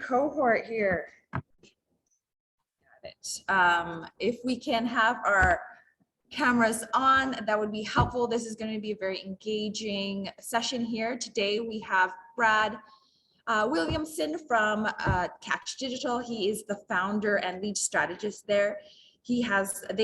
cohort here. Got it. If we can have our cameras on, that would be helpful. This is going to be a very engaging session here. Today we have Brad Williamson from Catch Digital. He is the founder and lead strategist there. They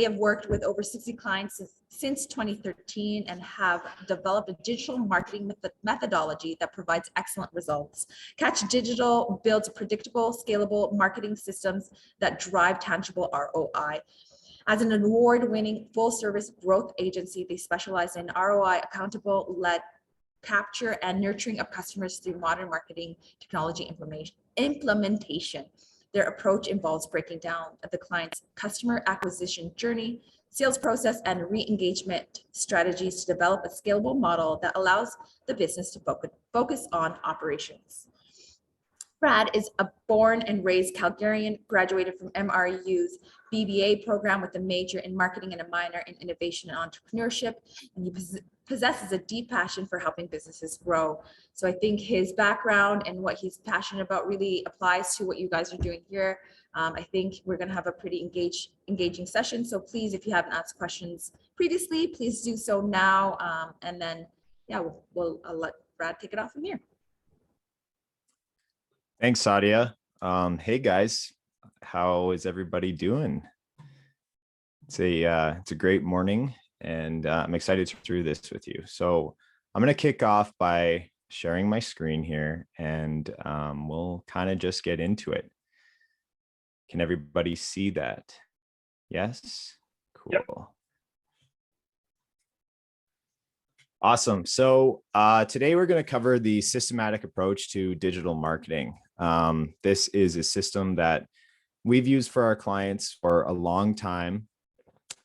have worked with over 60 clients since 2013 and have developed a digital marketing methodology that provides excellent results. Catch Digital builds predictable, scalable marketing systems that drive tangible ROI. As an award-winning full-service growth agency, they specialize in ROI-accountable led capture and nurturing of customers through modern marketing technology implementation. Their approach involves breaking down the client's customer acquisition journey, sales process, and re-engagement strategies to develop a scalable model that allows the business to focus on operations. Brad is a born and raised Calgarian, graduated from MRU's BBA program with a major in marketing and a minor in innovation and entrepreneurship, and he possesses a deep passion for helping businesses grow. So I think his background and what he's passionate about really applies to what you guys are doing here. I think we're going to have a pretty engaging session. So please, if you haven't asked questions previously, please do so now. And then, yeah, I'll let Brad take it off from here. Thanks, Sadia. Hey guys, how is everybody doing? It's a great morning, and I'm excited to go through this with you. So I'm going to kick off by sharing my screen here, and we'll kind of just get into it. Can everybody see that? Yes? Cool. Yep. Awesome. So today we're going to cover the systematic approach to digital marketing. This is a system that we've used for our clients for a long time.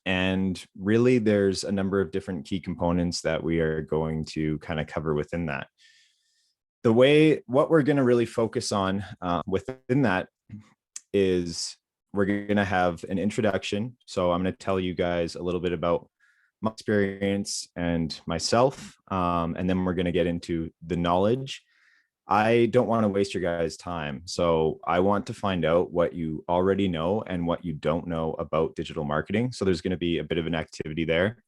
And really, there's a number of different key components that we are going to kind of cover within that. What we're going to really focus on within that is we're going to have an introduction. So I'm going to tell you guys a little bit about my experience and myself, and then we're going to get into the knowledge. I don't want to waste your guys' time. So I want to find out what you already know and what you don't know about digital marketing. So there's going to be a bit of an activity there.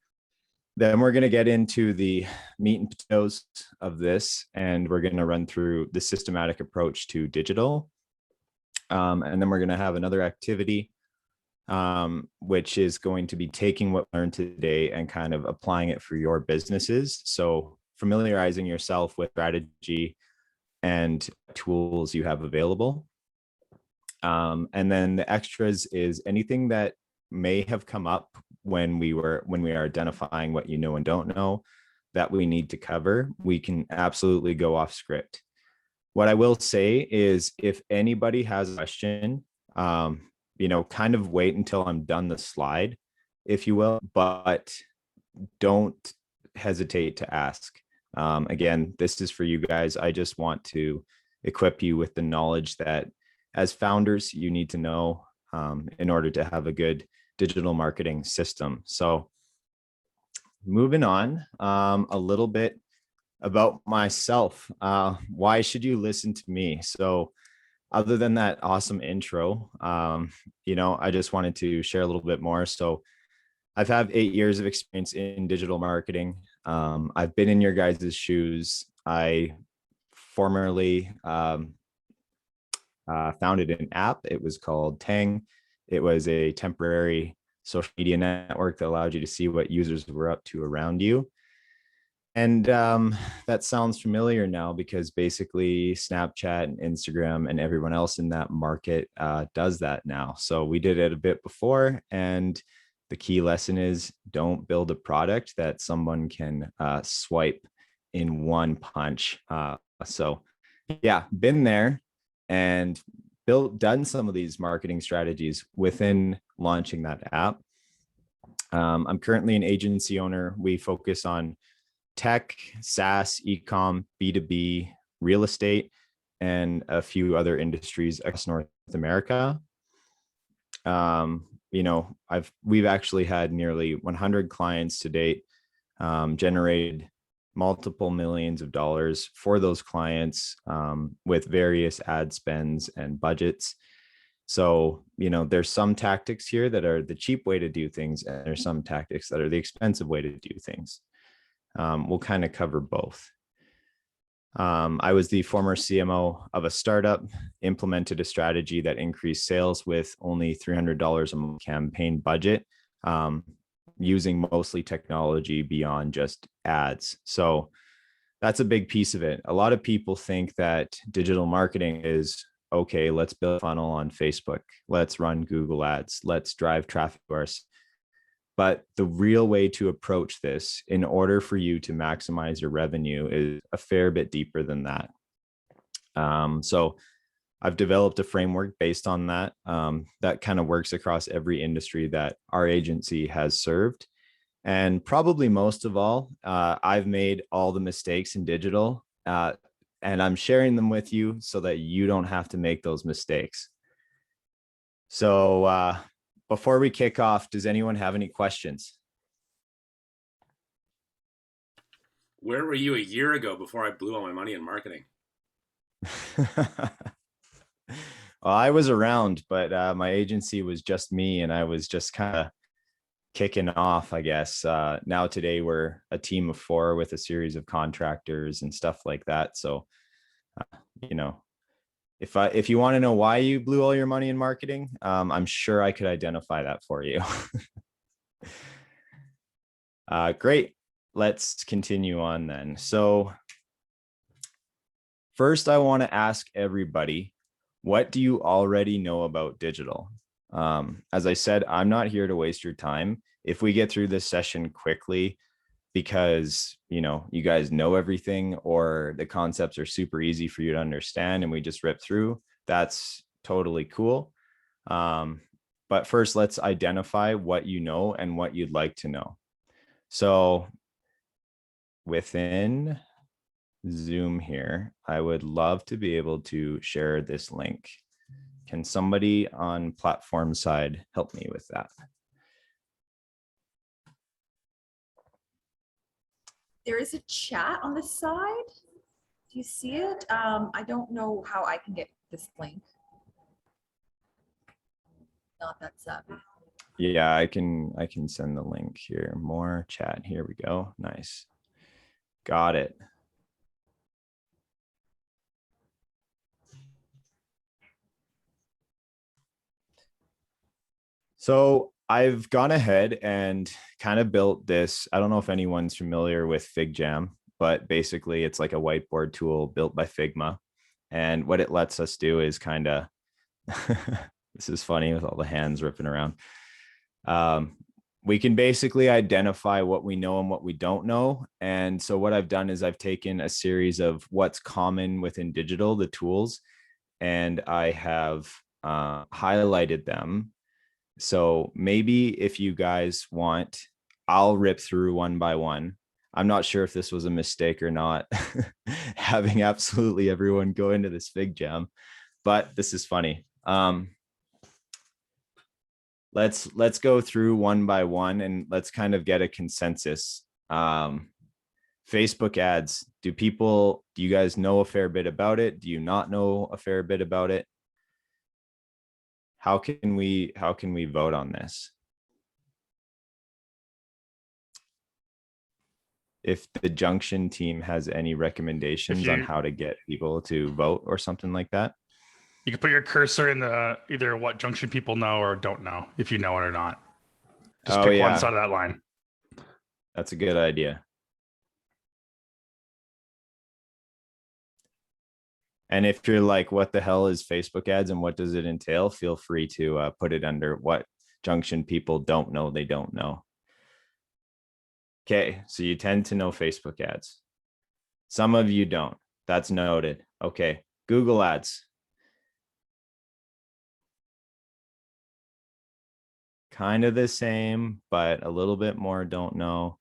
Then we're going to get into the meat and potatoes of this, and we're going to run through the systematic approach to digital. And then we're going to have another activity, which is going to be taking what we learned today and kind of applying it for your businesses. So familiarizing yourself with strategy and tools you have available. And then the extras is anything that may have come up when we are identifying what you know and don't know that we need to cover. We can absolutely go off script. What I will say is if anybody has a question, kind of wait until I'm done the slide, if you will, but don't hesitate to ask. Again, this is for you guys. I just want to equip you with the knowledge that as founders, you need to know in order to have a good digital marketing system. So moving on, a little bit about myself. Why should you listen to me? So other than that awesome intro, I just wanted to share a little bit more. So I've had 8 years of experience in digital marketing. I've been in your guys' shoes. I formerly founded an app. It was called Tang. It was a temporary social media network that allowed you to see what users were up to around you. And that sounds familiar now because basically Snapchat and Instagram and everyone else in that market does that now. So we did it a bit before, and the key lesson is don't build a product that someone can swipe in one punch. So yeah, been there and done some of these marketing strategies within launching that app. I'm currently an agency owner. We focus on tech, SaaS, e-com, B2B, real estate, and a few other industries across North America. We've actually had nearly 100 clients to date, generated multiple millions of dollars for those clients with various ad spends and budgets. So, there's some tactics here that are the cheap way to do things, and there's some tactics that are the expensive way to do things. We'll kind of cover both. I was the former CMO of a startup, implemented a strategy that increased sales with only $300 a month campaign budget, using mostly technology beyond just ads. So that's a big piece of it. A lot of people think that digital marketing is, okay, let's build a funnel on Facebook. Let's run Google Ads. Let's drive traffic to our. But the real way to approach this in order for you to maximize your revenue is a fair bit deeper than that. So I've developed a framework based on that, that kind of works across every industry that our agency has served. And probably most of all, I've made all the mistakes in digital, and I'm sharing them with you so that you don't have to make those mistakes. So before we kick off, does anyone have any questions? Where were you a year ago before I blew all my money in marketing? Well, I was around, but my agency was just me, and I was just kind of kicking off, I guess. Now today we're a team of 4 with a series of contractors and stuff like that. So, if you want to know why you blew all your money in marketing, I'm sure I could identify that for you. Great. Let's continue on then. So first, I want to ask everybody, what do you already know about digital? As I said, I'm not here to waste your time. If we get through this session quickly because, you guys know everything, or the concepts are super easy for you to understand and we just rip through, that's totally cool. But first, let's identify what you know and what you'd like to know. So within Zoom here, I would love to be able to share this link. Can somebody on platform side help me with that? There is a chat on the side. Do you see it? I don't know how I can get this link. Not that savvy. Yeah, I can send the link here. More chat. Here we go. Nice. Got it. So I've gone ahead and kind of built this. I don't know if anyone's familiar with FigJam, but basically it's like a whiteboard tool built by Figma. And what it lets us do is kind of, this is funny with all the hands ripping around. We can basically identify what we know and what we don't know. And so what I've done is I've taken a series of what's common within digital, the tools, and I have highlighted them. So maybe if you guys want, I'll rip through one by one. I'm not sure if this was a mistake or not, having absolutely everyone go into this FigJam, but this is funny. Let's go through one by one and let's kind of get a consensus. Facebook ads. Do you guys know a fair bit about it? Do you not know a fair bit about it? How can we vote on this? If the Junction team has any recommendations on how to get people to vote or something like that. You can put your cursor in the either what Junction people know or don't know, if you know it or not. Just pick one side of that line. That's a good idea. And if you're like, what the hell is Facebook ads and what does it entail? Feel free to put it under what Junction people don't know they don't know. Okay, so you tend to know Facebook ads. Some of you don't. That's noted. Okay, Google ads. Kind of the same, but a little bit more don't know.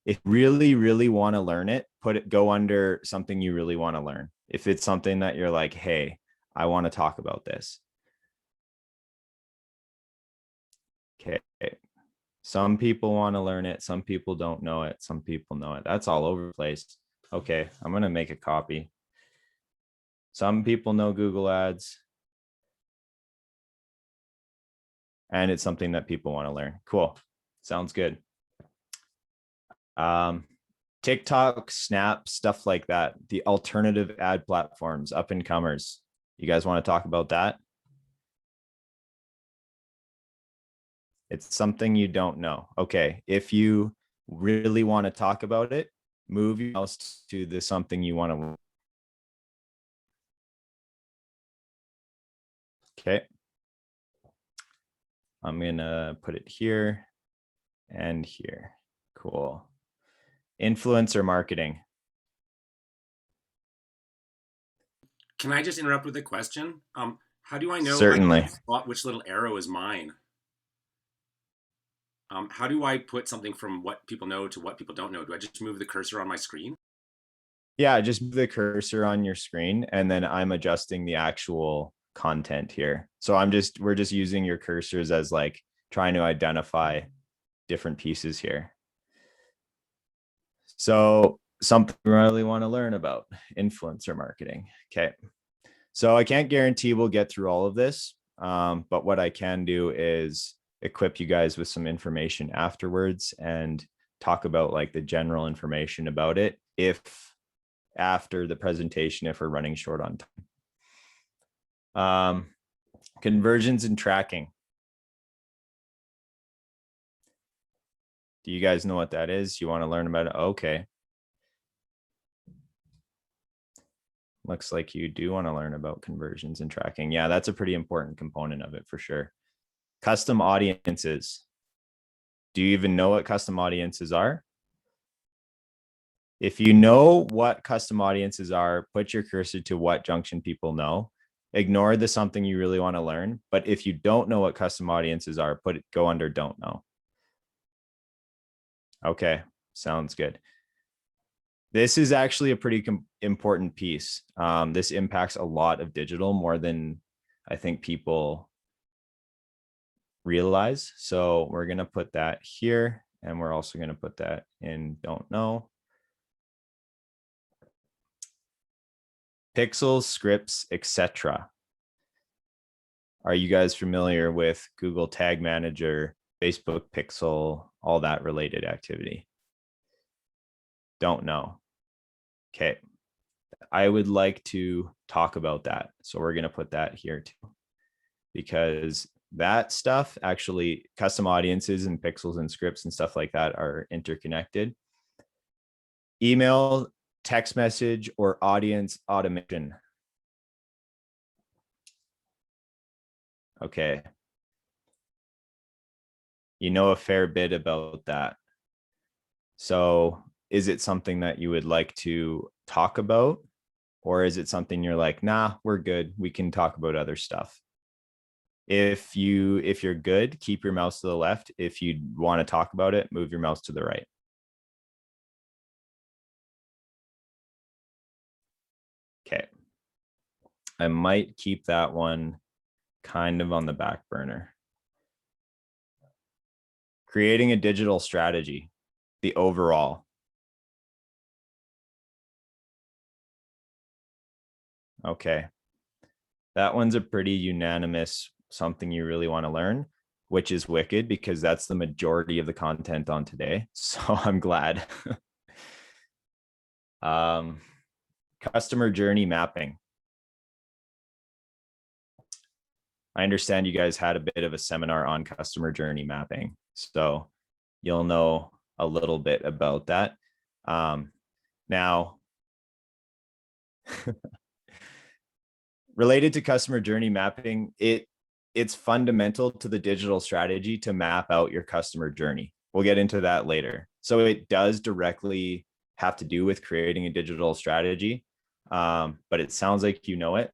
If you really want to learn it, go under something you really want to learn. If it's something that you're like, hey, I want to talk about this. Okay, Some people want to learn it. Some people don't know it. Some people know it. That's all over the place. Okay, I'm going to make a copy. Some people know Google Ads. And it's something that people want to learn. Cool. Sounds good. TikTok, Snap, stuff like that. The alternative ad platforms, up and comers. You guys want to talk about that? It's something you don't know. Okay. If you really want to talk about it, move your mouse to the something you want to. Okay. I'm going to put it here and here. Cool. Influencer marketing. Can I just interrupt with a question? How do I know Certainly. spot which little arrow is mine? How do I put something from what people know to what people don't know? Do I just move the cursor on my screen? Yeah, just move the cursor on your screen, and then I'm adjusting the actual content here. So we're just using your cursors as like trying to identify different pieces here. So something we really want to learn about, influencer marketing. Okay. So I can't guarantee we'll get through all of this, but what I can do is equip you guys with some information afterwards and talk about like the general information about it if after the presentation, if we're running short on time. Conversions and tracking. Do you guys know what that is? You want to learn about it? Okay. Looks like you do want to learn about conversions and tracking. Yeah, that's a pretty important component of it for sure. Custom audiences. Do you even know what custom audiences are? If you know what custom audiences are, put your cursor to what junction people know. Ignore the something you really want to learn. But if you don't know what custom audiences are, go under don't know. Okay, sounds good. This is actually a pretty important piece. This impacts a lot of digital, more than I think people realize. So we're going to put that here, and we're also going to put that in don't know. Pixels, scripts, etc. Are you guys familiar with Google Tag Manager, Facebook Pixel, all that related activity? Don't know. Okay. I would like to talk about that. So we're going to put that here too, because that stuff, actually, custom audiences and pixels and scripts and stuff like that are interconnected. Email, text message, or audience automation. Okay. You know a fair bit about that. So is it something that you would like to talk about? Or is it something you're like, nah, we're good. We can talk about other stuff. If you're good, keep your mouse to the left. If you want to talk about it, move your mouse to the right. Okay. I might keep that one kind of on the back burner. Creating a digital strategy, the overall. Okay. That one's a pretty unanimous something you really want to learn, which is wicked because that's the majority of the content on today. So I'm glad. Customer journey mapping. I understand you guys had a bit of a seminar on customer journey mapping, so you'll know a little bit about that. Now, related to customer journey mapping, it's fundamental to the digital strategy to map out your customer journey. We'll get into that later. So it does directly have to do with creating a digital strategy, but it sounds like you know it.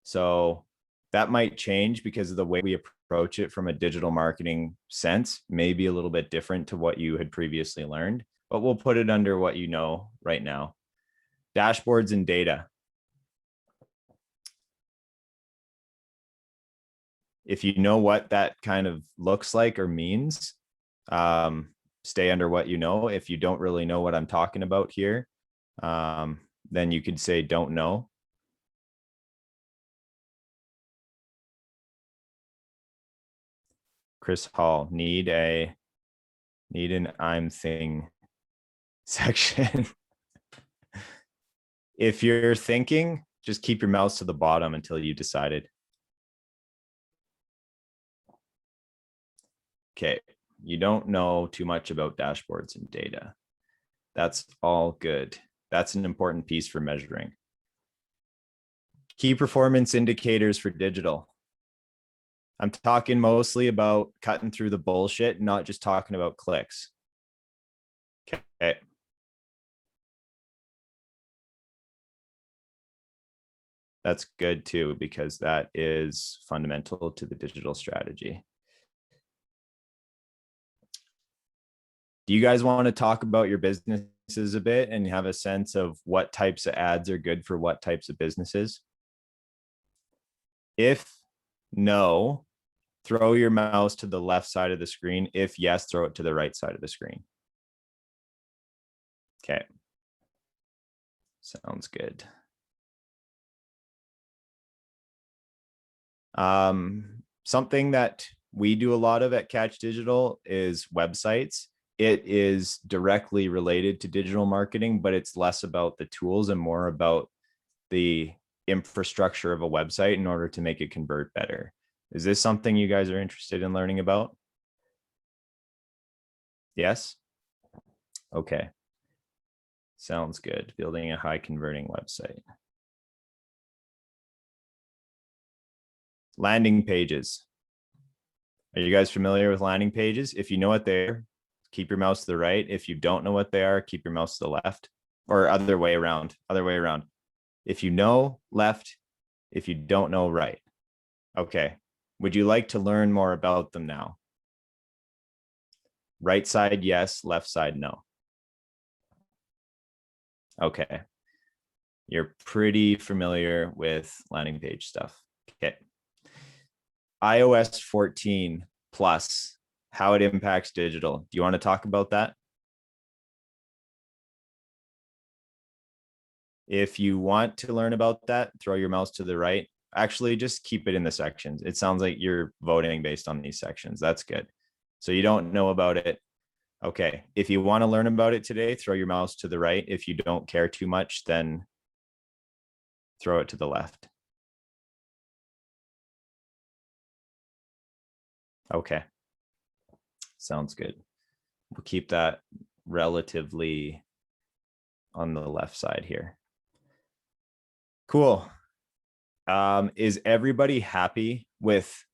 So that might change because of the way we approach it from a digital marketing sense, may be a little bit different to what you had previously learned, but we'll put it under what you know right now. Dashboards and data. If you know what that kind of looks like or means, Stay under what you know. If you don't really know what I'm talking about here, then you could say don't know. Chris Hall, need an I'm thing section. If you're thinking, just keep your mouse to the bottom until you decided. Okay, you don't know too much about dashboards and data. That's all good. That's an important piece for measuring. Key performance indicators for digital. I'm talking mostly about cutting through the bullshit, not just talking about clicks. Okay. That's good too, because that is fundamental to the digital strategy. Do you guys want to talk about your businesses a bit and have a sense of what types of ads are good for what types of businesses? If no, throw your mouse to the left side of the screen. If yes, throw it to the right side of the screen. Okay. Sounds good. Something that we do a lot of at Catch Digital is websites. It is directly related to digital marketing, but it's less about the tools and more about the infrastructure of a website in order to make it convert better. Is this something you guys are interested in learning about? Yes? Okay. Sounds good. Building a high converting website. Landing pages. Are you guys familiar with landing pages? If you know what they are, keep your mouse to the right. If you don't know what they are, keep your mouse to the left, or other way around. If you know, left. If you don't know, right. Okay. Would you like to learn more about them now? Right side, yes. Left side, no. Okay. You're pretty familiar with landing page stuff. Okay. iOS 14 plus, how it impacts digital. Do you want to talk about that? If you want to learn about that, throw your mouse to the right. Actually, just keep it in the sections. It sounds like you're voting based on these sections. That's good. So you don't know about it. Okay. If you want to learn about it today, throw your mouse to the right. If you don't care too much, then throw it to the left. Okay. Sounds good. We'll keep that relatively on the left side here. Cool. Is everybody happy with,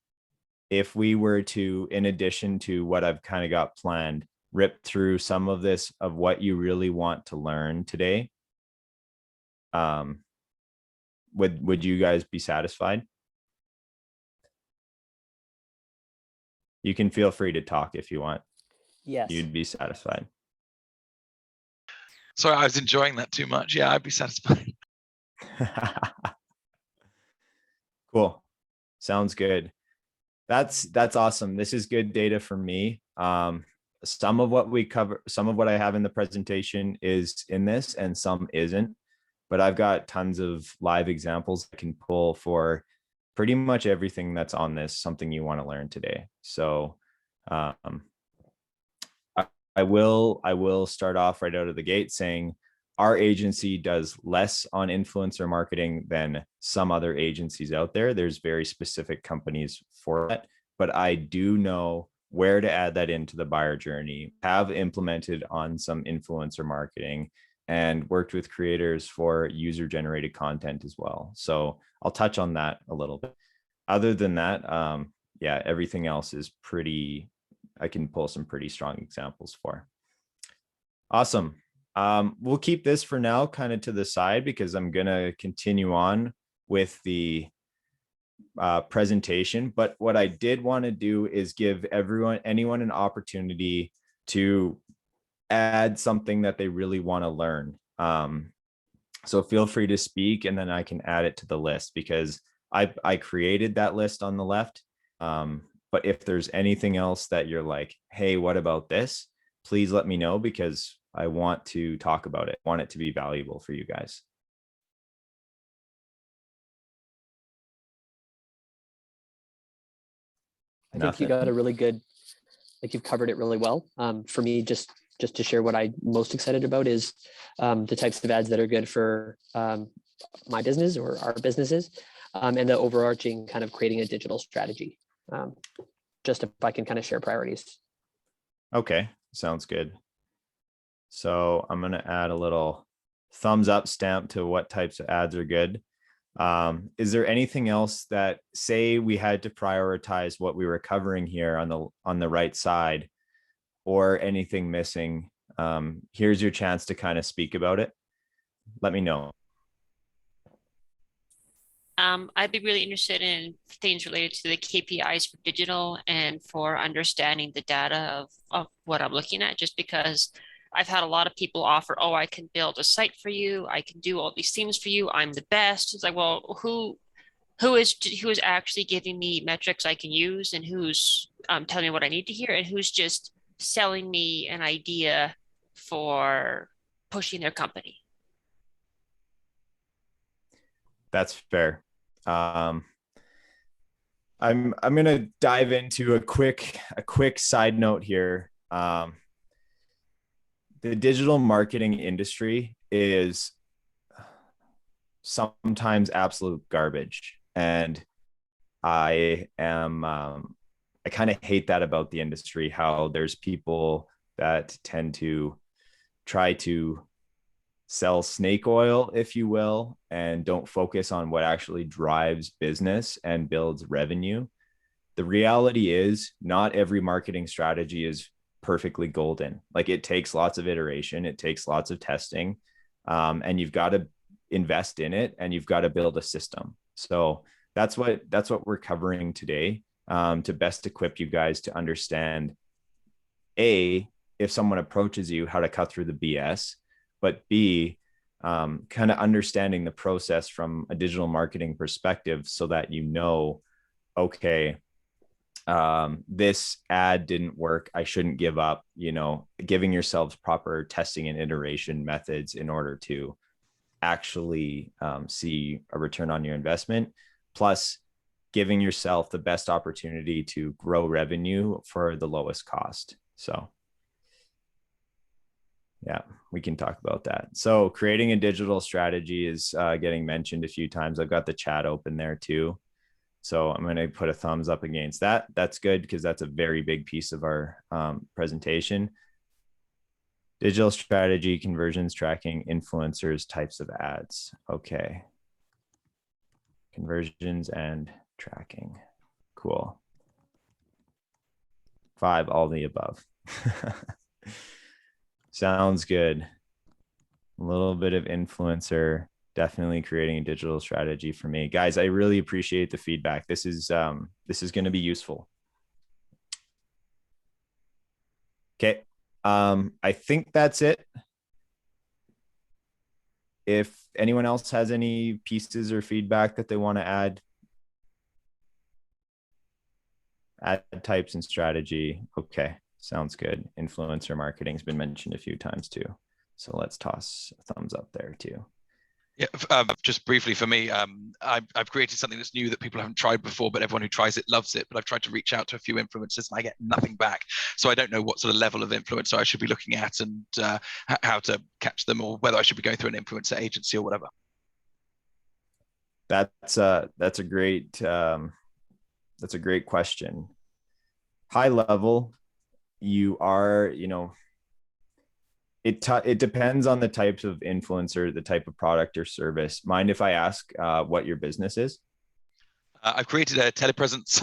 if we were to, in addition to what I've kind of got planned, rip through some of this of what you really want to learn today? Would you guys be satisfied? You can feel free to talk if you want. Yes. You'd be satisfied. Sorry, I was enjoying that too much. Yeah, I'd be satisfied. Cool. Sounds good. That's awesome. This is good data for me. Some of what we cover, some of what I have in the presentation is in this and some isn't, but I've got tons of live examples I can pull for pretty much everything that's on this, something you want to learn today. So I will start off right out of the gate saying our agency does less on influencer marketing than some other agencies out there. There's very specific companies for that, but I do know where to add that into the buyer journey, have implemented on some influencer marketing and worked with creators for user generated content as well. So I'll touch on that a little bit. Other than that, yeah, everything else is pretty, I can pull some pretty strong examples for. Awesome. We'll keep this for now kind of to the side because I'm going to continue on with the presentation. But what I did want to do is give anyone an opportunity to add something that they really want to learn. So feel free to speak and then I can add it to the list because I created that list on the left. But if there's anything else that you're like, hey, what about this? Please let me know, because I want to talk about it. I want it to be valuable for you guys. I think you got a really good, like you've covered it really well. For me, just to share what I'm most excited about is the types of ads that are good for my business or our businesses, and the overarching kind of creating a digital strategy. Just if I can kind of share priorities. Okay, sounds good. So I'm going to add a little thumbs up stamp to what types of ads are good. Is there anything else that, say we had to prioritize what we were covering here on the right side, or anything missing? Here's your chance to kind of speak about it. Let me know. I'd be really interested in things related to the KPIs for digital and for understanding the data of what I'm looking at, just because I've had a lot of people offer, oh, I can build a site for you, I can do all these things for you, I'm the best. It's like, well, who is actually giving me metrics I can use, and who's telling me what I need to hear, and who's just selling me an idea for pushing their company? That's fair. I'm going to dive into a quick side note here. The digital marketing industry is sometimes absolute garbage, and I kind of hate that about the industry, how there's people that tend to try to sell snake oil, if you will, and don't focus on what actually drives business and builds revenue. The reality is, not every marketing strategy is perfectly golden. Like, it takes lots of iteration, it takes lots of testing, and you've got to invest in it, and you've got to build a system. So that's what we're covering today, to best equip you guys to understand, A, if someone approaches you, how to cut through the BS, but B, kind of understanding the process from a digital marketing perspective, so that you know, okay, this ad didn't work, I shouldn't give up, giving yourselves proper testing and iteration methods in order to actually see a return on your investment, plus giving yourself the best opportunity to grow revenue for the lowest cost. So yeah, we can talk about that. So creating a digital strategy is getting mentioned a few times. I've got the chat open there too. So I'm going to put a thumbs up against that. That's good, because that's a very big piece of our presentation. Digital strategy, conversions tracking, influencers, types of ads. Okay. Conversions and tracking. Cool. 5, all the above. Sounds good. A little bit of influencer, definitely creating a digital strategy for me. Guys, I really appreciate the feedback. This is going to be useful. Okay. I think that's it. If anyone else has any pieces or feedback that they want to add types and strategy. Okay. Sounds good. Influencer marketing has been mentioned a few times too. So let's toss a thumbs up there too. Yeah, just briefly for me, I've created something that's new that people haven't tried before, but everyone who tries it loves it. But I've tried to reach out to a few influencers and I get nothing back. So I don't know what sort of level of influencer I should be looking at, and how to catch them, or whether I should be going through an influencer agency or whatever. That's a great question. High level, you are, it depends on the types of influencer, the type of product or service. Mind if I ask what your business is? I've created a telepresence,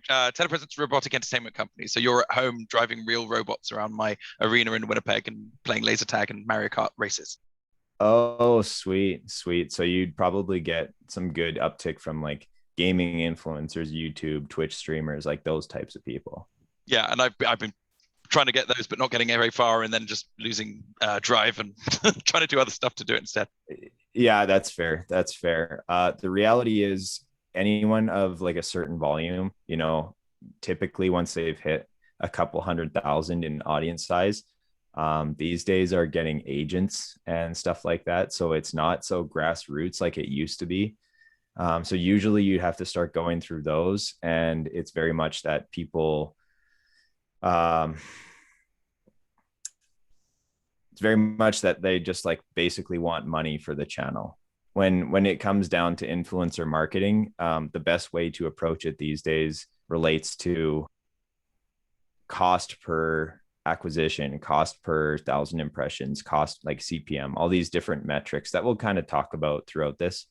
telepresence robotic entertainment company. So you're at home driving real robots around my arena in Winnipeg and playing laser tag and Mario Kart races. Oh, sweet. So you'd probably get some good uptick from like gaming influencers, YouTube, Twitch streamers, like those types of people. Yeah, and I've been trying to get those, but not getting very far, and then just losing drive and trying to do other stuff to do it instead. Yeah, that's fair. The reality is, anyone of like a certain volume, typically once they've hit a couple 100,000 in audience size, these days are getting agents and stuff like that. So it's not so grassroots like it used to be. So usually you have to start going through those, and it's very much that people, it's very much that they just like basically want money for the channel. When it comes down to influencer marketing, the best way to approach it these days relates to cost per acquisition, cost per 1,000 impressions, cost like CPM, all these different metrics that we'll kind of talk about throughout this.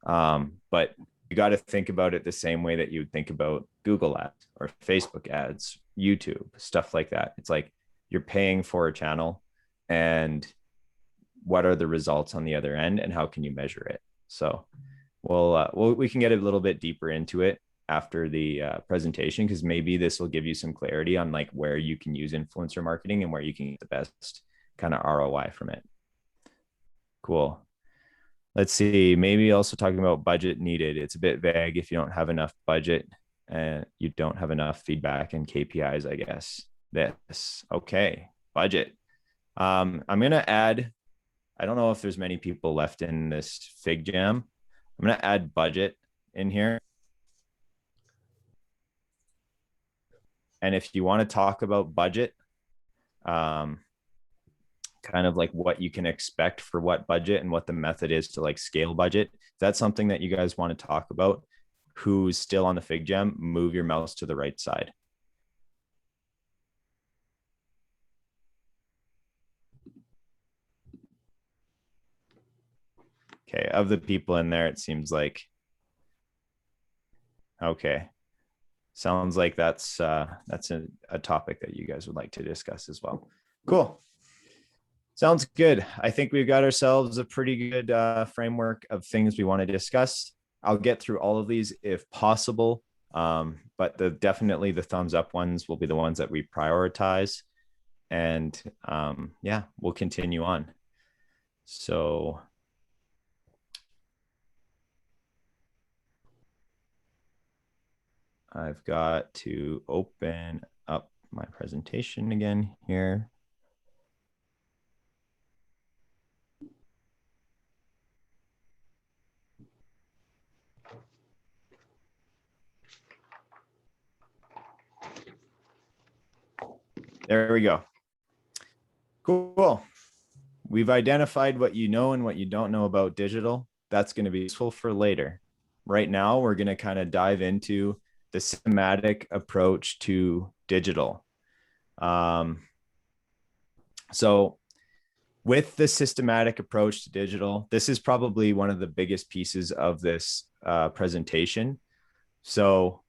But you got to think about it the same way that you would think about Google ads or Facebook ads, YouTube, stuff like that. It's like you're paying for a channel, and what are the results on the other end, and how can you measure it? So we can get a little bit deeper into it after the presentation, because maybe this will give you some clarity on like where you can use influencer marketing and where you can get the best kind of ROI from it. Cool. Let's see, maybe also talking about budget needed. It's a bit vague if you don't have enough budget and you don't have enough feedback and KPIs, I guess. This, okay, budget. I'm going to add, I don't know if there's many people left in this Fig Jam. I'm going to add budget in here. And if you want to talk about budget, kind of like what you can expect for what budget and what the method is to like scale budget, if that's something that you guys want to talk about, who's still on the Fig Jam, move your mouse to the right side. Okay, of the people in there, it seems like, okay. Sounds like that's a topic that you guys would like to discuss as well. Cool. Sounds good. I think we've got ourselves a pretty good framework of things we want to discuss. I'll get through all of these if possible, but definitely the thumbs up ones will be the ones that we prioritize. And yeah, we'll continue on. So I've got to open up my presentation again here. There we go. Cool. We've identified what you know and what you don't know about digital. That's going to be useful for later. Right now, we're going to kind of dive into the systematic approach to digital. So with the systematic approach to digital, this is probably one of the biggest pieces of this presentation. So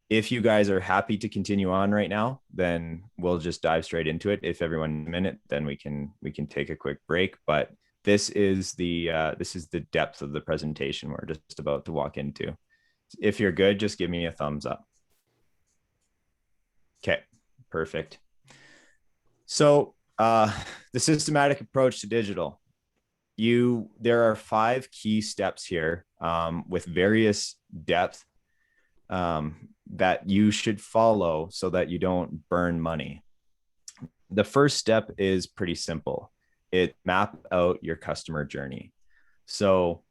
if you guys are happy to continue on right now, then we'll just dive straight into it. If everyone in a minute, then we can take a quick break. But this is the depth of the presentation we're just about to walk into. If you're good, just give me a thumbs up. Okay, perfect. So the systematic approach to digital. There are 5 key steps here with various depth that you should follow so that you don't burn money. The first step is pretty simple. Map out your customer journey. So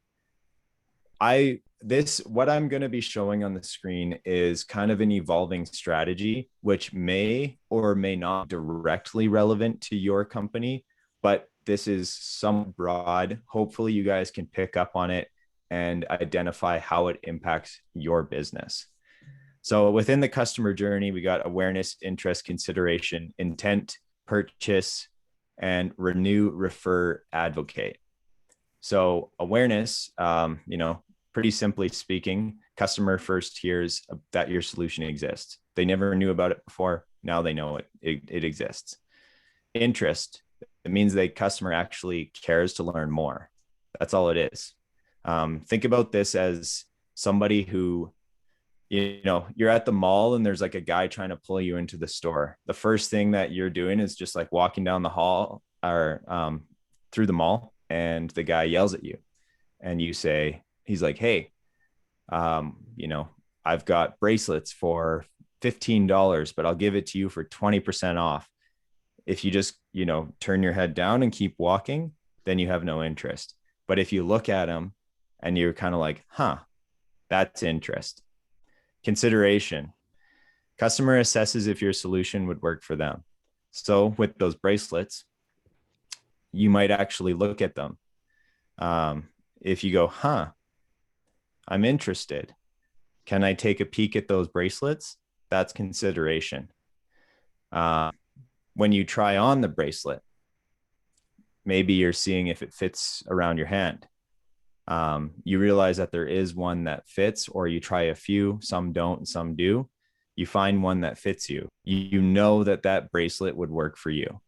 what I'm going to be showing on the screen is kind of an evolving strategy, which may or may not directly relevant to your company, but this is some broad. Hopefully you guys can pick up on it and identify how it impacts your business. So within the customer journey, we got awareness, interest, consideration, intent, purchase, and renew, refer, advocate. So awareness, pretty simply speaking, customer first hears that your solution exists. They never knew about it before. Now they know it exists. Interest, it means the customer actually cares to learn more. That's all it is. Think about this as somebody who, you're at the mall and there's like a guy trying to pull you into the store. The first thing that you're doing is just like walking down the hall or through the mall, and the guy yells at you and he's like, hey, I've got bracelets for $15, but I'll give it to you for 20% off. If you just, turn your head down and keep walking, then you have no interest. But if you look at them and you're kind of like, that's interest. Consideration. Customer assesses if your solution would work for them. So with those bracelets, you might actually look at them. If you go, I'm interested. Can I take a peek at those bracelets? That's consideration. When you try on the bracelet, maybe you're seeing if it fits around your hand. You realize that there is one that fits, or you try a few, some don't, some do. You find one that fits you. You know that bracelet would work for you.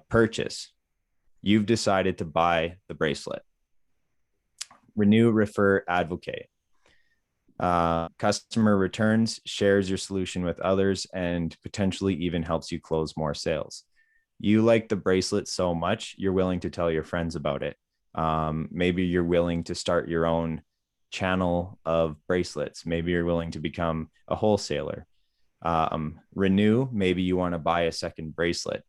Purchase. You've decided to buy the bracelet. Renew, refer, advocate. Customer returns, shares your solution with others, and potentially even helps you close more sales. You like the bracelet so much, you're willing to tell your friends about it. Maybe you're willing to start your own channel of bracelets. Maybe you're willing to become a wholesaler. Renew, maybe you want to buy a second bracelet.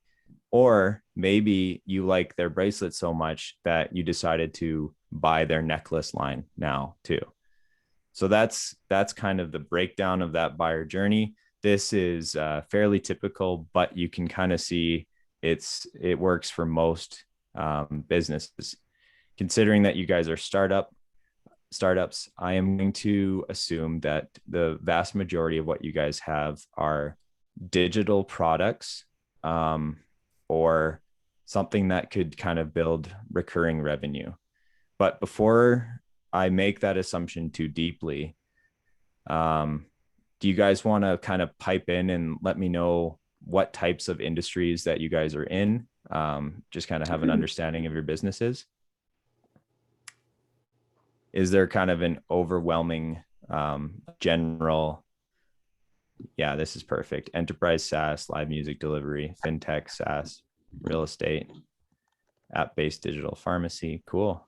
Or maybe you like their bracelet so much that you decided to buy their necklace line now too. So that's kind of the breakdown of that buyer journey. This is fairly typical, but you can kind of see it works for most businesses. Considering that you guys are startups, I am going to assume that the vast majority of what you guys have are digital products, or something that could kind of build recurring revenue. But before I make that assumption too deeply, do you guys want to kind of pipe in and let me know what types of industries that you guys are in? Just kind of have an understanding of your businesses. Is there kind of an overwhelming general? Yeah, this is perfect. Enterprise SaaS, live music delivery, fintech SaaS, real estate, app-based digital pharmacy. Cool.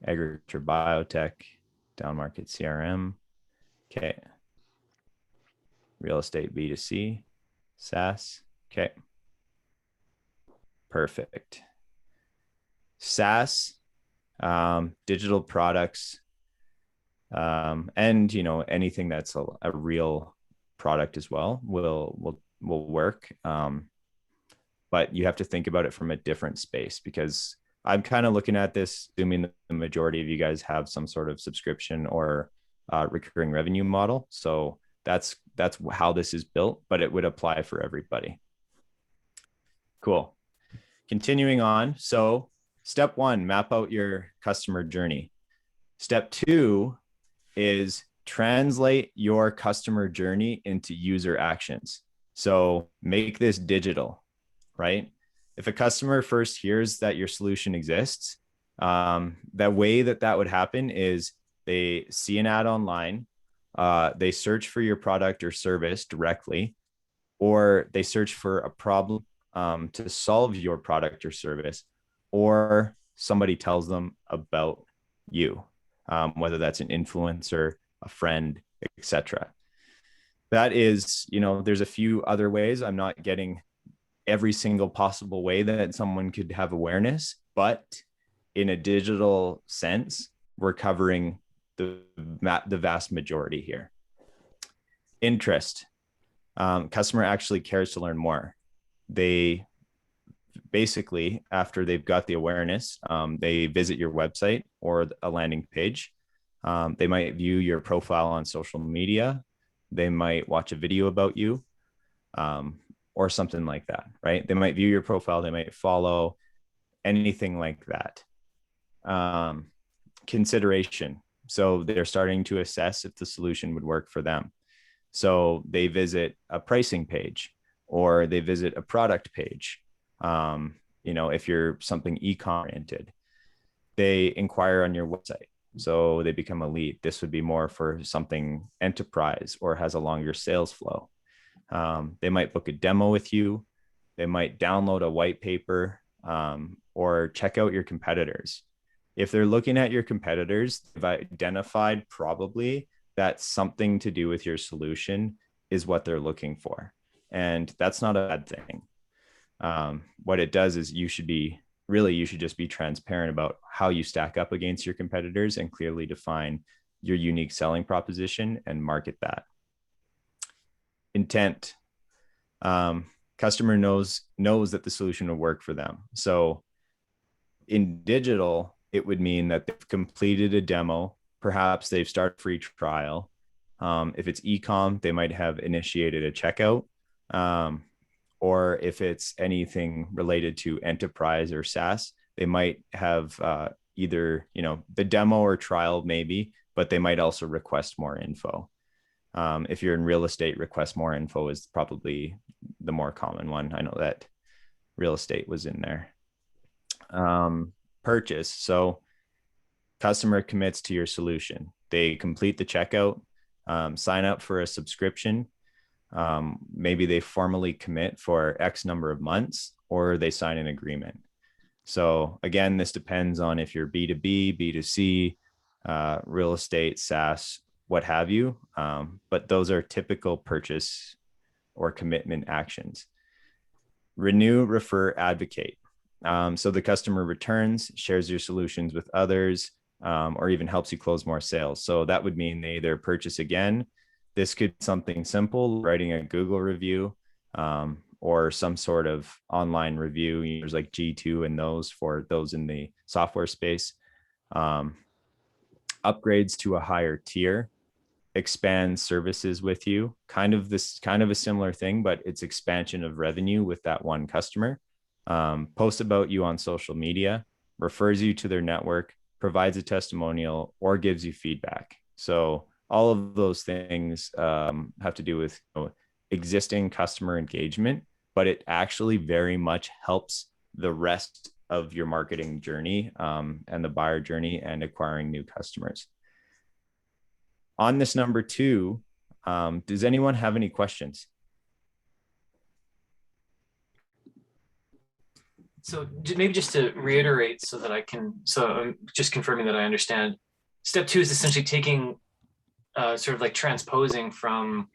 Agriculture, biotech, down market CRM. Okay. Real estate B2C, SaaS. Okay. Perfect. SaaS, digital products, and anything that's a real product as well will work. But you have to think about it from a different space, because I'm kind of looking at this, assuming that the majority of you guys have some sort of subscription or recurring revenue model. So that's how this is built, but it would apply for everybody. Cool. Continuing on. So step 1, map out your customer journey. Step 2 is translate your customer journey into user actions. So make this digital, right? If a customer first hears that your solution exists, the way that would happen is they see an ad online, they search for your product or service directly, or they search for a problem to solve your product or service, or somebody tells them about you, whether that's an influencer, a friend, etc. That is, there's a few other ways. I'm not getting every single possible way that someone could have awareness, but in a digital sense, we're covering the vast majority here. Interest. Customer actually cares to learn more. They basically, after they've got the awareness, they visit your website or a landing page. They might view your profile on social media. They might watch a video about you, or something like that, right? They might view your profile. They might follow, anything like that. Consideration. So they're starting to assess if the solution would work for them. So they visit a pricing page, or they visit a product page. If you're something e-com oriented, they inquire on your website. So they become a lead. This would be more for something enterprise or has a longer sales flow. They might book a demo with you. They might download a white paper, or check out your competitors. If they're looking at your competitors, they've identified probably that's something to do with your solution is what they're looking for. And that's not a bad thing. What it does is you should just be transparent about how you stack up against your competitors and clearly define your unique selling proposition and market that. Intent. Customer knows that the solution will work for them. So in digital, it would mean that they've completed a demo. Perhaps they've started a free trial. If it's e-com, they might have initiated a checkout. Or if it's anything related to enterprise or SaaS, they might have either, the demo or trial maybe, but they might also request more info. If you're in real estate, request more info is probably the more common one. I know that real estate was in there. Purchase. So customer commits to your solution. They complete the checkout, sign up for a subscription. Maybe they formally commit for X number of months, or they sign an agreement. So again, this depends on if you're B2B, B2C, real estate, SaaS, what have you. But those are typical purchase or commitment actions. Renew, refer, advocate. So the customer returns, shares your solutions with others, or even helps you close more sales. So that would mean they either purchase again. This could be something simple, writing a Google review, or some sort of online review. There's like G2 and those for those in the software space. Upgrades to a higher tier, expand services with you. Kind of a similar thing, but it's expansion of revenue with that one customer. Post about you on social media, refers you to their network, provides a testimonial, or gives you feedback. So all of those things have to do with existing customer engagement, but it actually very much helps the rest of your marketing journey and the buyer journey and acquiring new customers. On this number 2, does anyone have any questions? So maybe just to reiterate so that I'm just confirming that I understand. Step 2 is essentially taking sort of like transposing from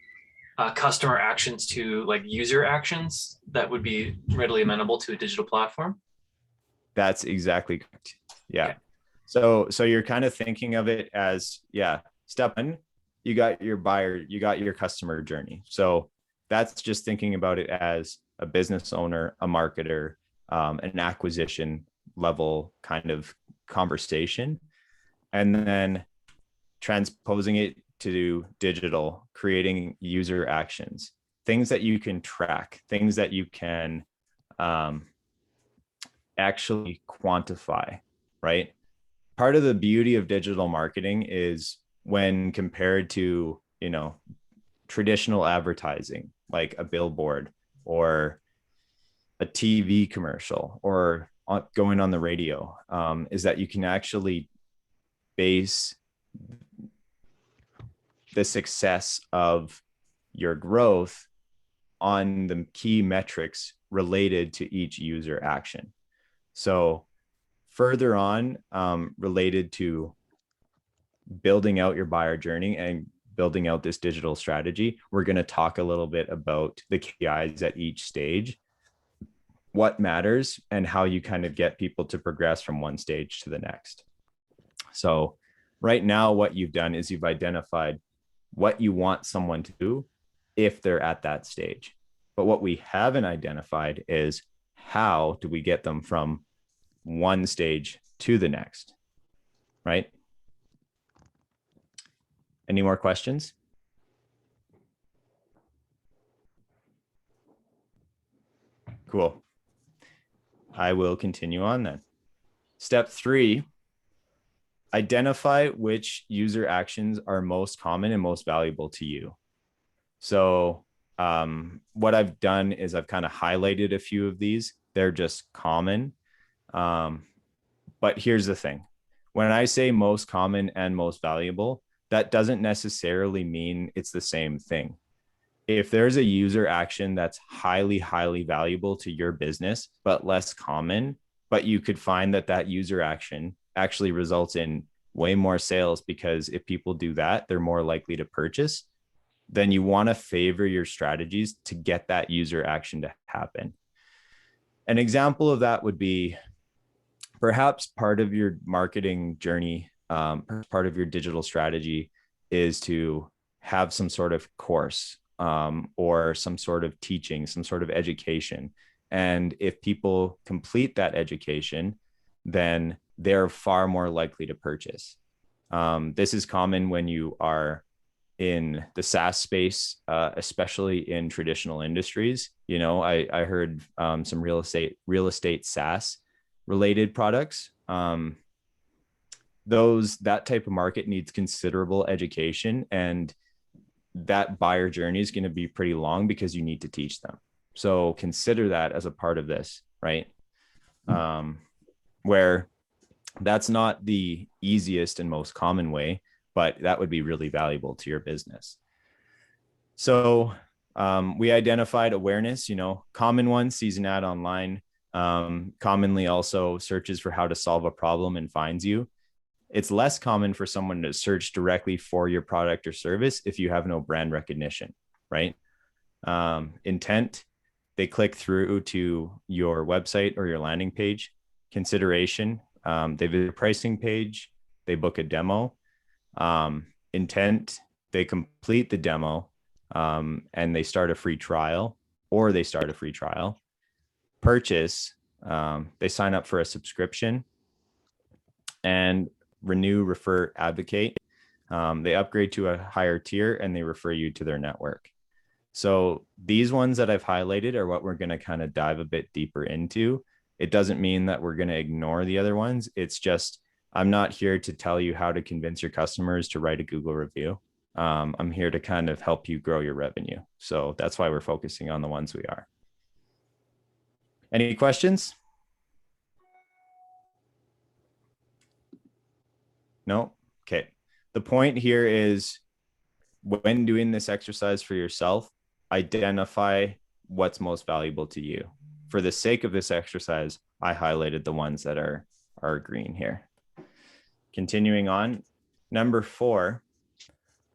customer actions to like user actions that would be readily amenable to a digital platform. That's exactly correct. Yeah. Okay. So you're kind of thinking of it as, step 1, you got your buyer, you got your customer journey. So that's just thinking about it as a business owner, a marketer, an acquisition level kind of conversation, and then transposing it to digital, creating user actions, things that you can track, things that you can actually quantify, right? Part of the beauty of digital marketing is when compared to, traditional advertising, like a billboard or a TV commercial or going on the radio, is that you can actually base the success of your growth on the key metrics related to each user action. So further on, related to building out your buyer journey and building out this digital strategy, we're going to talk a little bit about the KPIs at each stage, what matters, and how you kind of get people to progress from one stage to the next. So right now, what you've done is you've identified what you want someone to do if they're at that stage. But what we haven't identified is how do we get them from one stage to the next, right? Any more questions? Cool. I will continue on then. Step 3, identify which user actions are most common and most valuable to you. So what I've done is I've kind of highlighted a few of these. They're just common. But here's the thing. When I say most common and most valuable, that doesn't necessarily mean it's the same thing. If there's a user action that's highly, highly valuable to your business, but less common, but you could find that that user action actually results in way more sales, because if people do that, they're more likely to purchase. Then you want to favor your strategies to get that user action to happen. An example of that would be perhaps part of your marketing journey, part of your digital strategy is to have some sort of course or some sort of teaching, some sort of education. And if people complete that education, then they're far more likely to purchase. This is common when you are in the SaaS space, especially in traditional industries. You know, I heard some real estate SaaS related products. That type of market needs considerable education, and that buyer journey is going to be pretty long because you need to teach them. So consider that as a part of this, right? Where that's not the easiest and most common way, but that would be really valuable to your business. So we identified awareness, common ones, sees an ad online, commonly also searches for how to solve a problem and finds you. It's less common for someone to search directly for your product or service if you have no brand recognition, right? Intent, they click through to your website or your landing page. Consideration, they visit a pricing page, they book a demo. Intent, they complete the demo and they start a free trial, or they start a free trial. Purchase, they sign up for a subscription. And renew, refer, advocate, they upgrade to a higher tier and they refer you to their network. So these ones that I've highlighted are what we're going to kind of dive a bit deeper into. It doesn't mean that we're going to ignore the other ones. It's just, I'm not here to tell you how to convince your customers to write a Google review. I'm here to kind of help you grow your revenue. So that's why we're focusing on the ones we are. Any questions? No? Okay. The point here is, when doing this exercise for yourself, identify what's most valuable to you. For the sake of this exercise, I highlighted the ones that are green here. Continuing on, number 4,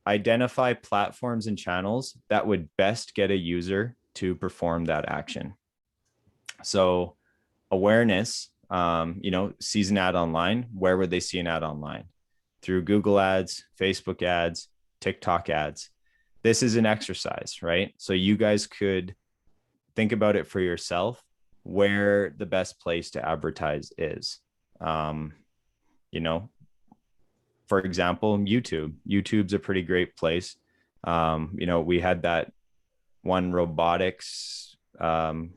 identify platforms and channels that would best get a user to perform that action. So awareness, sees an ad online. Where would they see an ad online? Through Google ads, Facebook ads, TikTok ads. This is an exercise, right? So you guys could think about it for yourself, where the best place to advertise is. For example, YouTube. YouTube's a pretty great place. We had that one robotics. What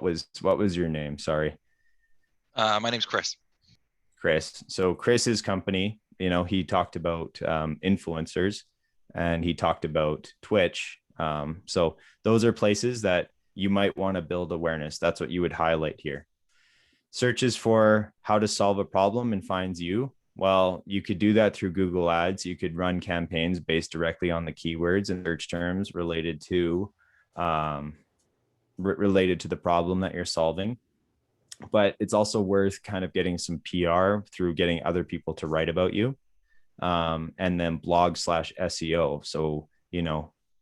was your name? Sorry. My name's Chris. Chris. So Chris's company, he talked about influencers, and he talked about Twitch. So those are places that you might want to build awareness. That's what you would highlight here. Searches for how to solve a problem and finds you. Well, you could do that through Google Ads. You could run campaigns based directly on the keywords and search terms related to the problem that you're solving. But it's also worth kind of getting some PR through getting other people to write about you. And then blog/SEO. So,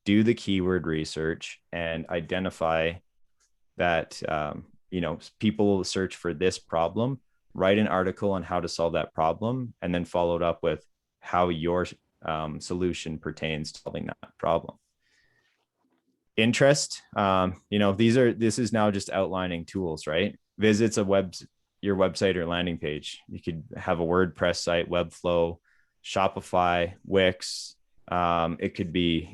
do the keyword research and identify that, people will search for this problem, write an article on how to solve that problem, and then follow it up with how your solution pertains to solving that problem. Interest, this is now just outlining tools, right? Visits your website or landing page. You could have a WordPress site, Webflow, Shopify, Wix. It could be,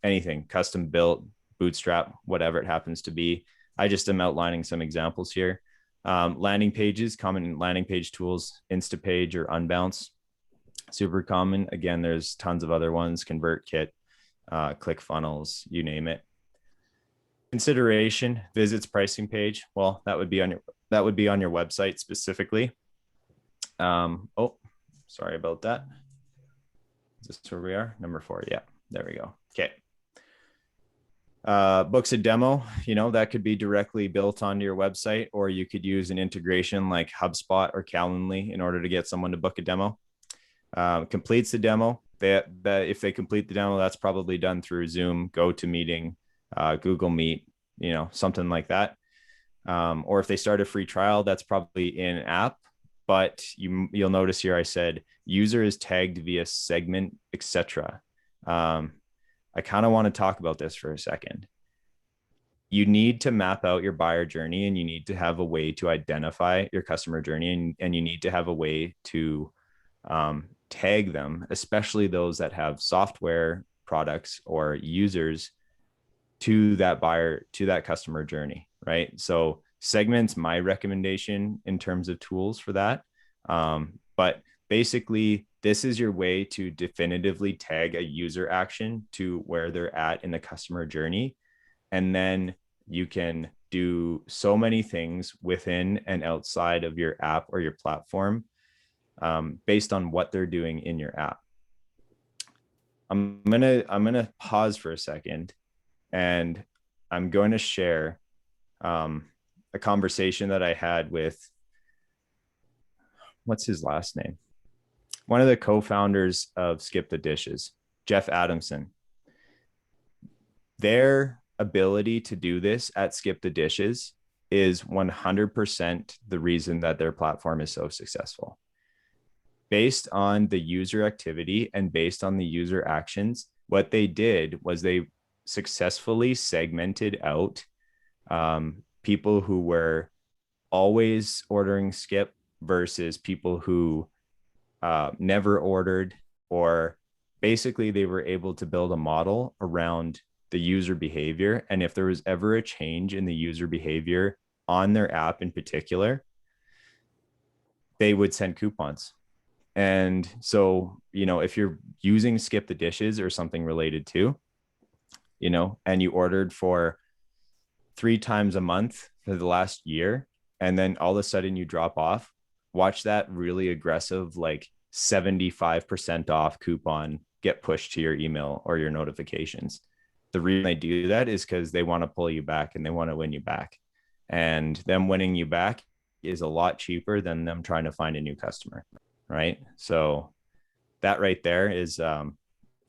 anything, custom built, Bootstrap, whatever it happens to be. I just am outlining some examples here. Landing pages, common landing page tools, Instapage or Unbounce, super common. Again, there's tons of other ones, ConvertKit, ClickFunnels, you name it. Consideration, visits, pricing page. Well, that would be on your website specifically. Sorry about that. Is this where we are? Number 4. Yeah, there we go. Okay. books a demo, that could be directly built onto your website, or you could use an integration like HubSpot or Calendly in order to get someone to book a demo. Completes the demo. That if they complete the demo, that's probably done through Zoom, GoToMeeting, Google Meet, something like that. Or if they start a free trial, that's probably in app. But you'll notice here I said user is tagged via segment, etc. I kind of want to talk about this for a second. You need to map out your buyer journey, and you need to have a way to identify your customer journey, and you need to have a way to tag them, especially those that have software products or users to that buyer, to that customer journey, right? So segments, my recommendation in terms of tools for that. But basically, this is your way to definitively tag a user action to where they're at in the customer journey. And then you can do so many things within and outside of your app or your platform based on what they're doing in your app. I'm gonna pause for a second, and I'm going to share a conversation that I had with, what's his last name? One of the co-founders of Skip the Dishes, Jeff Adamson. Their ability to do this at Skip the Dishes is 100% the reason that their platform is so successful. Based on the user activity and based on the user actions, what they did was they successfully segmented out people who were always ordering Skip versus people who never ordered, or basically they were able to build a model around the user behavior. And if there was ever a change in the user behavior on their app in particular, they would send coupons. And so, if you're using Skip the Dishes or something related to, and you ordered for 3 times a month for the last year, and then all of a sudden you drop off, watch that really aggressive, like 75% off coupon get pushed to your email or your notifications. The reason they do that is because they want to pull you back and they want to win you back. And them winning you back is a lot cheaper than them trying to find a new customer, right? So that right there is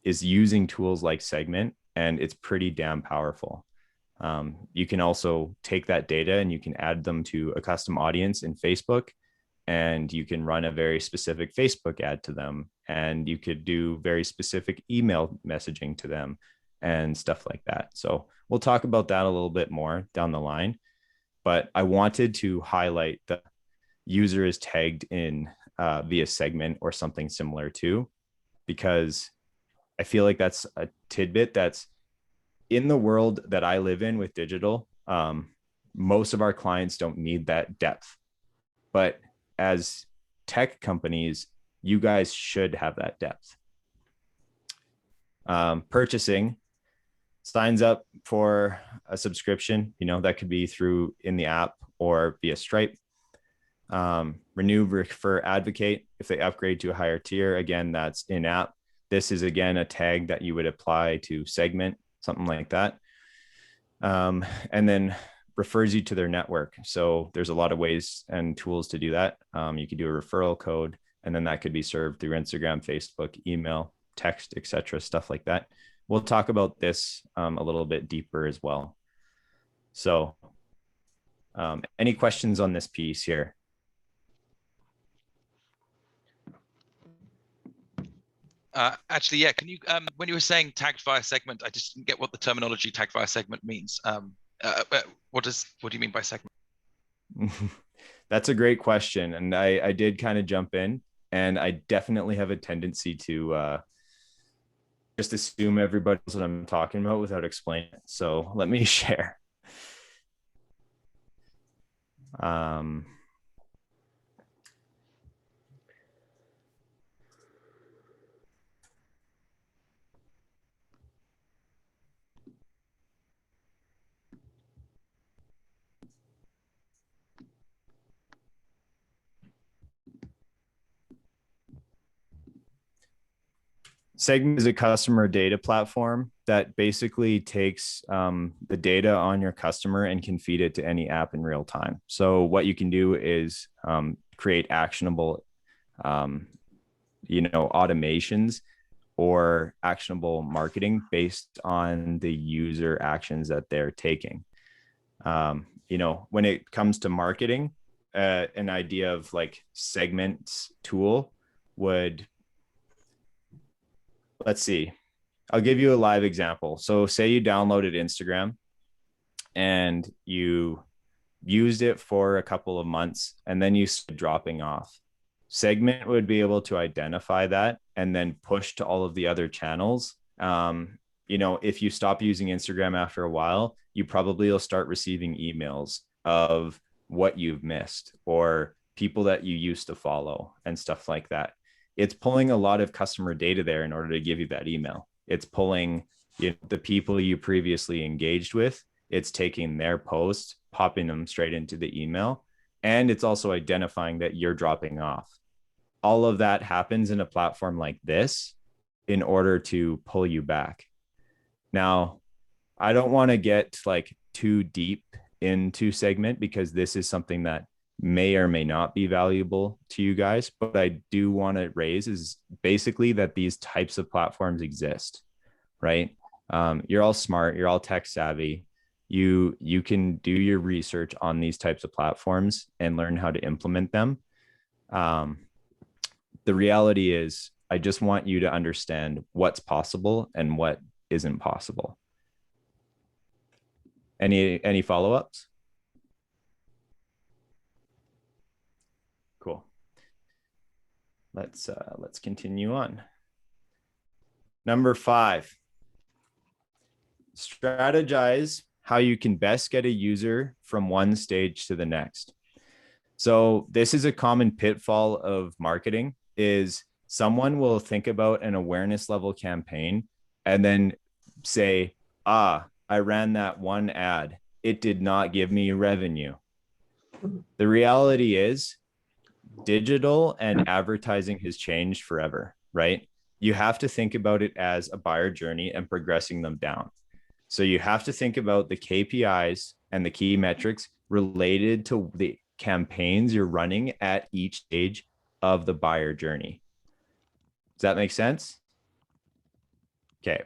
using tools like Segment, and it's pretty damn powerful. You can also take that data and you can add them to a custom audience in Facebook, and you can run a very specific Facebook ad to them, and you could do very specific email messaging to them and stuff like that. So we'll talk about that a little bit more down the line, but I wanted to highlight the user is tagged in via Segment or something similar to, because I feel like that's a tidbit that's in the world that I live in with digital. Most of our clients don't need that depth, but as tech companies, you guys should have that depth. Purchasing, signs up for a subscription, that could be through in the app or via Stripe. Renew, refer, advocate. If they upgrade to a higher tier, again, that's in app. This is again a tag that you would apply to Segment, something like that. And then refers you to their network. So there's a lot of ways and tools to do that. You could do a referral code, and then that could be served through Instagram, Facebook, email, text, etc., stuff like that. We'll talk about this a little bit deeper as well. So any questions on this piece here? Actually, yeah. Can you, when you were saying tagged via segment, I just didn't get what the terminology tagged via segment means. What do you mean by segment? That's a great question. And I did kind of jump in, and I definitely have a tendency to just assume everybody knows what I'm talking about without explaining it. So let me share. Segment is a customer data platform that basically takes the data on your customer and can feed it to any app in real time. So what you can do is create actionable, automations or actionable marketing based on the user actions that they're taking. When it comes to marketing, an idea of like segments tool would, let's see, I'll give you a live example. So say you downloaded Instagram and you used it for a couple of months and then you started dropping off. Segment would be able to identify that and then push to all of the other channels. If you stop using Instagram after a while, you probably will start receiving emails of what you've missed or people that you used to follow and stuff like that. It's pulling a lot of customer data there in order to give you that email. It's pulling the people you previously engaged with. It's taking their posts, popping them straight into the email. And it's also identifying that you're dropping off. All of that happens in a platform like this in order to pull you back. Now, I don't want to get like too deep into segment because this is something that may or may not be valuable to you guys, but I do want to raise is basically that these types of platforms exist, right? You're all smart, you're all tech savvy. You can do your research on these types of platforms and learn how to implement them. The reality is, I just want you to understand what's possible and what isn't possible. Any follow-ups? Cool. Let's continue on. Number 5, strategize how you can best get a user from one stage to the next. So this is a common pitfall of marketing is someone will think about an awareness level campaign and then say, I ran that one ad. It did not give me revenue. The reality is digital and advertising has changed forever, right? You have to think about it as a buyer journey and progressing them down. So you have to think about the KPIs and the key metrics related to the campaigns you're running at each stage of the buyer journey. Does that make sense? Okay.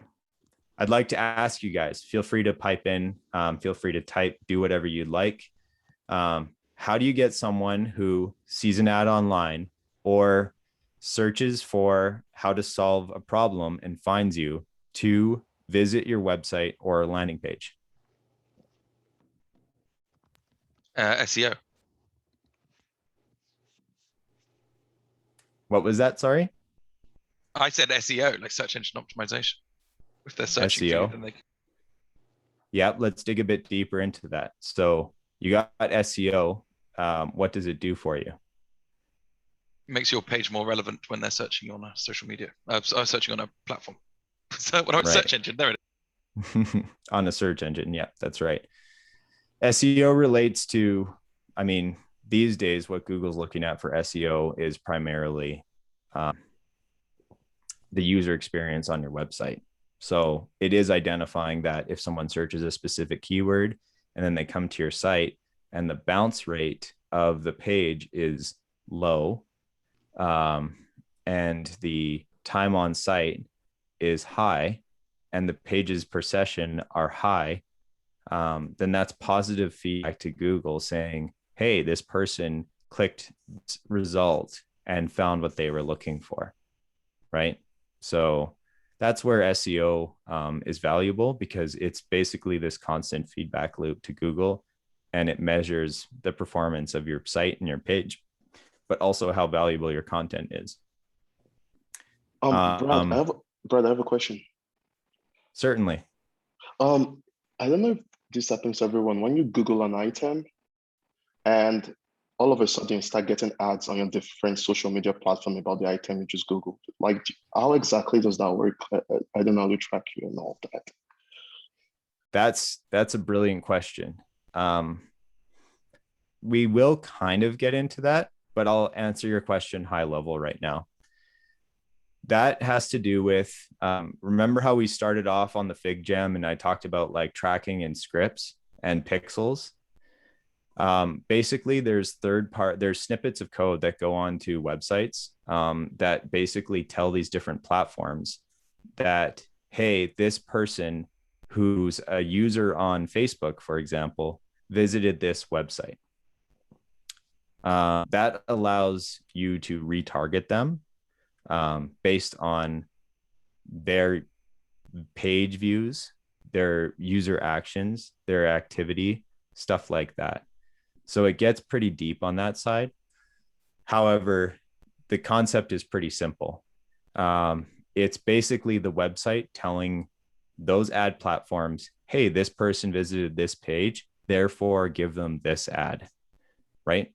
I'd like to ask you guys, feel free to pipe in, feel free to type, do whatever you'd like. How do you get someone who sees an ad online or searches for how to solve a problem and finds you to visit your website or landing page? SEO. What was that? Sorry. I said SEO, like search engine optimization. If they're searching SEO. for you, then they... Yeah, let's dig a bit deeper into that. So you got SEO. What does it do for you? Makes your page more relevant when they're searching on a social media. Searching on a platform. So what about search engine? There it is. On a search engine. Yeah, that's right. SEO relates to, these days, what Google's looking at for SEO is primarily the user experience on your website. So it is identifying that if someone searches a specific keyword and then they come to your site and the bounce rate of the page is low, and the time on site is high and the pages per session are high, then that's positive feedback to Google saying, hey, this person clicked this result and found what they were looking for, right? So that's where SEO is valuable because it's basically this constant feedback loop to Google, and it measures the performance of your site and your page, but also how valuable your content is. Brad, I have a question. Certainly. I don't know if this happens to everyone. When you Google an item and all of a sudden you start getting ads on your different social media platform about the item you just Googled, like how exactly does that work? I don't know how to track you and all of that. That's a brilliant question. We will kind of get into that, but I'll answer your question high level right now. That has to do with, remember how we started off on the Fig Jam and I talked about like tracking and scripts and pixels? Basically there's there's snippets of code that go onto websites that basically tell these different platforms that, hey, this person who's a user on Facebook, for example, visited this website. That allows you to retarget them based on their page views, their user actions, their activity, stuff like that. So it gets pretty deep on that side. However, the concept is pretty simple. It's basically the website telling those ad platforms, hey, this person visited this page, therefore give them this ad, right?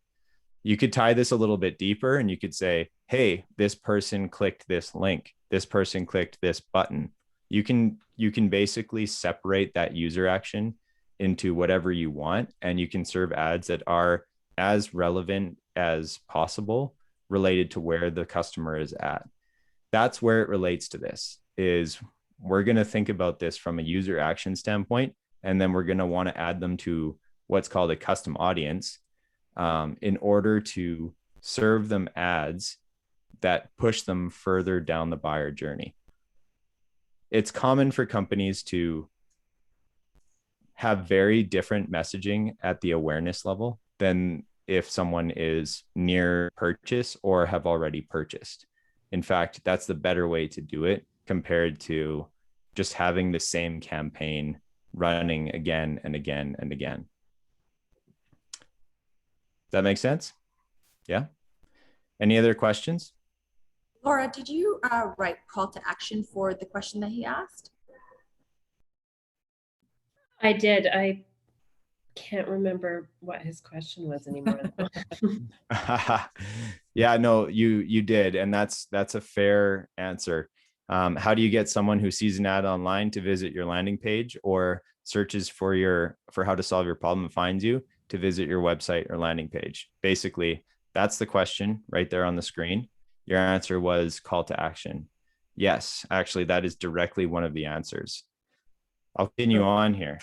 You could tie this a little bit deeper and you could say, hey, this person clicked this link, this person clicked this button. You can basically separate that user action into whatever you want, and you can serve ads that are as relevant as possible related to where the customer is at. That's where it relates to this, is we're going to think about this from a user action standpoint, and then we're going to want to add them to what's called a custom audience in order to serve them ads that push them further down the buyer journey. It's common for companies to have very different messaging at the awareness level than if someone is near purchase or have already purchased. In fact, that's the better way to do it compared to just having the same campaign running again and again and again. Does that make sense? Yeah. Any other questions? Laura, did you write call to action for the question that he asked? I did. I can't remember what his question was anymore. Yeah, no, you did. And that's a fair answer. How do you get someone who sees an ad online to visit your landing page or searches for how to solve your problem and finds you to visit your website or landing page? Basically, that's the question right there on the screen. Your answer was call to action. Yes, actually, that is directly one of the answers. I'll continue on here.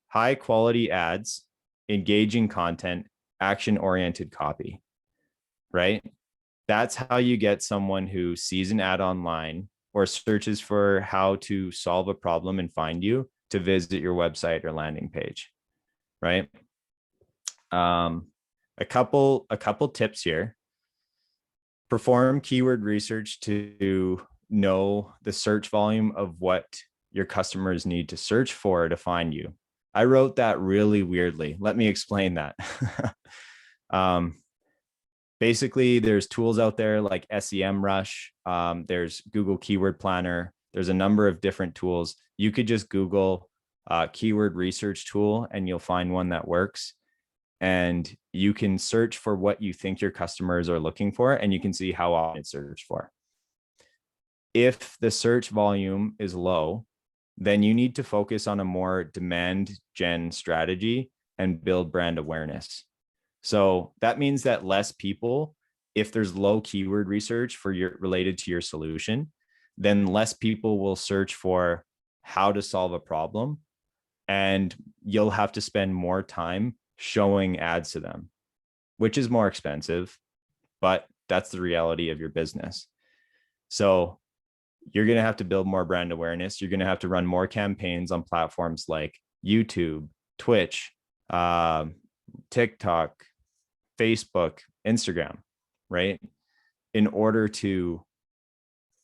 High quality ads, engaging content, action-oriented copy, right? That's how you get someone who sees an ad online or searches for how to solve a problem and find you to visit your website or landing page, right? A couple tips here. Perform keyword research to know the search volume of what your customers need to search for to find you. I wrote that really weirdly. Let me explain that. Basically, there's tools out there like SEMrush. There's Google Keyword Planner. There's a number of different tools. You could just Google keyword research tool and you'll find one that works. And you can search for what you think your customers are looking for, and you can see how often it's searched for. If the search volume is low, then you need to focus on a more demand gen strategy and build brand awareness. So that means that less people, if there's low keyword research related to your solution, then less people will search for how to solve a problem, and you'll have to spend more time showing ads to them, which is more expensive, but that's the reality of your business. So you're going to have to build more brand awareness. You're going to have to run more campaigns on platforms like YouTube, Twitch, TikTok, Facebook, Instagram, right? In order to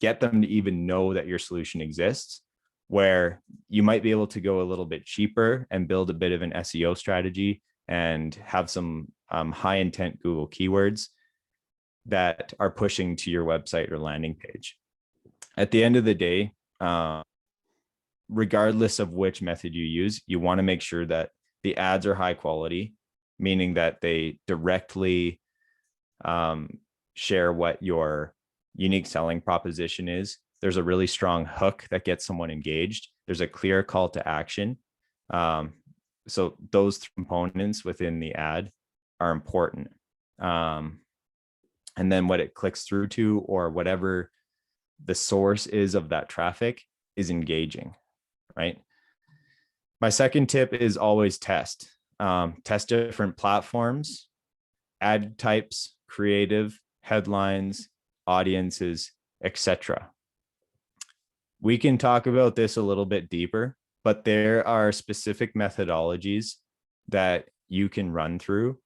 get them to even know that your solution exists, where you might be able to go a little bit cheaper and build a bit of an SEO strategy and have some high intent Google keywords that are pushing to your website or landing page. At the end of the day, regardless of which method you use, you want to make sure that the ads are high quality, meaning that they directly share what your unique selling proposition is. There's a really strong hook that gets someone engaged. There's a clear call to action. So those components within the ad are important. and then what it clicks through to, or whatever the source is of that traffic, is engaging, right? My second tip is always test. Test different platforms, ad types, creative, headlines, audiences, etc. We can talk about this a little bit deeper, but there are specific methodologies that you can run through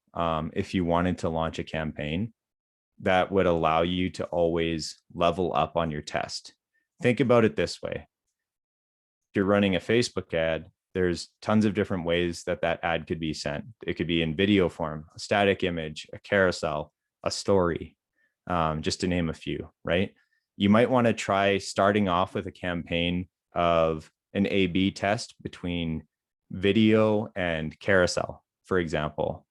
if you wanted to launch a campaign that would allow you to always level up on your test. Think about it this way. If you're running a Facebook ad, there's tons of different ways that that ad could be sent. It could be in video form, a static image, a carousel, a story, just to name a few, right? You might want to try starting off with a campaign of an A/B test between video and carousel, for example.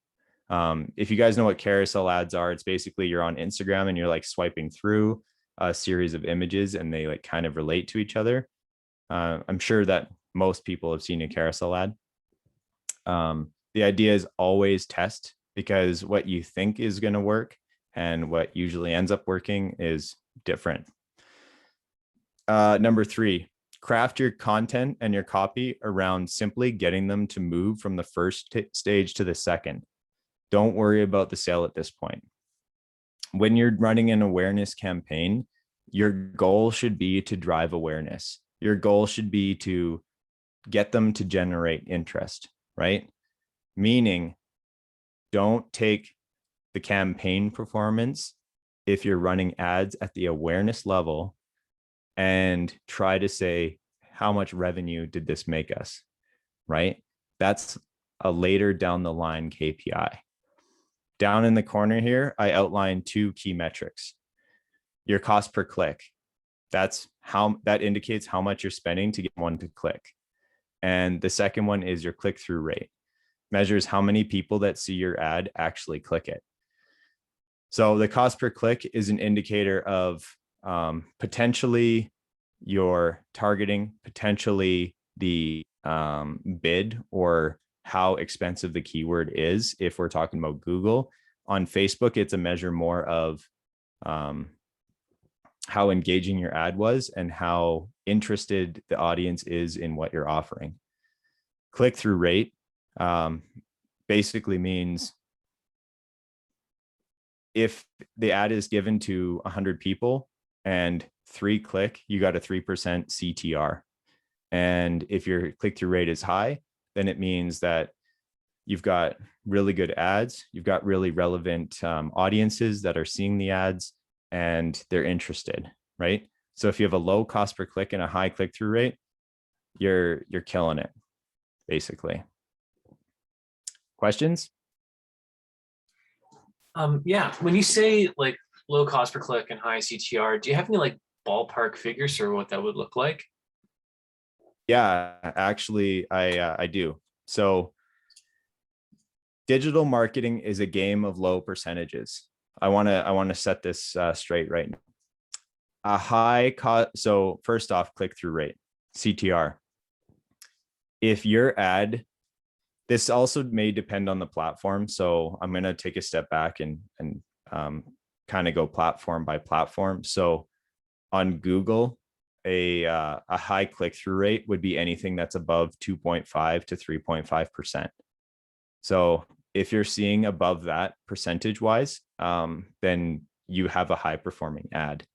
If you guys know what carousel ads are, it's basically you're on Instagram and you're like swiping through a series of images and they like kind of relate to each other. I'm sure that most people have seen a carousel ad. The idea is always test, because what you think is going to work and what usually ends up working is different. Number 3, craft your content and your copy around simply getting them to move from the first stage to the second. Don't worry about the sale at this point. When you're running an awareness campaign, your goal should be to drive awareness. Your goal should be to get them to generate interest, right? Meaning, don't take the campaign performance if you're running ads at the awareness level and try to say, how much revenue did this make us, right? That's a later down the line KPI. Down in the corner here, I outlined 2 key metrics. Your cost per click. That indicates how much you're spending to get one to click. And the second one is your click-through rate. Measures how many people that see your ad actually click it. So the cost per click is an indicator of potentially your targeting, potentially the bid, or how expensive the keyword is. If we're talking about Google, on Facebook, it's a measure more of how engaging your ad was and how interested the audience is in what you're offering. Click-through rate basically means if the ad is given to 100 people and 3 click, you got a 3% CTR. And if your click-through rate is high, then it means that you've got really good ads, you've got really relevant audiences that are seeing the ads and they're interested, right? So if you have a low cost per click and a high click-through rate, you're killing it, basically. Questions? Yeah, when you say like low cost per click and high CTR, do you have any like ballpark figures for what that would look like? Yeah, actually, I do. So digital marketing is a game of low percentages. I want to set this straight right now. A high cost. So first off, click-through rate, CTR. If your ad, this also may depend on the platform. So I'm going to take a step back and kind of go platform by platform. So on Google, a high click-through rate would be anything that's above 2.5 to 3.5%. So if you're seeing above that percentage-wise, then you have a high-performing ad.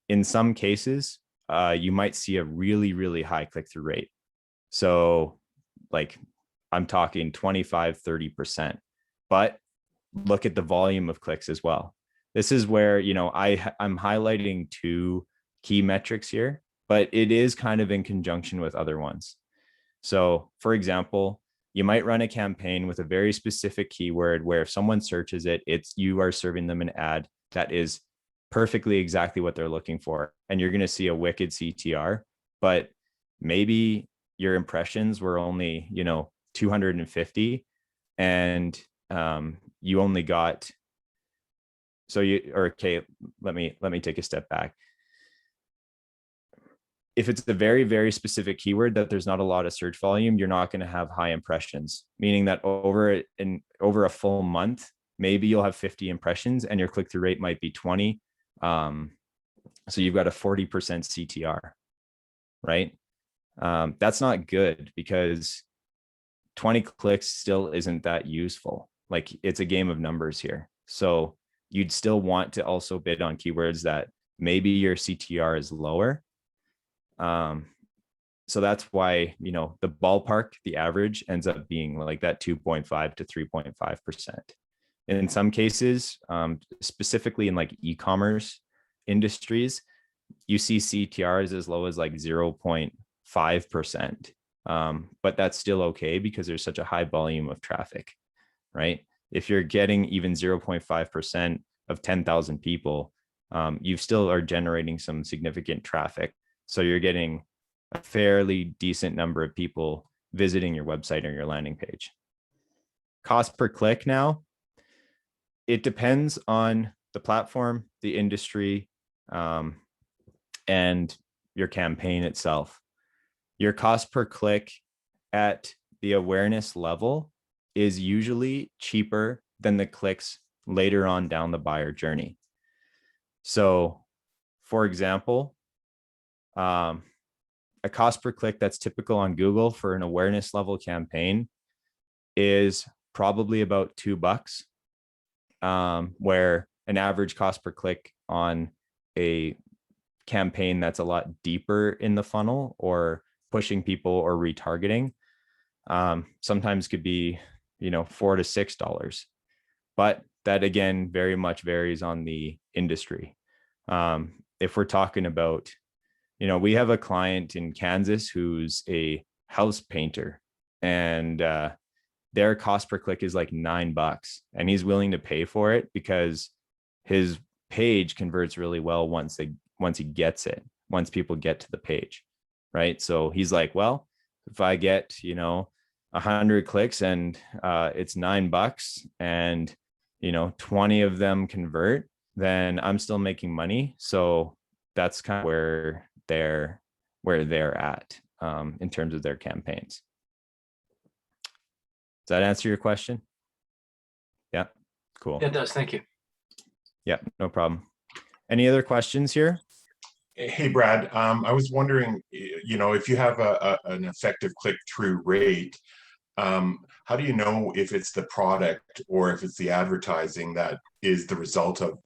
In some cases, you might see a really, really high click-through rate. So like I'm talking 25, 30%, but look at the volume of clicks as well. This is where, I'm highlighting 2 key metrics here, but it is kind of in conjunction with other ones. So for example, you might run a campaign with a very specific keyword where if someone searches it, you are serving them an ad that is perfectly exactly what they're looking for. And you're going to see a wicked CTR, but maybe your impressions were only, 250 and you only got, let me take a step back. If it's a very, very specific keyword that there's not a lot of search volume, you're not going to have high impressions, meaning that over a full month, maybe you'll have 50 impressions and your click-through rate might be 20. So you've got a 40% CTR, right? That's not good because 20 clicks still isn't that useful. Like, it's a game of numbers here. So you'd still want to also bid on keywords that maybe your CTR is lower. So that's why, you know, the ballpark, the average ends up being like that 2.5 to 3.5%. In some cases, specifically in like e-commerce industries, you see CTRs as low as like 0.5%. But that's still okay because there's such a high volume of traffic, right? If you're getting even 0.5% of 10,000 people, you still are generating some significant traffic. So you're getting a fairly decent number of people visiting your website or your landing page. Cost per click now, it depends on the platform, the industry, and your campaign itself. Your cost per click at the awareness level is usually cheaper than the clicks later on down the buyer journey. So, for example, a cost per click that's typical on Google for an awareness level campaign is probably about $2, where an average cost per click on a campaign that's a lot deeper in the funnel or pushing people or retargeting sometimes could be, you know, $4 to $6. But that again very much varies on the industry. If we're talking about, you know, we have a client in Kansas who's a house painter, and their cost per click is like $9, and he's willing to pay for it because his page converts really well once he gets it, once people get to the page, right? So he's like, well, if I get, you know, 100 clicks and it's $9 and, you know, 20 of them convert, then I'm still making money. So that's kind of where they're at in terms of their campaigns. Does that answer your question? Yeah, cool. It does. Thank you. Yeah, no problem. Any other questions here? Hey, Brad, I was wondering, you know, if you have an effective click-through rate, how do you know if it's the product or if it's the advertising that is the result of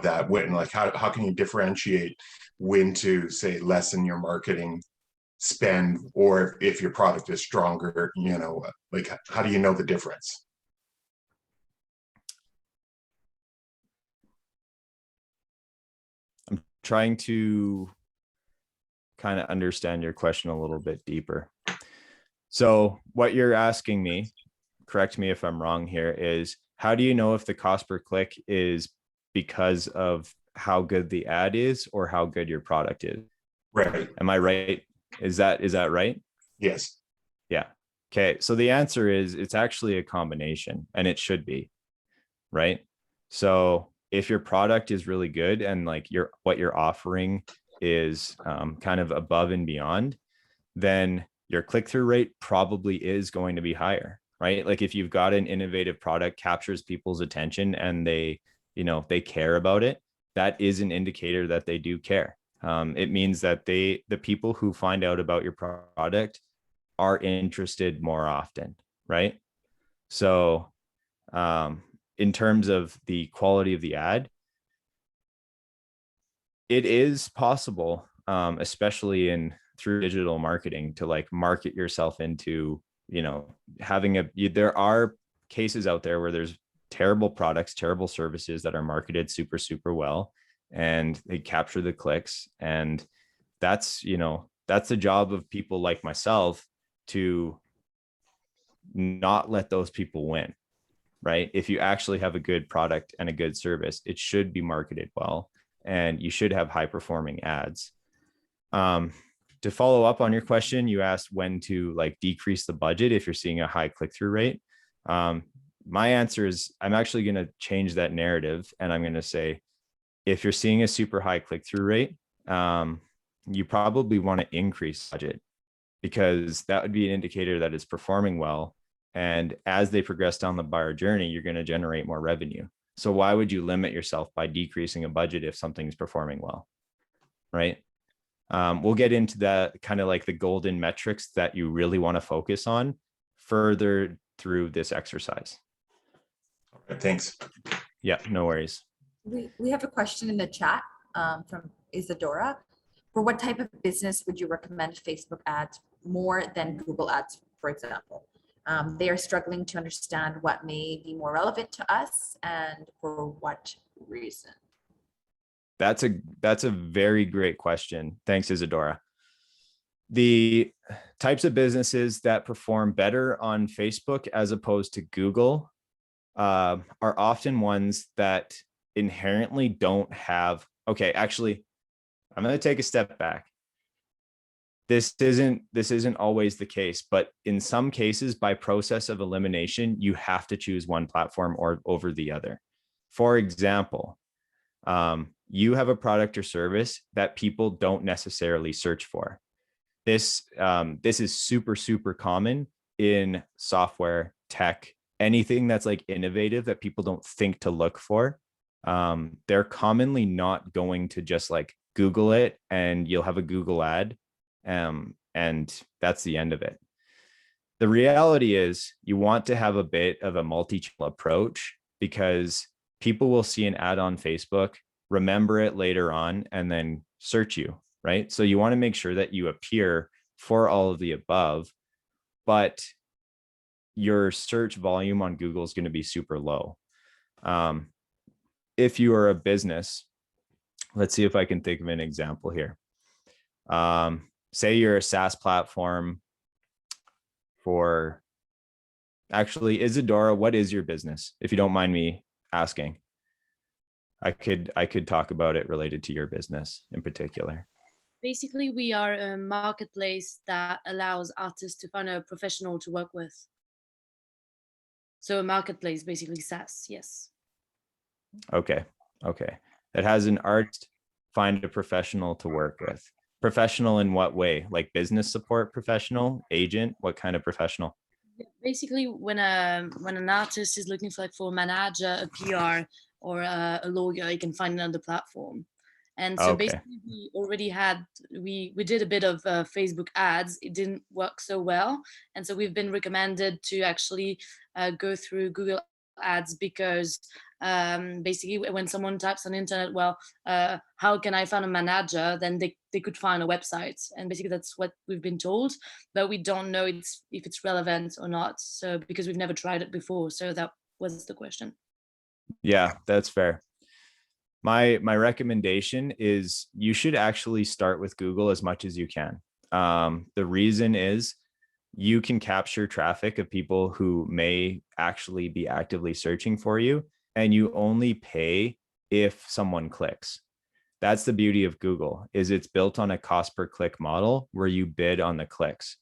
that win? Like, how can you differentiate when to, say, lessen your marketing spend, or if your product is stronger, you know, like, how do you know the difference? I'm trying to kind of understand your question a little bit deeper. So what you're asking me, correct me if I'm wrong here, is how do you know if the cost per click is because of how good the ad is or how good your product is? Right. Am I right? Is that right? Yes. Yeah. Okay. So the answer is it's actually a combination, and it should be, right? So if your product is really good and like what you're offering is kind of above and beyond, then your click-through rate probably is going to be higher, right? Like if you've got an innovative product, captures people's attention, and they, you know, they care about it, that is an indicator that they do care. It means that the people who find out about your product are interested more often, right? So in terms of the quality of the ad, it is possible, especially through digital marketing, to like market yourself into, you know, there are cases out there where there's terrible products, terrible services that are marketed super, super well, and they capture the clicks. And that's, you know, that's the job of people like myself to not let those people win, right? If you actually have a good product and a good service, it should be marketed well, and you should have high performing ads. To follow up on your question, you asked when to like decrease the budget if you're seeing a high click-through rate. My answer is I'm actually going to change that narrative, and I'm going to say, if you're seeing a super high click-through rate, you probably want to increase budget, because that would be an indicator that it's performing well. And as they progress down the buyer journey, you're going to generate more revenue. So why would you limit yourself by decreasing a budget if something's performing well, right? We'll get into that kind of like the golden metrics that you really want to focus on further through this exercise. All right, thanks. Yeah, no worries. We have a question in the chat from Isadora. For what type of business would you recommend Facebook ads more than Google ads, for example? They are struggling to understand what may be more relevant to us and for what reason. That's a very great question. Thanks, Isadora. The types of businesses that perform better on Facebook as opposed to Google are often ones that inherently don't have, okay, actually, I'm going to take a step back. This isn't always the case, but in some cases, by process of elimination, you have to choose one platform or over the other. For example, you have a product or service that people don't necessarily search for. This is super common in software, tech, anything that's like innovative that people don't think to look for. They're commonly not going to just like Google it and you'll have a Google ad. And that's the end of it. The reality is you want to have a bit of a multi-channel approach because people will see an ad on Facebook, remember it later on, and then search you, right? So you want to make sure that you appear for all of the above, but your search volume on Google is going to be super low. If you are a business, let's see if I can think of an example here. Say you're a SaaS platform for, actually, Isadora, what is your business? If you don't mind me asking, I could talk about it related to your business in particular. Basically, we are a marketplace that allows artists to find a professional to work with. So a marketplace, basically SaaS, yes. Okay. It has an artist find a professional to work with. Professional in what way? Like business support professional, agent, what kind of professional? Basically, when an artist is looking for a manager, a PR, or a lawyer, you can find it on the platform. And so basically we already we did a bit of Facebook ads. It didn't work so well. And so we've been recommended to actually go through Google ads because basically when someone types on the internet, well, how can I find a manager? Then they could find a website. And basically that's what we've been told, but we don't know if it's relevant or not. So because we've never tried it before. So that was the question. Yeah, that's fair. My recommendation is you should actually start with Google as much as you can. The reason is you can capture traffic of people who may actually be actively searching for you, and you only pay if someone clicks. That's the beauty of Google, is it's built on a cost per click model where you bid on the clicks.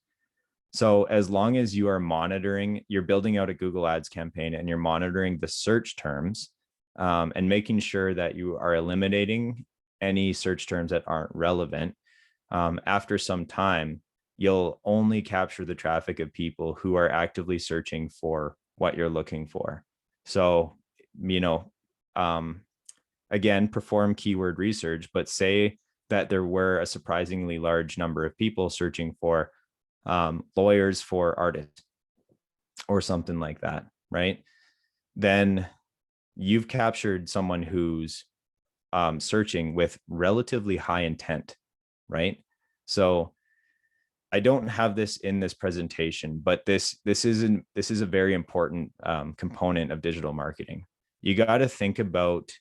So as long as you are monitoring, you're building out a Google Ads campaign and you're monitoring the search terms, and making sure that you are eliminating any search terms that aren't relevant, after some time, you'll only capture the traffic of people who are actively searching for what you're looking for. So, again, perform keyword research, but say that there were a surprisingly large number of people searching for lawyers for artists or something like that, right? Then you've captured someone who's searching with relatively high intent, right? So I don't have this in this presentation, but this is a very important component of digital marketing. You got to think about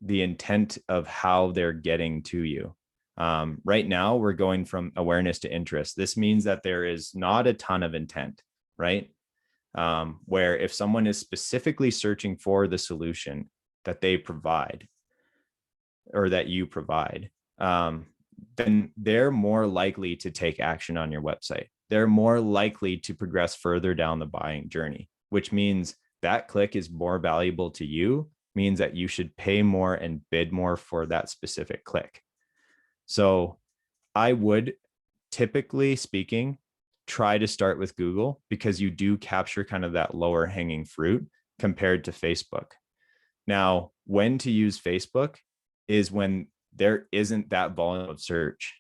the intent of how they're getting to you. Right now, we're going from awareness to interest. This means that there is not a ton of intent, right? Where if someone is specifically searching for the solution that they provide or that you provide, then they're more likely to take action on your website. They're more likely to progress further down the buying journey, which means that click is more valuable to you, means that you should pay more and bid more for that specific click. So I would, typically speaking, try to start with Google, because you do capture kind of that lower hanging fruit compared to Facebook. Now, when to use Facebook is when there isn't that volume of search,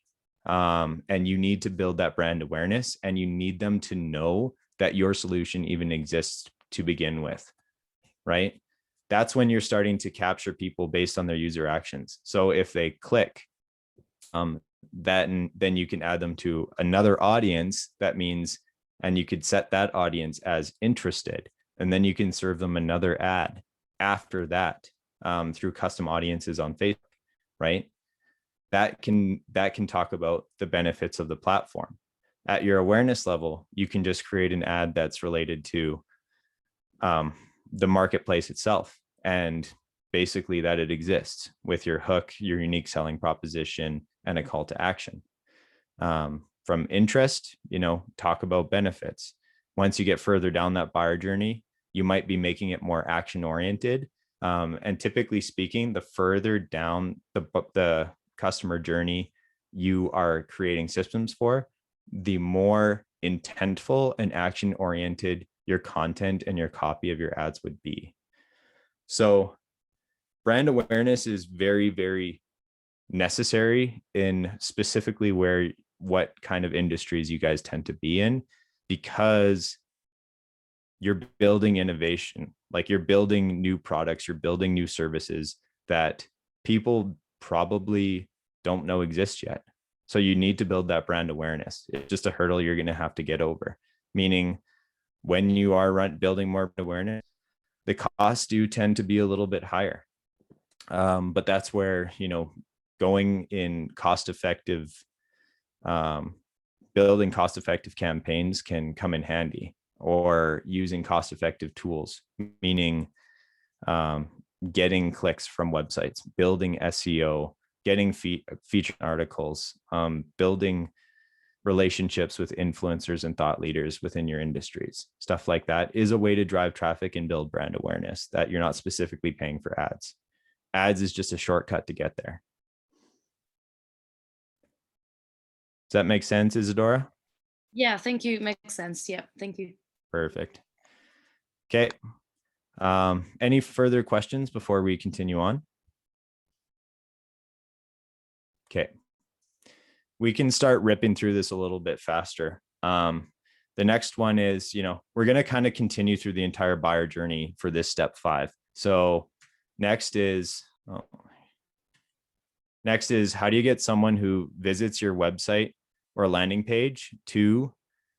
and you need to build that brand awareness, and you need them to know that your solution even exists to begin with, right? That's when you're starting to capture people based on their user actions. So if they click, then you can add them to another audience. That means, and you could set that audience as interested, and then you can serve them another ad after that, through custom audiences on Facebook, right? That can talk about the benefits of the platform. At your awareness level, you can just create an ad that's related to the marketplace itself, and basically that it exists with your hook, your unique selling proposition, and a call to action. From interest, talk about benefits. Once you get further down that buyer journey, you might be making it more action oriented. And typically speaking, the further down the customer journey you are creating systems for, the more intentful and action oriented your content and your copy of your ads would be. So brand awareness is very, very necessary in specifically what kind of industries you guys tend to be in, because you're building innovation, like you're building new products, you're building new services that people probably don't know exist yet. So you need to build that brand awareness. It's just a hurdle you're going to have to get over, meaning when you are building more awareness, the costs do tend to be a little bit higher. But that's where, going in building cost-effective campaigns can come in handy, or using cost-effective tools, meaning getting clicks from websites, building SEO, getting featured articles, building relationships with influencers and thought leaders within your industries. Stuff like that is a way to drive traffic and build brand awareness that you're not specifically paying for ads. Ads is just a shortcut to get there. Does that make sense, Isadora? Yeah, thank you. Makes sense. Yeah, thank you. Perfect. Okay. Any further questions before we continue on? Okay. We can start ripping through this a little bit faster. The next one is, we're going to kind of continue through the entire buyer journey for this step 5. So next is how do you get someone who visits your website or landing page to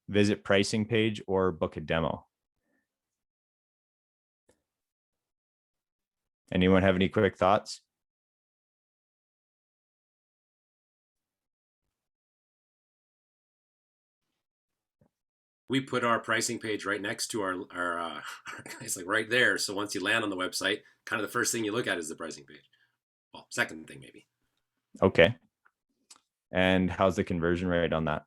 visit pricing page or book a demo? Anyone have any quick thoughts? We put our pricing page right next to our it's like right there. So once you land on the website, kind of the first thing you look at is the pricing page. Well, second thing maybe. Okay. And how's the conversion rate on that?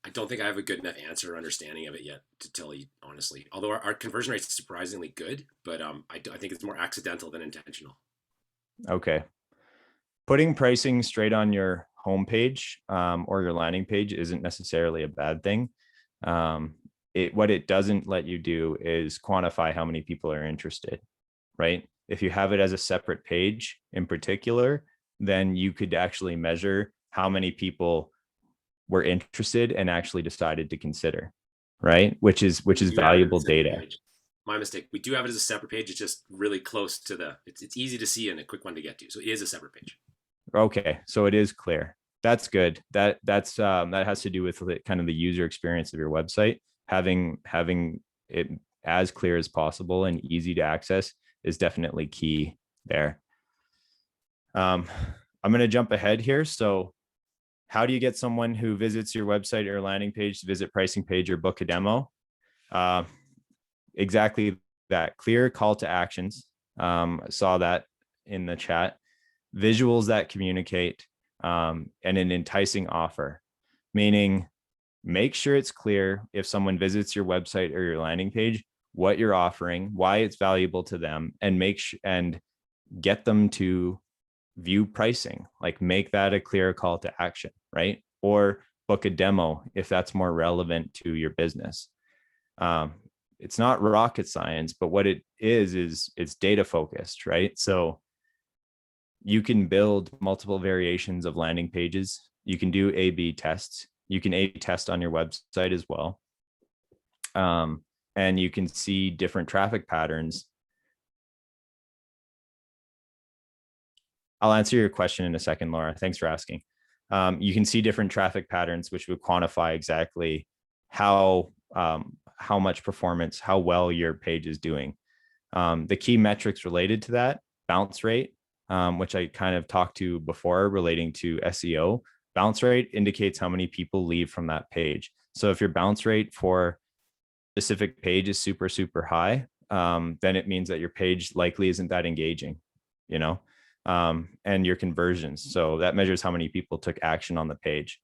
I don't think I have a good enough answer or understanding of it yet to tell you honestly. Although our conversion rate is surprisingly good, but I think it's more accidental than intentional. Okay. Putting pricing straight on your homepage or your landing page isn't necessarily a bad thing. What it doesn't let you do is quantify how many people are interested, right? If you have it as a separate page in particular, then you could actually measure how many people were interested and actually decided to consider, right? Which is valuable data. Page. My mistake. We do have it as a separate page. It's just really close to it's easy to see and a quick one to get to. So it is a separate page. Okay. So it is clear. That's good. That has to do with kind of the user experience of your website. Having it as clear as possible and easy to access is definitely key there. I'm going to jump ahead here. So how do you get someone who visits your website or landing page to visit pricing page or book a demo? Exactly that. Clear call to actions. I saw that in the chat. Visuals that communicate, and an enticing offer, meaning make sure it's clear if someone visits your website or your landing page, what you're offering, why it's valuable to them, and and get them to view pricing, like make that a clear call to action, right? Or book a demo if that's more relevant to your business. It's not rocket science, but what it is it's data focused, right? So you can build multiple variations of landing pages. You can do A/B tests. You can A/B test on your website as well. And you can see different traffic patterns. I'll answer your question in a second, Laura. Thanks for asking. You can see different traffic patterns, which would quantify exactly how much performance, how well your page is doing. The key metrics related to that, bounce rate, which I kind of talked to before relating to SEO. Bounce rate indicates how many people leave from that page. So if your bounce rate for a specific page is super, super high, then it means that your page likely isn't that engaging, you know, and your conversions. So that measures how many people took action on the page.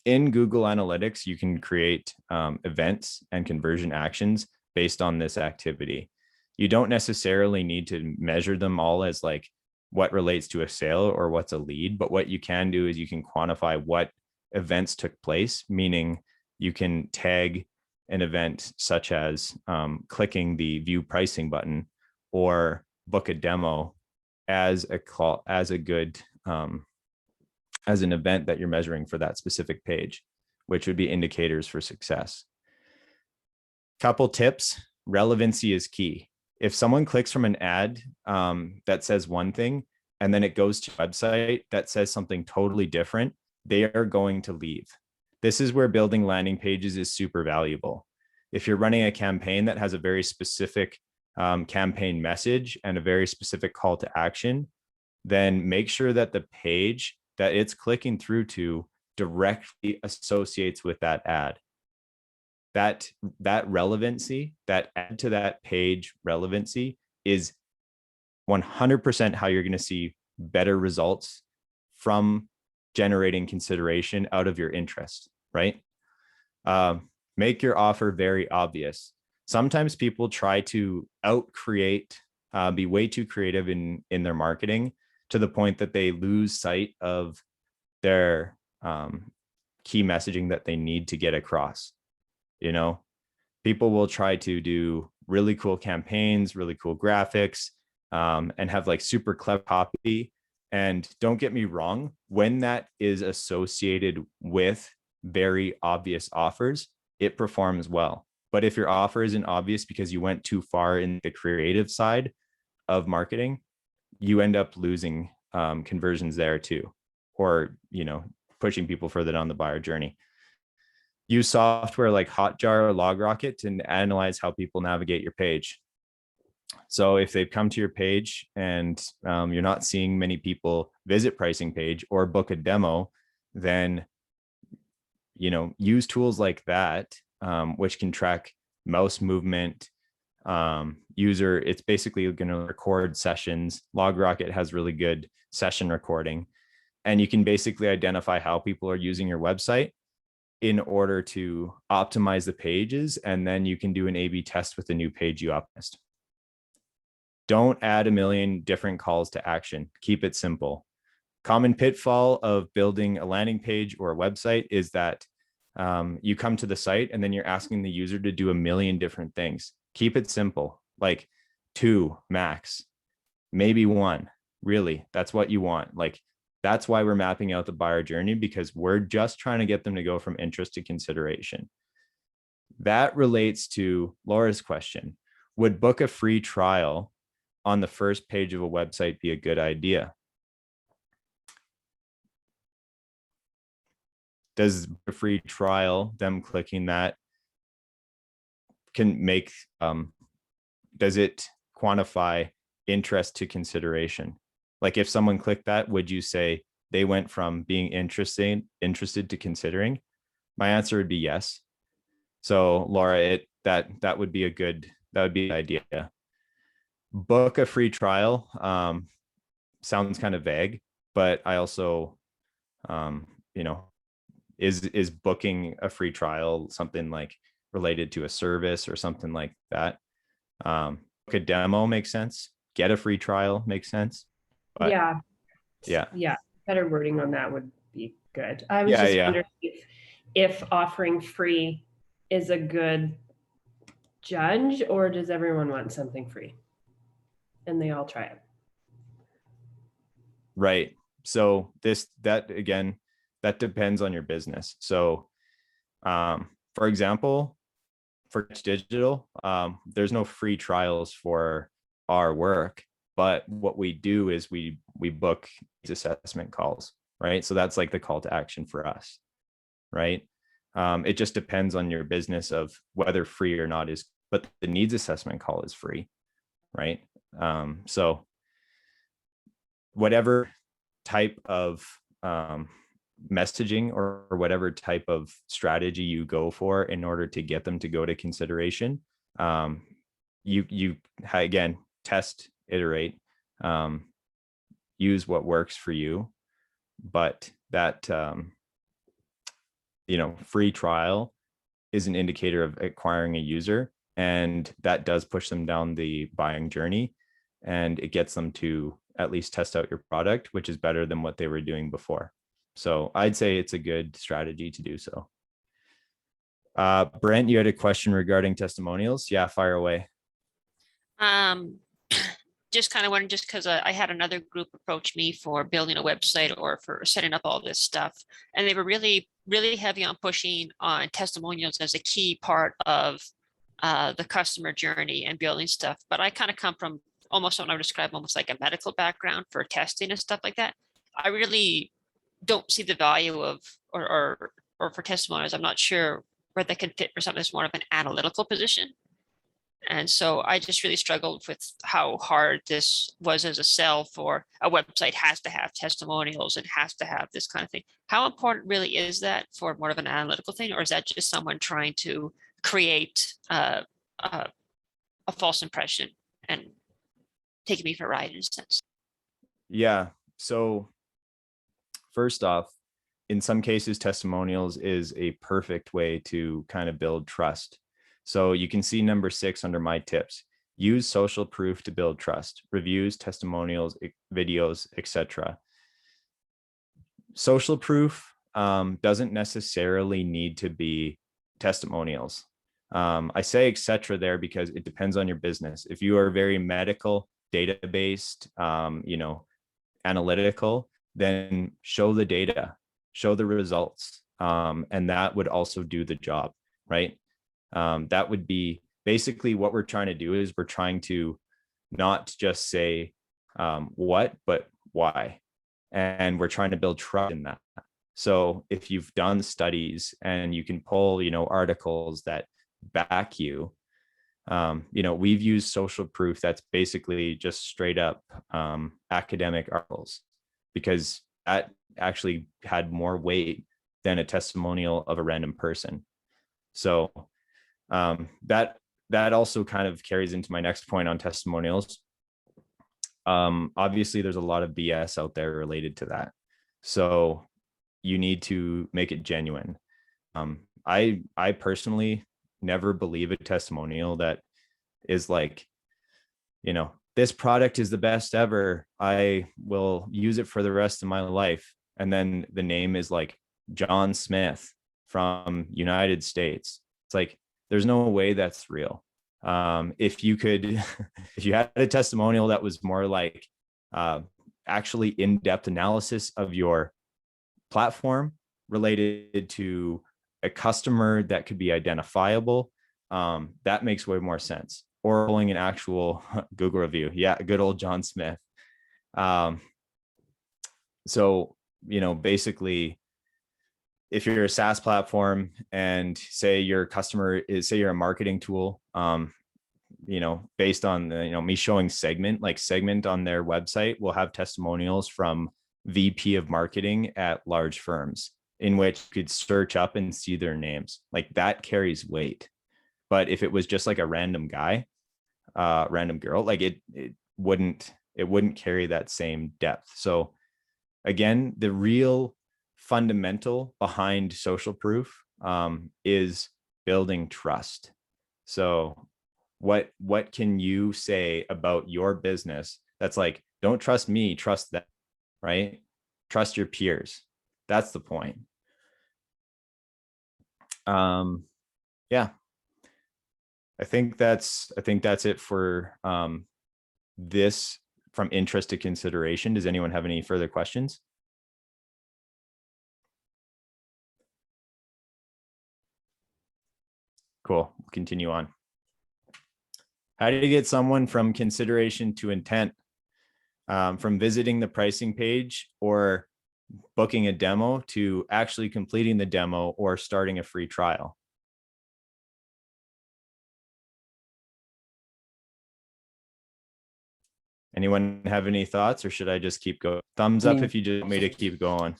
In Google Analytics, you can create events and conversion actions based on this activity. You don't necessarily need to measure them all as like what relates to a sale or what's a lead, but what you can do is you can quantify what events took place, meaning you can tag an event such as clicking the view pricing button or book a demo as a call, as a good as an event that you're measuring for that specific page, which would be indicators for success. Couple tips: relevancy is key. If someone clicks from an ad that says one thing and then it goes to a website that says something totally different, they are going to leave. This is where building landing pages is super valuable. If you're running a campaign that has a very specific campaign message and a very specific call to action, then make sure that the page that it's clicking through to directly associates with that ad. That relevancy, that add to that page relevancy is 100% how you're going to see better results from generating consideration out of your interest, right? Make your offer very obvious. Sometimes people try to out-create, be way too creative in their marketing to the point that they lose sight of their key messaging that they need to get across. You know, people will try to do really cool campaigns, really cool graphics, and have like super clever copy. And don't get me wrong, when that is associated with very obvious offers, it performs well. But if your offer isn't obvious because you went too far in the creative side of marketing, you end up losing conversions there too, or, you know, pushing people further down the buyer journey. Use software like Hotjar or LogRocket to analyze how people navigate your page. So if they've come to your page and you're not seeing many people visit pricing page or book a demo, then, you know, use tools like that, which can track mouse movement, user. It's basically going to record sessions. LogRocket has really good session recording, and you can basically identify how people are using your website in order to optimize the pages. And then you can do an A/B test with the new page you optimized. Don't add a million different calls to action. Keep it simple. Common pitfall of building a landing page or a website is that you come to the site and then you're asking the user to do a million different things. Keep it simple, like 2 max, maybe 1. Really, that's what you want. Like, that's why we're mapping out the buyer journey, because we're just trying to get them to go from interest to consideration. That relates to Laura's question. Would book a free trial on the first page of a website be a good idea? Does a free trial, them clicking that, can make, does it quantify interest to consideration? Like if someone clicked that, would you say they went from being interested to considering? My answer would be yes. So Laura, that would be an idea. Book a free trial sounds kind of vague, but I also, you know, is booking a free trial something like related to a service or something like that? Book a demo makes sense. Get a free trial makes sense. But yeah. Better wording on that would be good. I was just wondering if offering free is a good judge, or does everyone want something free and they all try it? Right. So that again, that depends on your business. So, for example, for digital, there's no free trials for our work, but what we do is we book assessment calls, right? So that's like the call to action for us, right? It just depends on your business of whether free or not is, but the needs assessment call is free, right? So whatever type of messaging or whatever type of strategy you go for in order to get them to go to consideration, you again, test, iterate, use what works for you, but that free trial is an indicator of acquiring a user, and that does push them down the buying journey, and it gets them to at least test out your product, which is better than what they were doing before. So I'd say it's a good strategy to do so. Brent, you had a question regarding testimonials. Yeah, fire away. Just kind of wondering, just because I had another group approach me for building a website or for setting up all this stuff, and they were really, really heavy on pushing on testimonials as a key part of the customer journey and building stuff. But I kind of come from almost what I would describe almost like a medical background for testing and stuff like that. I really don't see the value of or for testimonials. I'm not sure where they can fit for something that's more of an analytical position. And so I just really struggled with how hard this was as a sell for a website has to have testimonials and has to have this kind of thing. How important really is that for more of an analytical thing, or is that just someone trying to create a false impression and taking me for a ride in a sense? Yeah. So first off, in some cases, testimonials is a perfect way to kind of build trust. So you can see number 6 under my tips. Use social proof to build trust. Reviews, testimonials, videos, etc. Social proof doesn't necessarily need to be testimonials. I say etc. there because it depends on your business. If you are very medical, data-based, analytical, then show the data, show the results, and that would also do the job, right? That would be basically what we're trying to do is we're trying to not just say what, but why. And we're trying to build trust in that. So if you've done studies and you can pull, articles that back you, we've used social proof that's basically just straight up academic articles, because that actually had more weight than a testimonial of a random person. So that also kind of carries into my next point on testimonials. Obviously, there's a lot of BS out there related to that. So you need to make it genuine. I personally never believe a testimonial that is like, this product is the best ever. I will use it for the rest of my life. And then the name is like John Smith from United States. It's like, there's no way that's real. If you had a testimonial that was more like actually in-depth analysis of your platform related to a customer that could be identifiable, that makes way more sense. Or pulling an actual Google review. Yeah, good old John Smith. So, basically, if you're a SaaS platform and say your customer is, say you're a marketing tool, based on me showing Segment on their website will have testimonials from VP of marketing at large firms, in which you could search up and see their names. Like that carries weight. But if it was just like a random guy, random girl, like it wouldn't carry that same depth. So again, the real fundamental behind social proof is building trust. So what can you say about your business that's like, don't trust me, trust them, right? Trust your peers. That's the point. Yeah, I think that's it for this from interest to consideration. Does anyone have any further questions? Cool. We'll continue on. How do you get someone from consideration to intent? From visiting the pricing page or booking a demo to actually completing the demo or starting a free trial? Anyone have any thoughts, or should I just keep going? Thumbs up if you just want me to keep going.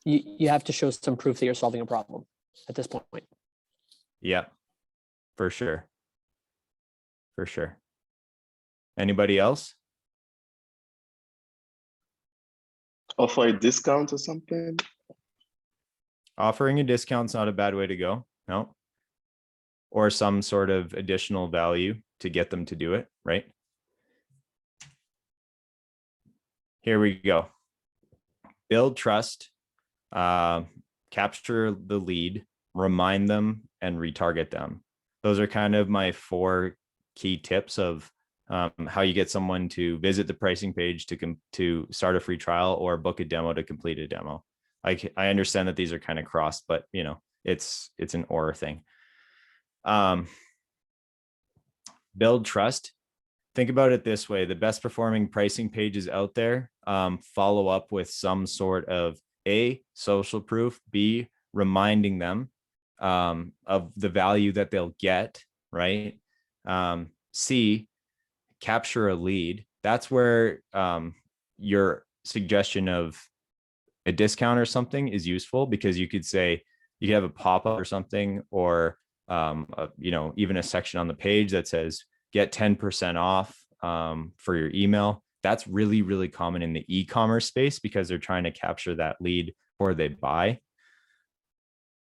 You have to show some proof that you're solving a problem at this point. Yeah, for sure. For sure. Anybody else? Offer a discount or something? Offering a discount's not a bad way to go. No. Or some sort of additional value to get them to do it, right? Here we go. Build trust, capture the lead, remind them, and retarget them. Those are kind of my 4 key tips of how you get someone to visit the pricing page to start a free trial or book a demo to complete a demo. I understand that these are kind of crossed, but you know, it's an or thing. Build trust. Think about it this way: the best performing pricing pages out there follow up with some sort of A, social proof, B, reminding them of the value that they'll get, right? C, capture a lead. That's where your suggestion of a discount or something is useful, because you could say, you could have a pop-up or something, or you know, even a section on the page that says get 10% off for your email. That's really, really common in the e-commerce space because they're trying to capture that lead before they buy.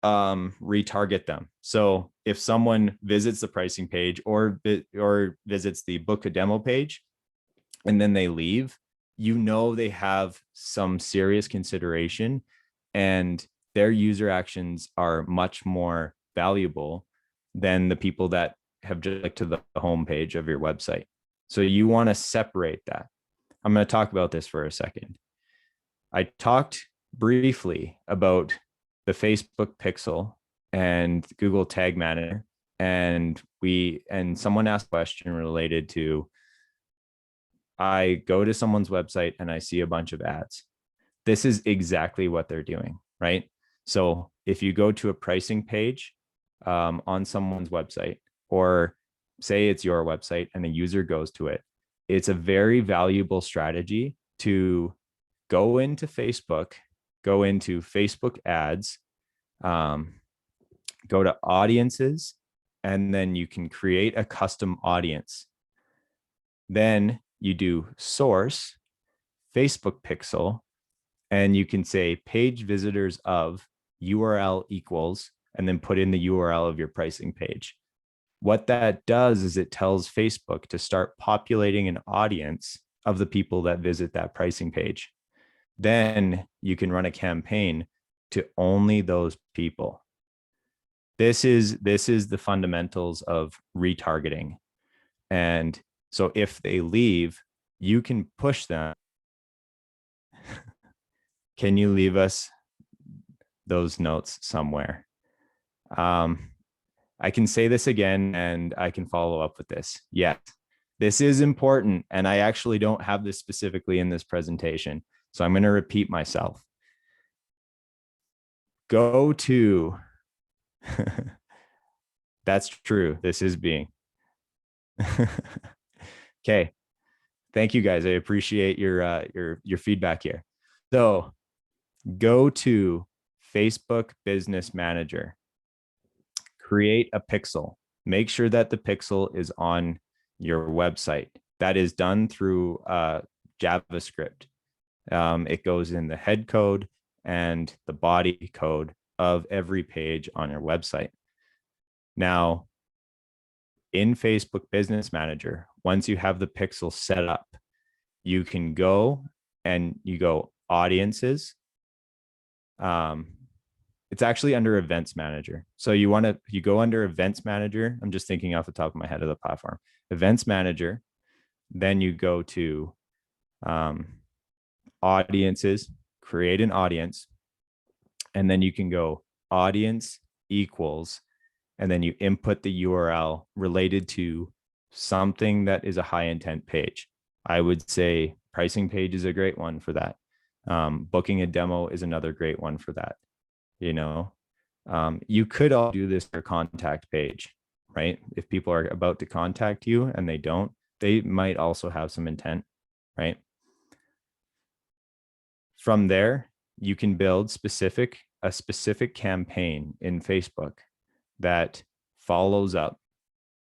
Retarget them. So if someone visits the pricing page or visits the book a demo page and then they leave, you know, they have some serious consideration and their user actions are much more valuable than the people that have just clicked to the home page of your website. So you want to separate that. I'm going to talk about this for a second. I talked briefly about the Facebook pixel and Google Tag Manager, and someone asked a question related to, I go to someone's website and I see a bunch of ads. This is exactly what they're doing, right? So if you go to a pricing page on someone's website, or say it's your website and a user goes to it, it's a very valuable strategy to go into Facebook ads, go to audiences, and then you can create a custom audience. Then you do source, Facebook pixel, and you can say page visitors of URL equals, and then put in the URL of your pricing page. What that does is it tells Facebook to start populating an audience of the people that visit that pricing page. Then you can run a campaign to only those people. This is the fundamentals of retargeting. And so if they leave, you can push them. Can you leave us those notes somewhere? I can say this again and I can follow up with this. Yes, this is important. And I actually don't have this specifically in this presentation. So I'm going to repeat myself. Go to, that's true. This is being. Okay. Thank you guys. I appreciate your feedback here. So go to Facebook Business Manager. Create a pixel. Make sure that the pixel is on your website. That is done through JavaScript. It goes in the head code and the body code of every page on your website. Now, in Facebook Business Manager, once you have the pixel set up, you can go and you go audiences. It's actually under Events Manager. So you go under Events Manager. I'm just thinking off the top of my head of the platform. Events Manager. Then you go to audiences, create an audience, and then you can go audience equals, and then you input the URL related to something that is a high intent page. I would say pricing page is a great one for that. Booking a demo is another great one for that. You could all do this for contact page, right? If people are about to contact you and they don't, they might also have some intent, right? From there, you can build a specific campaign in Facebook that follows up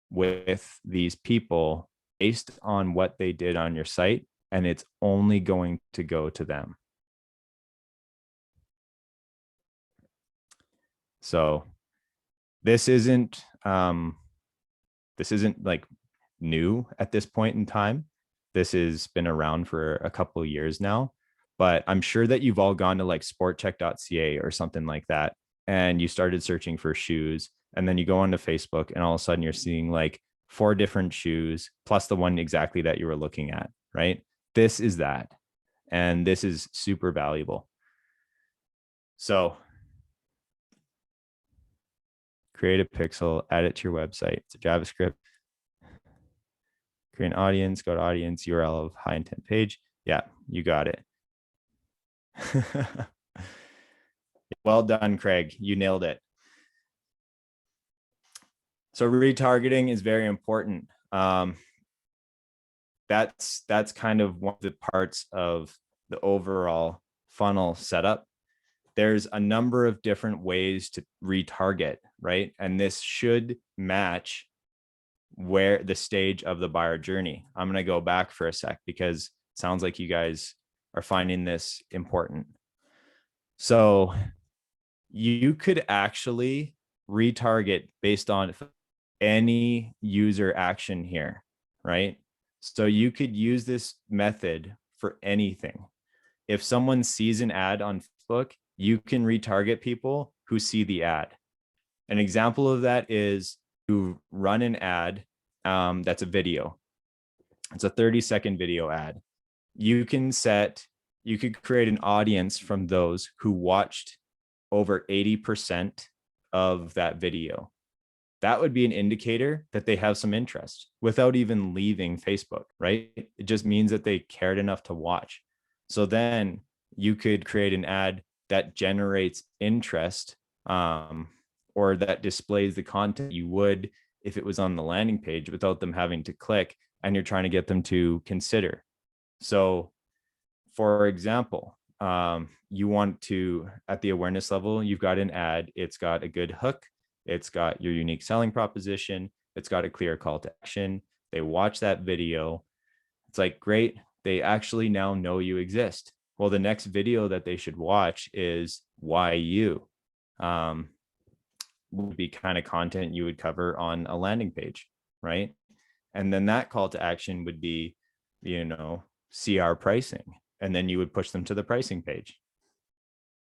with these people based on what they did on your site, and it's only going to go to them. So this isn't like new at this point in time. This has been around for a couple of years now, but I'm sure that you've all gone to like sportcheck.ca or something like that, and you started searching for shoes, and then you go onto Facebook and all of a sudden you're seeing like 4 different shoes plus the one exactly that you were looking at, right? This is that. And this is super valuable. So create a pixel, add it to your website. It's a JavaScript. Create an audience, go to audience, URL of high intent page. Yeah, you got it. Well done, Craig. You nailed it. So retargeting is very important. That's kind of one of the parts of the overall funnel setup. There's a number of different ways to retarget, right? And this should match where the stage of the buyer journey. I'm going to go back for a sec because it sounds like you guys are finding this important. So you could actually retarget based on any user action here, right? So you could use this method for anything. If someone sees an ad on Facebook, you can retarget people who see the ad. An example of that is you run an ad that's a video. It's a 30-second video ad. You could create an audience from those who watched over 80% of that video. That would be an indicator that they have some interest without even leaving Facebook, right? It just means that they cared enough to watch. So then you could create an ad that generates interest or that displays the content you would if it was on the landing page without them having to click, and you're trying to get them to consider. So for example, you want to, at the awareness level, you've got an ad, it's got a good hook, it's got your unique selling proposition, it's got a clear call to action. They watch that video. It's like, great, they actually now know you exist. Well, the next video that they should watch is why you. Would be kind of content you would cover on a landing page, right? And then that call to action would be, see our pricing. And then you would push them to the pricing page.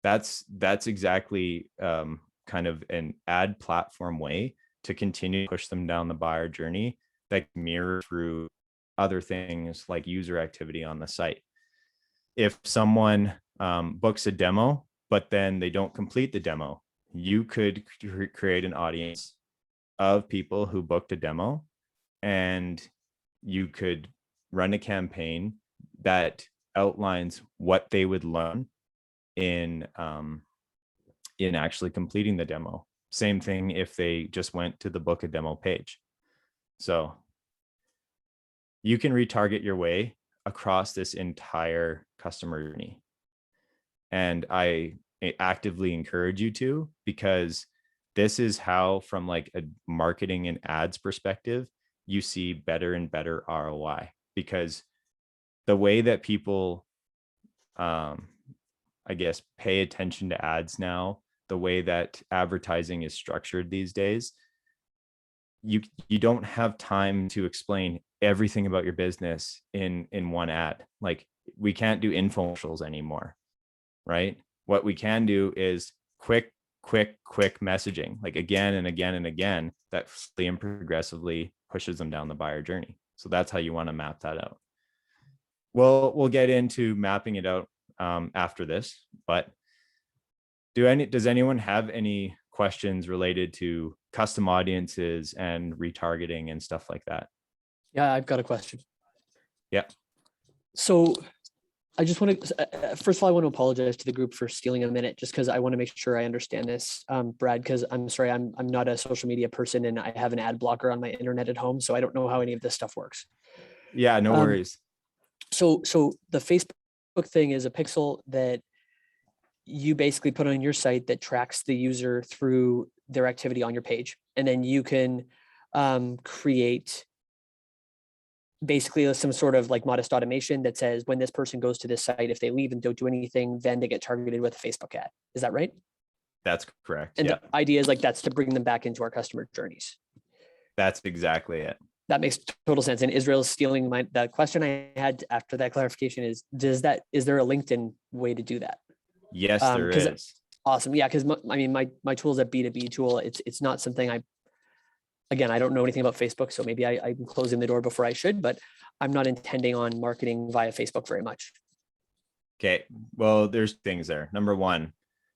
That's exactly kind of an ad platform way to continue to push them down the buyer journey that mirror through other things like user activity on the site. If someone books a demo, but then they don't complete the demo, you could create an audience of people who booked a demo, and you could run a campaign that outlines what they would learn in actually completing the demo. Same thing if they just went to the book a demo page. So you can retarget your way across this entire customer journey. And I actively encourage you to, because this is how, from like a marketing and ads perspective, you see better and better ROI. Because the way that people, I guess, pay attention to ads now, the way that advertising is structured these days, you don't have time to explain everything about your business in one ad. Like, we can't do infomercials anymore, right? What we can do is quick quick messaging, like again and again and again, that slowly and progressively pushes them down the buyer journey. So that's how you want to map that out. Well, we'll get into mapping it out after this, but does anyone have any questions related to custom audiences and retargeting and stuff like that? Yeah, I've got a question. Yeah. So I just want to, first of all, I want to apologize to the group for stealing a minute, just because I want to make sure I understand this, Brad, because I'm sorry, I'm not a social media person and I have an ad blocker on my internet at home, so I don't know how any of this stuff works. Yeah, no worries. So the Facebook thing is a pixel that you basically put on your site that tracks the user through their activity on your page. And then you can create basically some sort of like modest automation that says when this person goes to this site, if they leave and don't do anything, then they get targeted with a Facebook ad. Is that right? That's correct. And yeah. the idea is like that's to bring them back into our customer journeys. That's exactly it. That makes total sense. And Israel is stealing the question I had after that clarification is there a LinkedIn way to do that? Yes, there is. Awesome. Yeah, because my tool is a B2B tool. It's not something I don't know anything about Facebook, so maybe I'm closing the door before I should, but I'm not intending on marketing via Facebook very much. Okay, well, there's things there. Number one,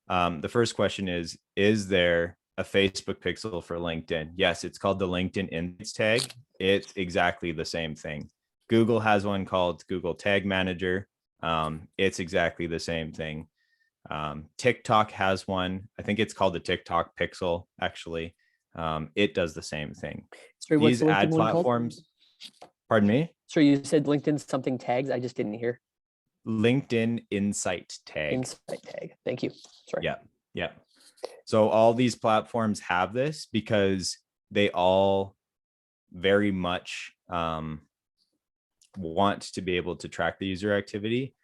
the first question is there a Facebook pixel for LinkedIn? Yes, it's called the LinkedIn Insights tag. It's exactly the same thing. Google has one called Google Tag Manager. It's exactly the same thing. TikTok has one. I think it's called the TikTok Pixel, actually. It does the same thing. Sorry, what's These the ad LinkedIn one called? platforms, pardon me? So you said LinkedIn something tags? I just didn't hear. LinkedIn Insight tag. Insight tag. Thank you. Sorry. Yeah. So all these platforms have this because they all very much want to be able to track the user activity.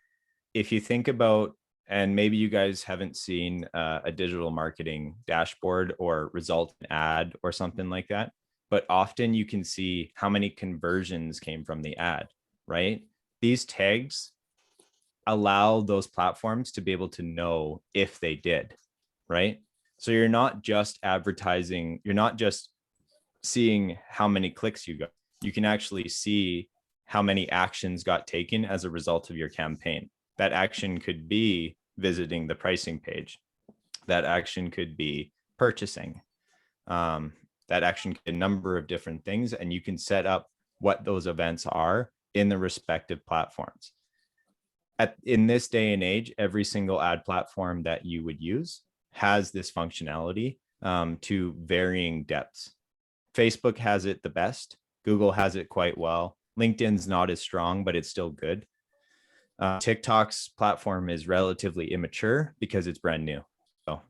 If you think about, and maybe you guys haven't seen a digital marketing dashboard or result ad or something like that, but often you can see how many conversions came from the ad, right? These tags allow those platforms to be able to know if they did, right? So you're not just advertising, you're not just seeing how many clicks you got. You can actually see how many actions got taken as a result of your campaign. That action could be visiting the pricing page. That action could be purchasing. That action could be a number of different things, and you can set up what those events are in the respective platforms. In this day and age, every single ad platform that you would use has this functionality to varying depths. Facebook has it the best. Google has it quite well. LinkedIn's not as strong, but it's still good. TikTok's platform is relatively immature because it's brand new. So,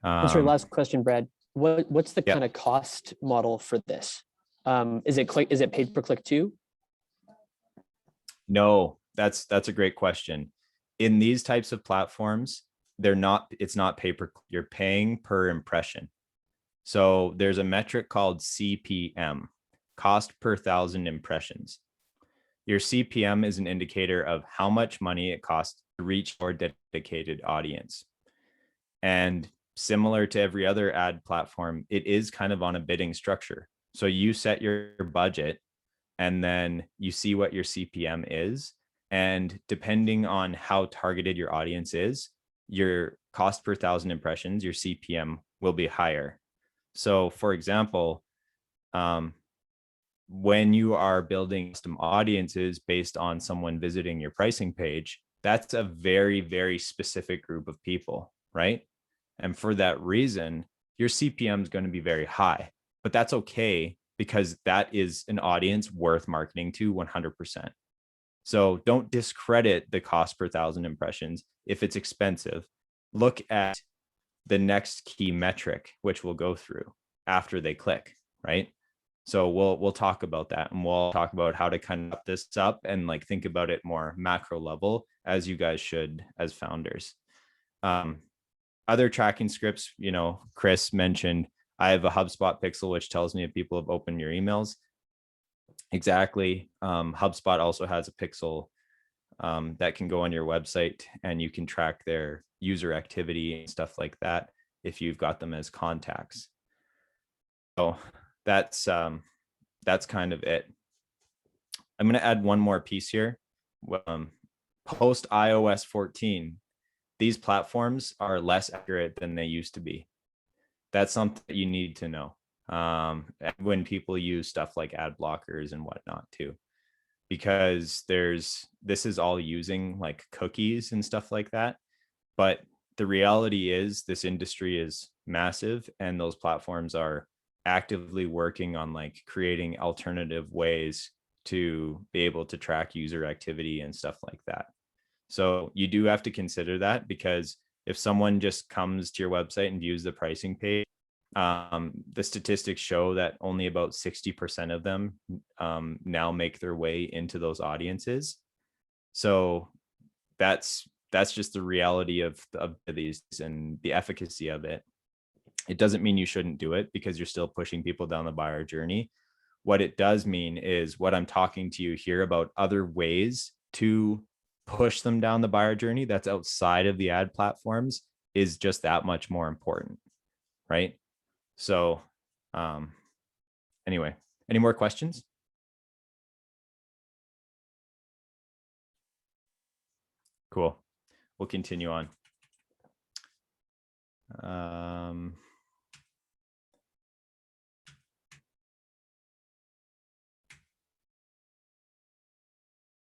sorry, last question, Brad. What's the kind of cost model for this? Is it paid per click too? No, that's a great question. In these types of platforms, it's not pay per, you're paying per impression. So there's a metric called CPM, cost per 1,000 impressions. Your CPM is an indicator of how much money it costs to reach your dedicated audience. And similar to every other ad platform, it is kind of on a bidding structure. So you set your budget and then you see what your CPM is. And depending on how targeted your audience is, your cost per 1,000 impressions, your CPM will be higher. So for example, when you are building custom audiences based on someone visiting your pricing page, that's a very, very specific group of people, right? And for that reason, your CPM is going to be very high, but that's okay because that is an audience worth marketing to 100%. So don't discredit the cost per 1,000 impressions if it's expensive. Look at the next key metric, which we'll go through after they click, right? So we'll talk about that, and we'll talk about how to kind of up this up and like think about it more macro level, as you guys should as founders. Other tracking scripts, Chris mentioned, I have a HubSpot pixel, which tells me if people have opened your emails. Exactly. HubSpot also has a pixel that can go on your website and you can track their user activity and stuff like that. if you've got them as contacts. So that's kind of it. I'm going to add one more piece here. Post iOS 14, these platforms are less accurate than they used to be. That's something that you need to know when people use stuff like ad blockers and whatnot too, because this is all using like cookies and stuff like that. But the reality is this industry is massive, and those platforms are actively working on like creating alternative ways to be able to track user activity and stuff like that. So you do have to consider that, because if someone just comes to your website and views the pricing page, the statistics show that only about 60% of them now make their way into those audiences. So that's just the reality of these and the efficacy of it. It doesn't mean you shouldn't do it, because you're still pushing people down the buyer journey. What it does mean is what I'm talking to you here about, other ways to push them down the buyer journey that's outside of the ad platforms, is just that much more important, right? So anyway, any more questions? Cool. We'll continue on.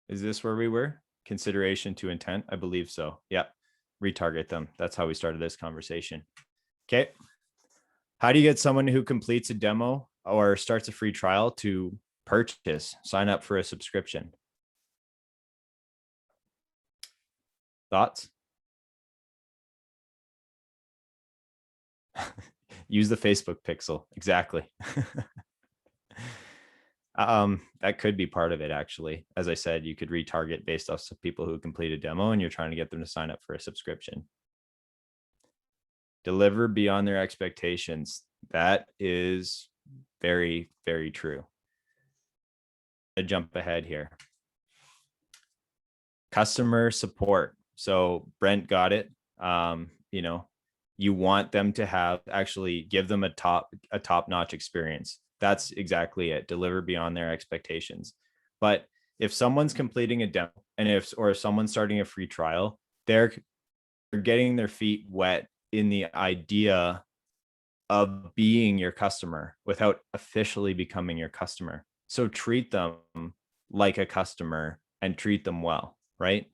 Is this where we were? Consideration to intent? I believe so. Yeah. Retarget them. That's how we started this conversation. Okay. How do you get someone who completes a demo or starts a free trial to purchase, sign up for a subscription? Thoughts? Use the Facebook pixel. Exactly. That could be part of it, actually. As I said, you could retarget based off of people who complete a demo and you're trying to get them to sign up for a subscription. Deliver beyond their expectations. That is very, very true. I jump ahead here. Customer support. So Brent got it. You know, you want them to have, actually give them a top-notch experience. That's exactly it. Deliver beyond their expectations. But if someone's completing a demo, and if someone's starting a free trial, they're getting their feet wet in the idea of being your customer without officially becoming your customer. So treat them like a customer and treat them well, right?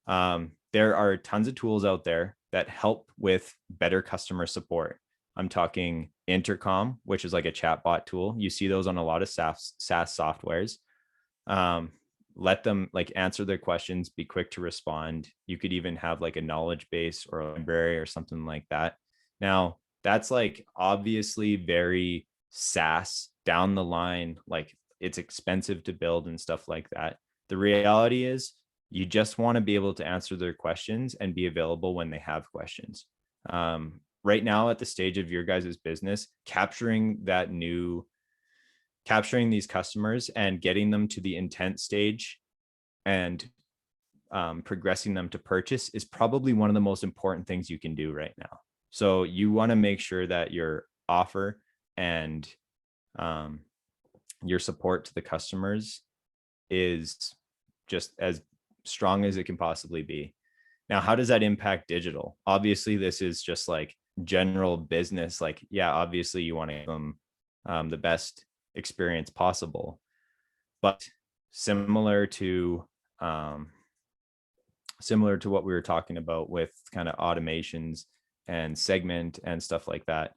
There are tons of tools out there that help with better customer support. I'm talking Intercom, which is like a chatbot tool. You see those on a lot of SaaS softwares. Let them like answer their questions, be quick to respond. You could even have like a knowledge base or a library or something like that. Now, that's like obviously very SaaS down the line, like it's expensive to build and stuff like that. The reality is you just want to be able to answer their questions and be available when they have questions. Right now at the stage of your guys' business, capturing these customers and getting them to the intent stage and progressing them to purchase is probably one of the most important things you can do right now. So you want to make sure that your offer and your support to the customers is just as strong as it can possibly be. Now, how does that impact digital? Obviously, this is just like general business. Like, yeah, obviously you want to give them the best experience possible, but similar to what we were talking about with kind of automations and segment and stuff like that,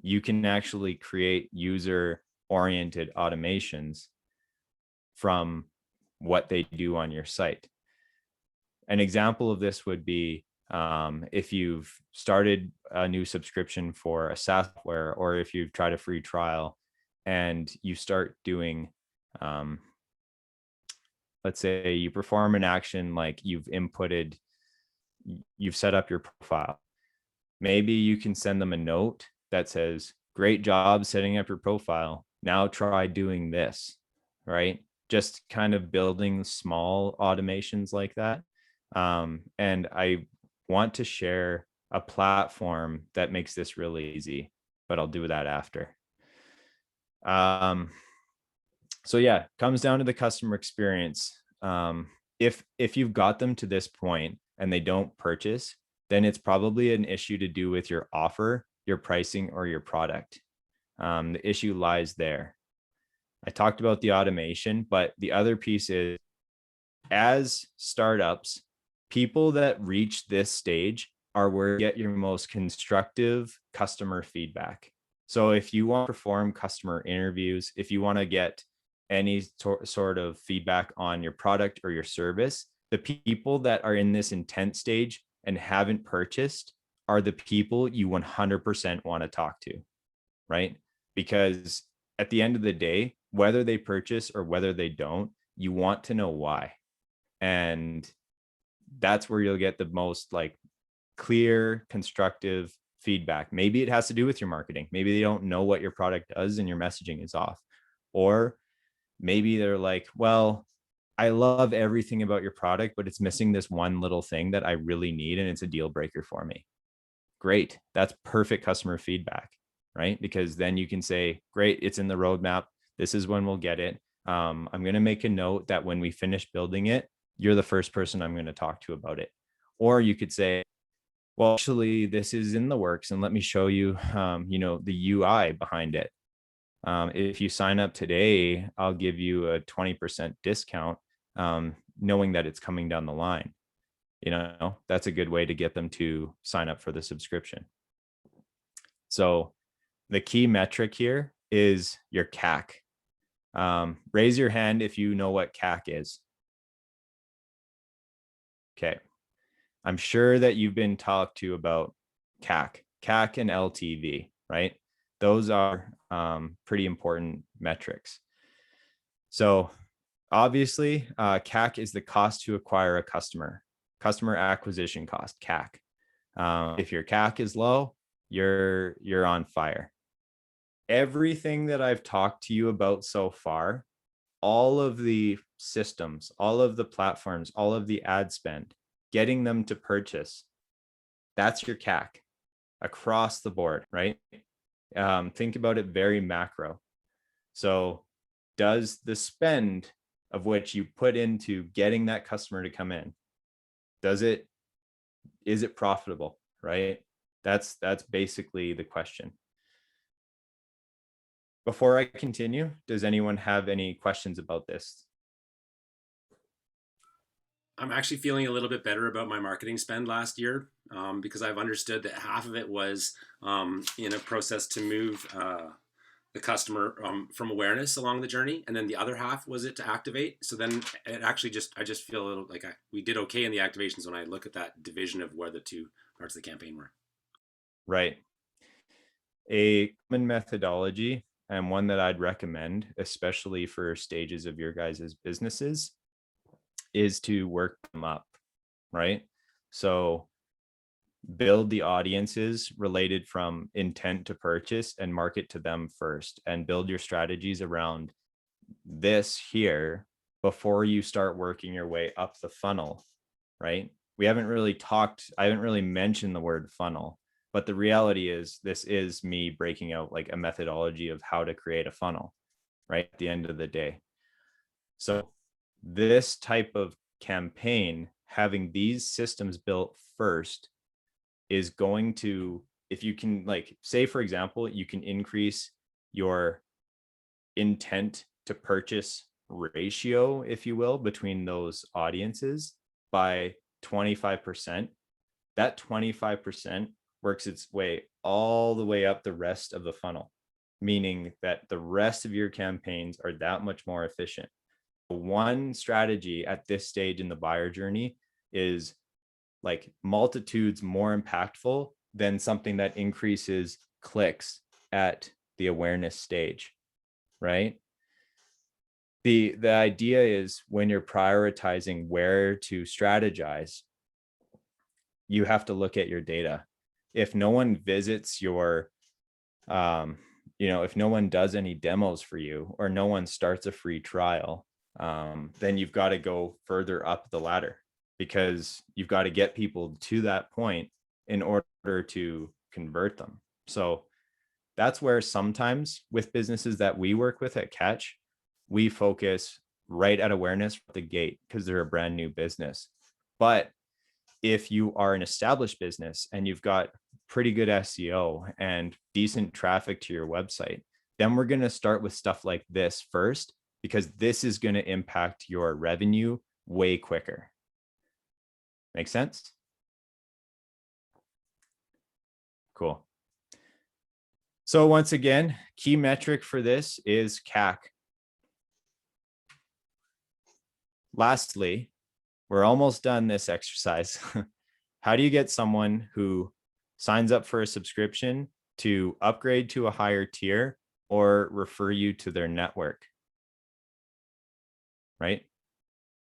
you can actually create user-oriented automations from what they do on your site. An example of this would be if you've started a new subscription for a SaaS software, or if you've tried a free trial and you start doing, let's say you perform an action like you've set up your profile. Maybe you can send them a note that says, great job setting up your profile. Now try doing this, right? Just kind of building small automations like that. And I want to share a platform that makes this really easy, but I'll do that after. So yeah, comes down to the customer experience. If you've got them to this point and they don't purchase, then it's probably an issue to do with your offer, your pricing, or your product. The issue lies there. I talked about the automation, but the other piece is, as startups, people that reach this stage are where you get your most constructive customer feedback. So if you want to perform customer interviews, if you want to get any sort of feedback on your product or your service, the people that are in this intent stage and haven't purchased are the people you 100% want to talk to, right? Because at the end of the day, whether they purchase or whether they don't, you want to know why. And that's where you'll get the most like clear, constructive feedback. Maybe it has to do with your marketing. Maybe they don't know what your product does and your messaging is off. Or maybe they're like, well, I love everything about your product, but it's missing this one little thing that I really need, and it's a deal breaker for me. Great. That's perfect customer feedback, right? Because then you can say, great, it's in the roadmap. This is when we'll get it. I'm going to make a note that when we finish building it, you're the first person I'm going to talk to about it. Or you could say, well, actually, this is in the works, and let me show you, the UI behind it. If you sign up today, I'll give you a 20% discount, knowing that it's coming down the line. That's a good way to get them to sign up for the subscription. So the key metric here is your CAC. Raise your hand if you know what CAC is. Okay. I'm sure that you've been talked to about CAC and LTV, right? Those are pretty important metrics. So obviously, CAC is the cost to acquire a customer acquisition cost, CAC. If your CAC is low, you're on fire. Everything that I've talked to you about so far, all of the systems, all of the platforms, all of the ad spend, getting them to purchase, that's your CAC across the board, right? Think about it very macro. So does the spend of which you put into getting that customer to come in, is it profitable, right? That's basically the question. Before I continue, does anyone have any questions about this? I'm actually feeling a little bit better about my marketing spend last year, because I've understood that half of it was in a process to move the customer from awareness along the journey, and then the other half was it to activate. So then it actually I just feel a little like we did okay in the activations when I look at that division of where the two parts of the campaign were. Right. A common methodology, and one that I'd recommend, especially for stages of your guys' businesses, is to work them up, right? So build the audiences related from intent to purchase and market to them first, and build your strategies around this here before you start working your way up the funnel, right? I haven't really mentioned the word funnel, but the reality is this is me breaking out like a methodology of how to create a funnel, right? At the end of the day. So this type of campaign, having these systems built first, is going to, if you can, like, say, for example, you can increase your intent to purchase ratio, if you will, between those audiences by 25%, that 25% works its way all the way up the rest of the funnel, meaning that the rest of your campaigns are that much more efficient. One strategy at this stage in the buyer journey is like multitudes more impactful than something that increases clicks at the awareness stage, right? The idea is when you're prioritizing where to strategize, you have to look at your data. If no one visits your, if no one does any demos for you, or no one starts a free trial, then you've got to go further up the ladder, because you've got to get people to that point in order to convert them. So that's where sometimes with businesses that we work with at Catch, we focus right at awareness at the gate because they're a brand new business. But if you are an established business and you've got pretty good SEO and decent traffic to your website, then we're going to start with stuff like this first, because this is going to impact your revenue way quicker. Make sense? Cool. So once again, key metric for this is CAC. Lastly, we're almost done this exercise. How do you get someone who signs up for a subscription to upgrade to a higher tier or refer you to their network? Right?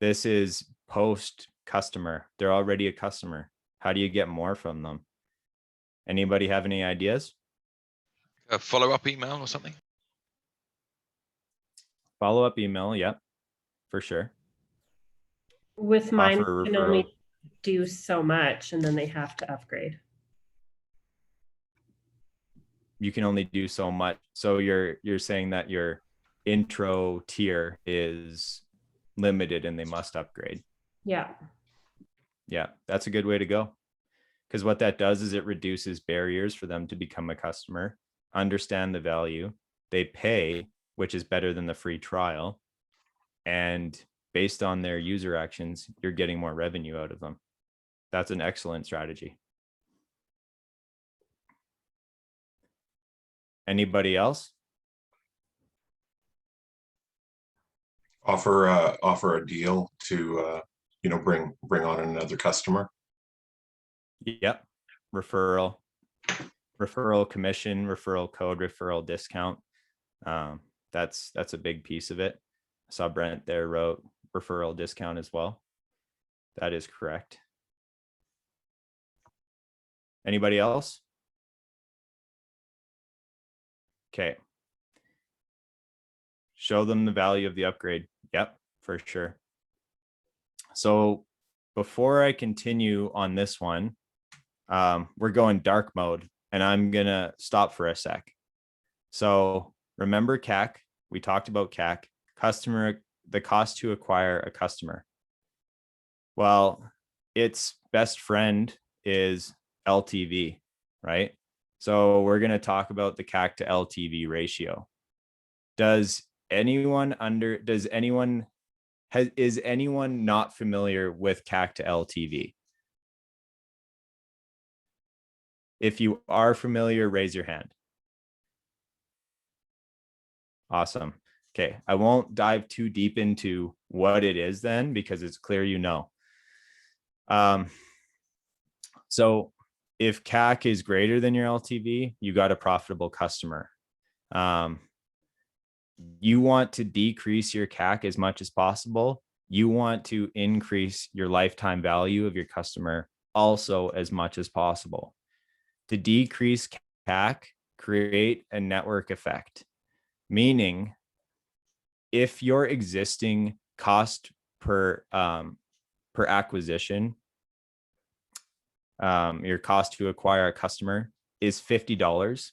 This is post customer. They're already a customer. How do you get more from them? Anybody have any ideas? A follow-up email or something? Follow-up email, yep, for sure. With mine, Offer you can referral. only do so much and then they have to upgrade. You can only do so much. So you're saying that your intro tier is limited and they must upgrade. Yeah. Yeah, that's a good way to go. Because what that does is it reduces barriers for them to become a customer, understand the value, they pay, which is better than the free trial. And based on their user actions, you're getting more revenue out of them. That's an excellent strategy. Anybody else? Offer a deal to bring on another customer. Yep. Referral commission, referral code, referral discount. That's a big piece of it. I saw Brent there wrote referral discount as well. That is correct. Anybody else? Okay. Show them the value of the upgrade. Yep, for sure. So before I continue on this one, we're going dark mode and I'm going to stop for a sec. So remember CAC, we talked about CAC, the cost to acquire a customer. Well, its best friend is LTV, right? So we're going to talk about the CAC to LTV ratio. Is anyone not familiar with CAC to LTV? If you are familiar, raise your hand. Awesome. Okay, I won't dive too deep into what it is then, because it's clear you know. So if CAC is greater than your LTV, you got a profitable customer. You want to decrease your CAC as much as possible. You want to increase your lifetime value of your customer also as much as possible. To decrease CAC, create a network effect, meaning if your existing cost per acquisition, your cost to acquire a customer is $50,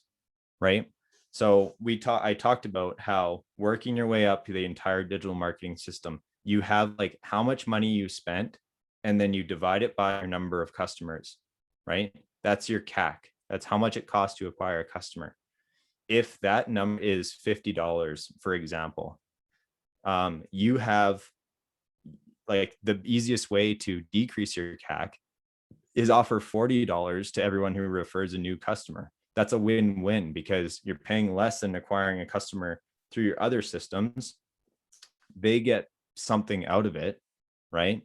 right? So I talked about how working your way up to the entire digital marketing system, you have like how much money you spent, and then you divide it by your number of customers, right? That's your CAC. That's how much it costs to acquire a customer. If that number is $50, for example, you have like the easiest way to decrease your CAC is offer $40 to everyone who refers a new customer. That's a win-win because you're paying less than acquiring a customer through your other systems. They get something out of it, right?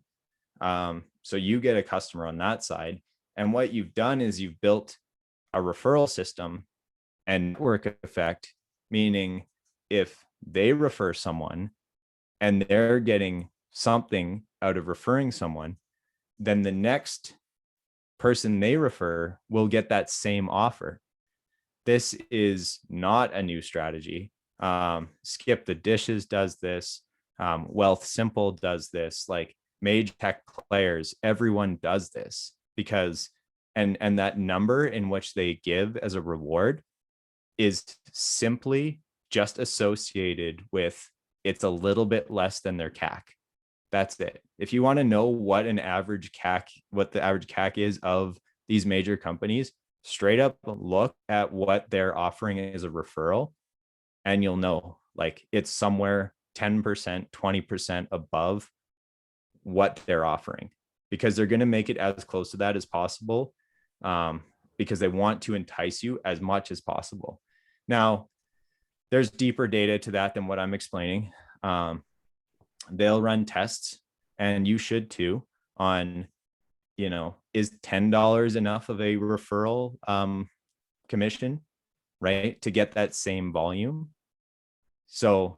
So you get a customer on that side. And what you've done is you've built a referral system and network effect, meaning if they refer someone and they're getting something out of referring someone, then the next person they refer will get that same offer. This is not a new strategy. Skip the Dishes does this. Wealth Simple does this. Like major tech players, everyone does this because and that number in which they give as a reward is simply just associated with it's a little bit less than their CAC. That's it. If you want to know what an average CAC, what the average CAC is of these major companies, straight up look at what they're offering as a referral, and you'll know, like, it's somewhere 10%, 20% above what they're offering, because they're going to make it as close to that as possible, because they want to entice you as much as possible. Now, there's deeper data to that than what I'm explaining. They'll run tests, and you should too, on, you know, is $10 enough of a referral commission, right, to get that same volume? So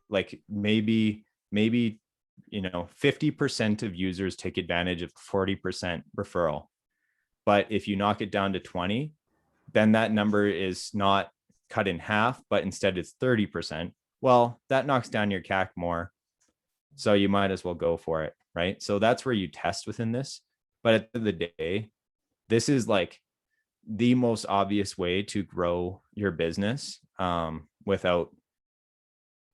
like maybe, you know, 50% of users take advantage of 40% referral. But if you knock it down to 20, then that number is not cut in half, but instead it's 30%. Well, that knocks down your CAC more. So you might as well go for it, right? So that's where you test within this. But at the end of the day, this is like the most obvious way to grow your business without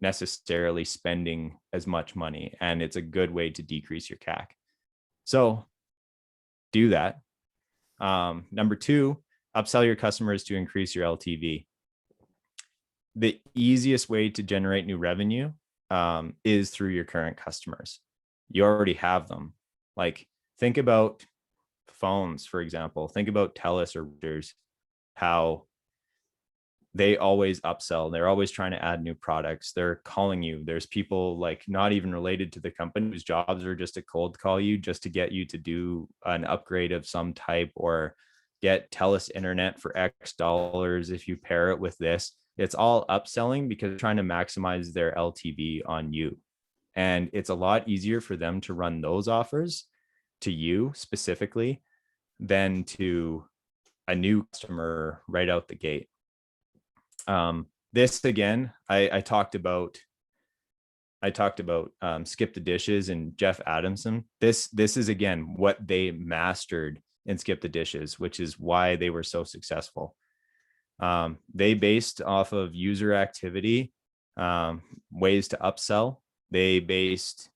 necessarily spending as much money. And it's a good way to decrease your CAC. So do that. Number two, upsell your customers to increase your LTV. The easiest way to generate new revenue is through your current customers. You already have them. Like, think about phones, for example. Think about TELUS or Reuters, how they always upsell. They're always trying to add new products. They're calling you. There's people like not even related to the company whose jobs are just to cold call you just to get you to do an upgrade of some type, or get TELUS internet for X dollars if you pair it with this. It's all upselling because they're trying to maximize their LTV on you. And it's a lot easier for them to run those offers to you specifically than to a new customer right out the gate. This again, I talked about Skip the Dishes and Jeff Adamson. This is again what they mastered in Skip the Dishes, which is why they were so successful. They based off of user activity, ways to upsell. They based,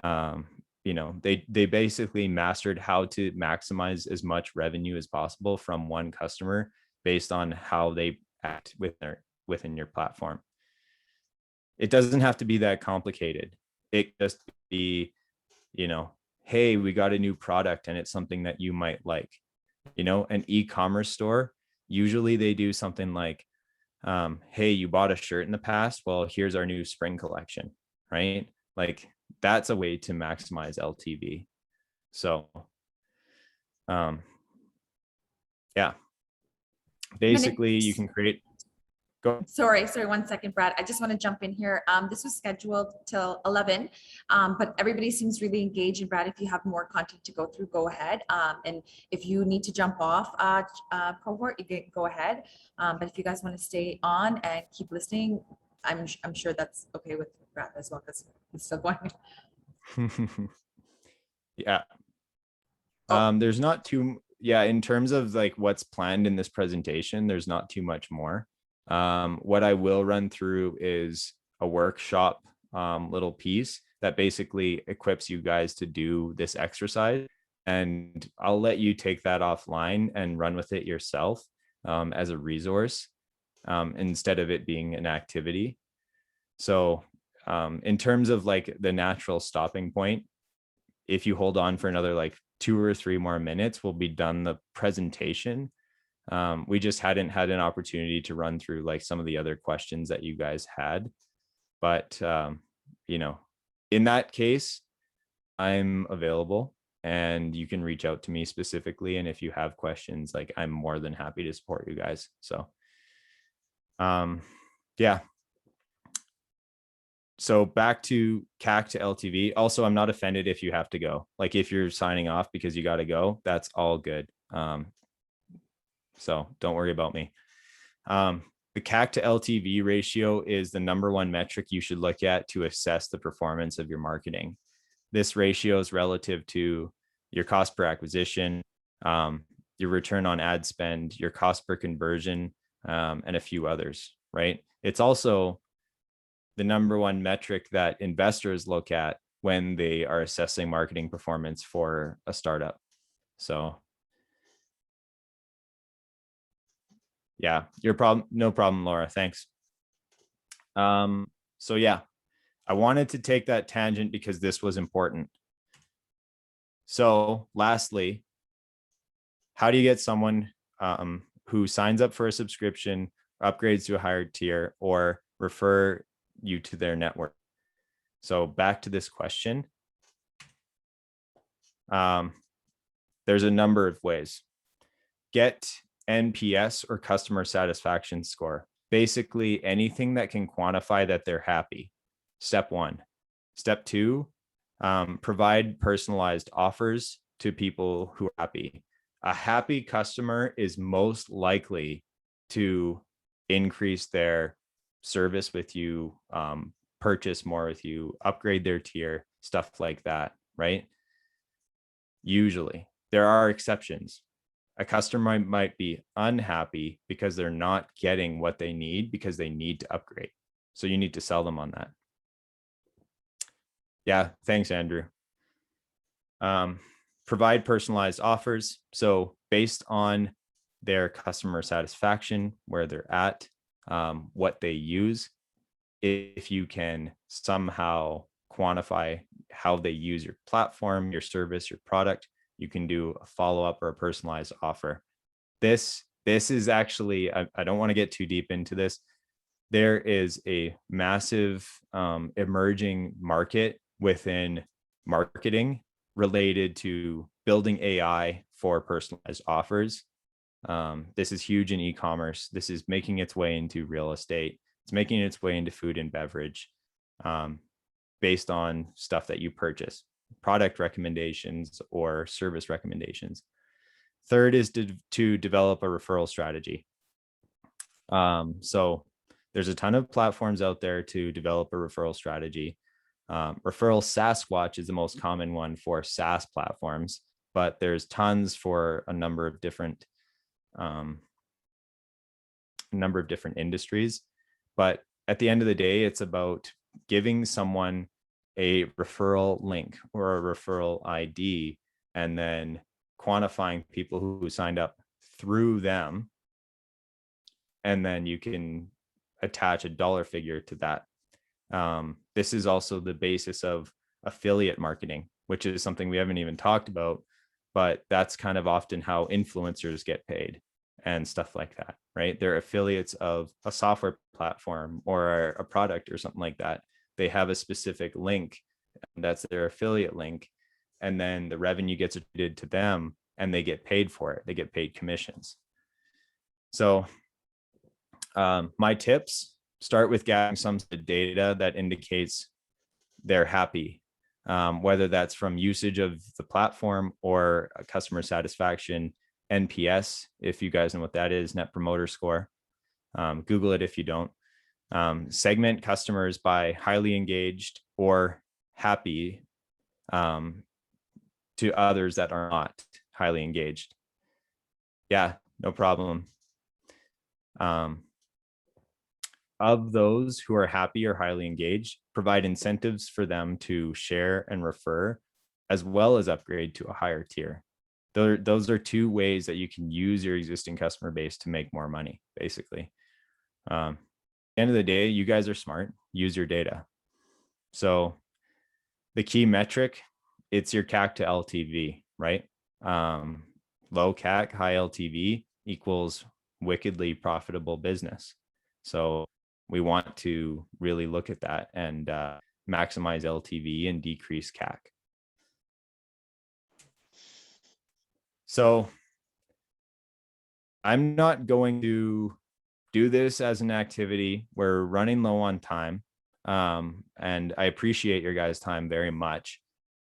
they basically mastered how to maximize as much revenue as possible from one customer based on how they act within your platform. It doesn't have to be that complicated. It just be, hey, we got a new product and it's something that you might like. An e-commerce store, usually they do something like, hey, you bought a shirt in the past, well, here's our new spring collection, right? Like, that's a way to maximize LTV. So yeah, basically you can create. Go. Sorry, 1 second, Brad. I just want to jump in here. This was scheduled till 11, but everybody seems really engaged. And Brad, if you have more content to go through, go ahead. And if you need to jump off cohort, you can go ahead. But if you guys want to stay on and keep listening, I'm sure that's okay with Brad as well, because he's still going. Yeah. There's not too, in terms of like what's planned in this presentation, there's not too much more. What I will run through is a workshop little piece that basically equips you guys to do this exercise, and I'll let you take that offline and run with it yourself as a resource instead of it being an activity. So in terms of like the natural stopping point, if you hold on for another like 2 or 3 more minutes, we'll be done the presentation. We just hadn't had an opportunity to run through like some of the other questions that you guys had. But, in that case, I'm available and you can reach out to me specifically. And if you have questions, like, I'm more than happy to support you guys. So, yeah. So back to CAC to LTV. Also, I'm not offended if you have to go. Like, if you're signing off because you got to go, that's all good. So don't worry about me. The CAC to LTV ratio is the #1 metric you should look at to assess the performance of your marketing. This ratio is relative to your cost per acquisition, your return on ad spend, your cost per conversion, and a few others, right? It's also the number one metric that investors look at when they are assessing marketing performance for a startup. So yeah, no problem, Laura. Thanks. So yeah, I wanted to take that tangent because this was important. So lastly, how do you get someone who signs up for a subscription, upgrades to a higher tier, or refer you to their network? So back to this question. There's a number of ways. Get NPS or customer satisfaction score. Basically anything that can quantify that they're happy. Step one. Step two, provide personalized offers to people who are happy. A happy customer is most likely to increase their service with you, purchase more with you, upgrade their tier, stuff like that, right? Usually. There are exceptions. A customer might be unhappy because they're not getting what they need because they need to upgrade. So you need to sell them on that. Yeah, thanks, Andrew. Provide personalized offers. So based on their customer satisfaction, where they're at, what they use, if you can somehow quantify how they use your platform, your service, your product, you can do a follow-up or a personalized offer. This is actually, I don't want to get too deep into this. There is a massive emerging market within marketing related to building AI for personalized offers. This is huge in e-commerce. This is making its way into real estate. It's making its way into food and beverage, based on stuff that you purchase, product recommendations or service recommendations. Third is to develop a referral strategy. So there's a ton of platforms out there to develop a referral strategy. Referral Sasquatch is the most common one for SaaS platforms, but there's tons for a number of different industries. But at the end of the day, it's about giving someone a referral link or a referral ID, and then quantifying people who signed up through them. And then you can attach a dollar figure to that. This is also the basis of affiliate marketing, which is something we haven't even talked about, but that's kind of often how influencers get paid and stuff like that, right? They're affiliates of a software platform or a product or something like that. They have a specific link, that's their affiliate link, and then the revenue gets attributed to them and they get paid for it. They get paid commissions. So my tips: start with gathering some data that indicates they're happy, whether that's from usage of the platform or customer satisfaction, NPS, if you guys know what that is, Net Promoter Score. Google it if you don't. Segment customers by highly engaged or happy to others that are not highly engaged. Yeah, no problem. Of those who are happy or highly engaged, provide incentives for them to share and refer, as well as upgrade to a higher tier. Those are two ways that you can use your existing customer base to make more money, basically. At the end of the day, you guys are smart. Use your data. So the key metric, it's your CAC to LTV, right? Low CAC, high LTV equals wickedly profitable business. So we want to really look at that and maximize LTV and decrease CAC. So I'm not going to do this as an activity. We're running low on time. And I appreciate your guys' time very much.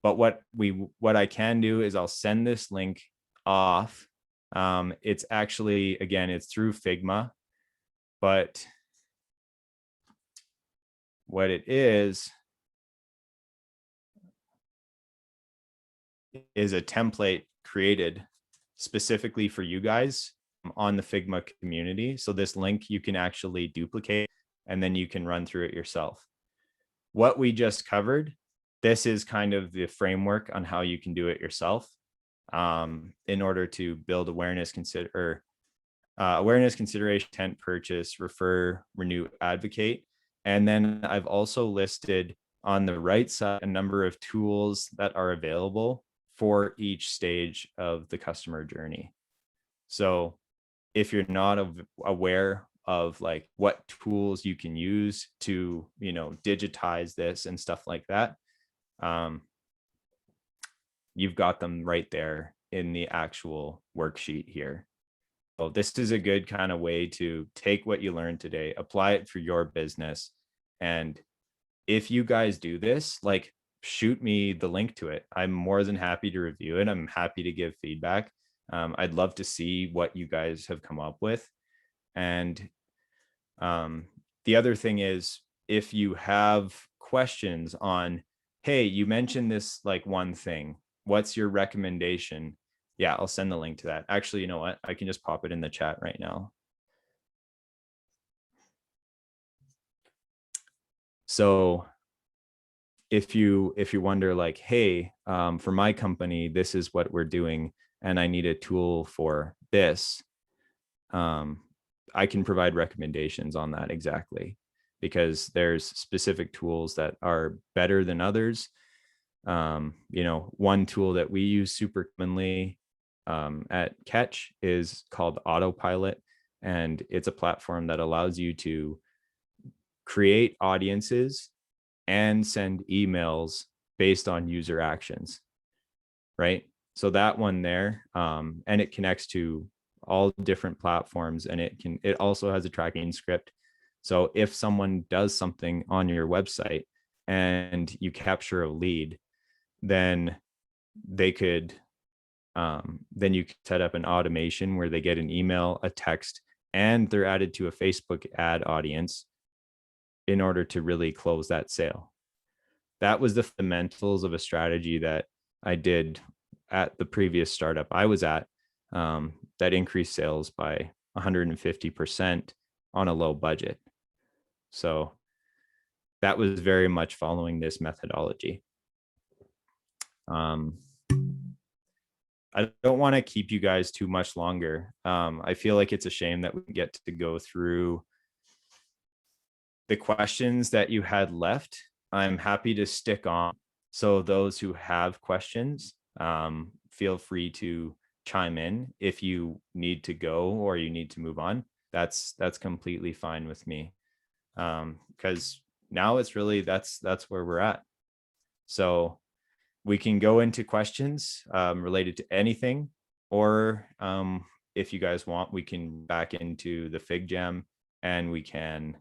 But what I can do is I'll send this link off. It's actually, again, it's through Figma, but what it is a template created specifically for you guys on the Figma community. So this link you can actually duplicate and then you can run through it yourself. What we just covered, this is kind of the framework on how you can do it yourself in order to build awareness, awareness, consideration, intent, purchase, refer, renew, advocate. And then I've also listed on the right side a number of tools that are available for each stage of the customer journey. So if you're not aware of like what tools you can use to, you know, digitize this and stuff like that, you've got them right there in the actual worksheet here. So this is a good kind of way to take what you learned today, apply it for your business. And if you guys do this, like, shoot me the link to it. I'm more than happy to review it. I'm happy to give feedback. I'd love to see what you guys have come up with. And the other thing is, if you have questions on, hey, you mentioned this like one thing, what's your recommendation? Yeah, I'll send the link to that. Actually, you know what? I can just pop it in the chat right now. So if you wonder like, hey, for my company, this is what we're doing, and I need a tool for this, I can provide recommendations on that exactly, because there's specific tools that are better than others. You know, one tool that we use super commonly at Catch is called Autopilot, and it's a platform that allows you to create audiences and send emails based on user actions, right? So that one there, and it connects to all different platforms, and it also has a tracking script. So if someone does something on your website and you capture a lead, then they could, then you could set up an automation where they get an email, a text, and they're added to a Facebook ad audience in order to really close that sale. That was the fundamentals of a strategy that I did at the previous startup I was at, that increased sales by 150% on a low budget. So that was very much following this methodology. I don't want to keep you guys too much longer. I feel like it's a shame that we get to go through the questions that you had left. I'm happy to stick on. So those who have questions, feel free to chime in. If you need to go or you need to move on, that's completely fine with me. Because now it's really, that's where we're at. So we can go into questions related to anything, or if you guys want, we can back into the Fig Jam and we can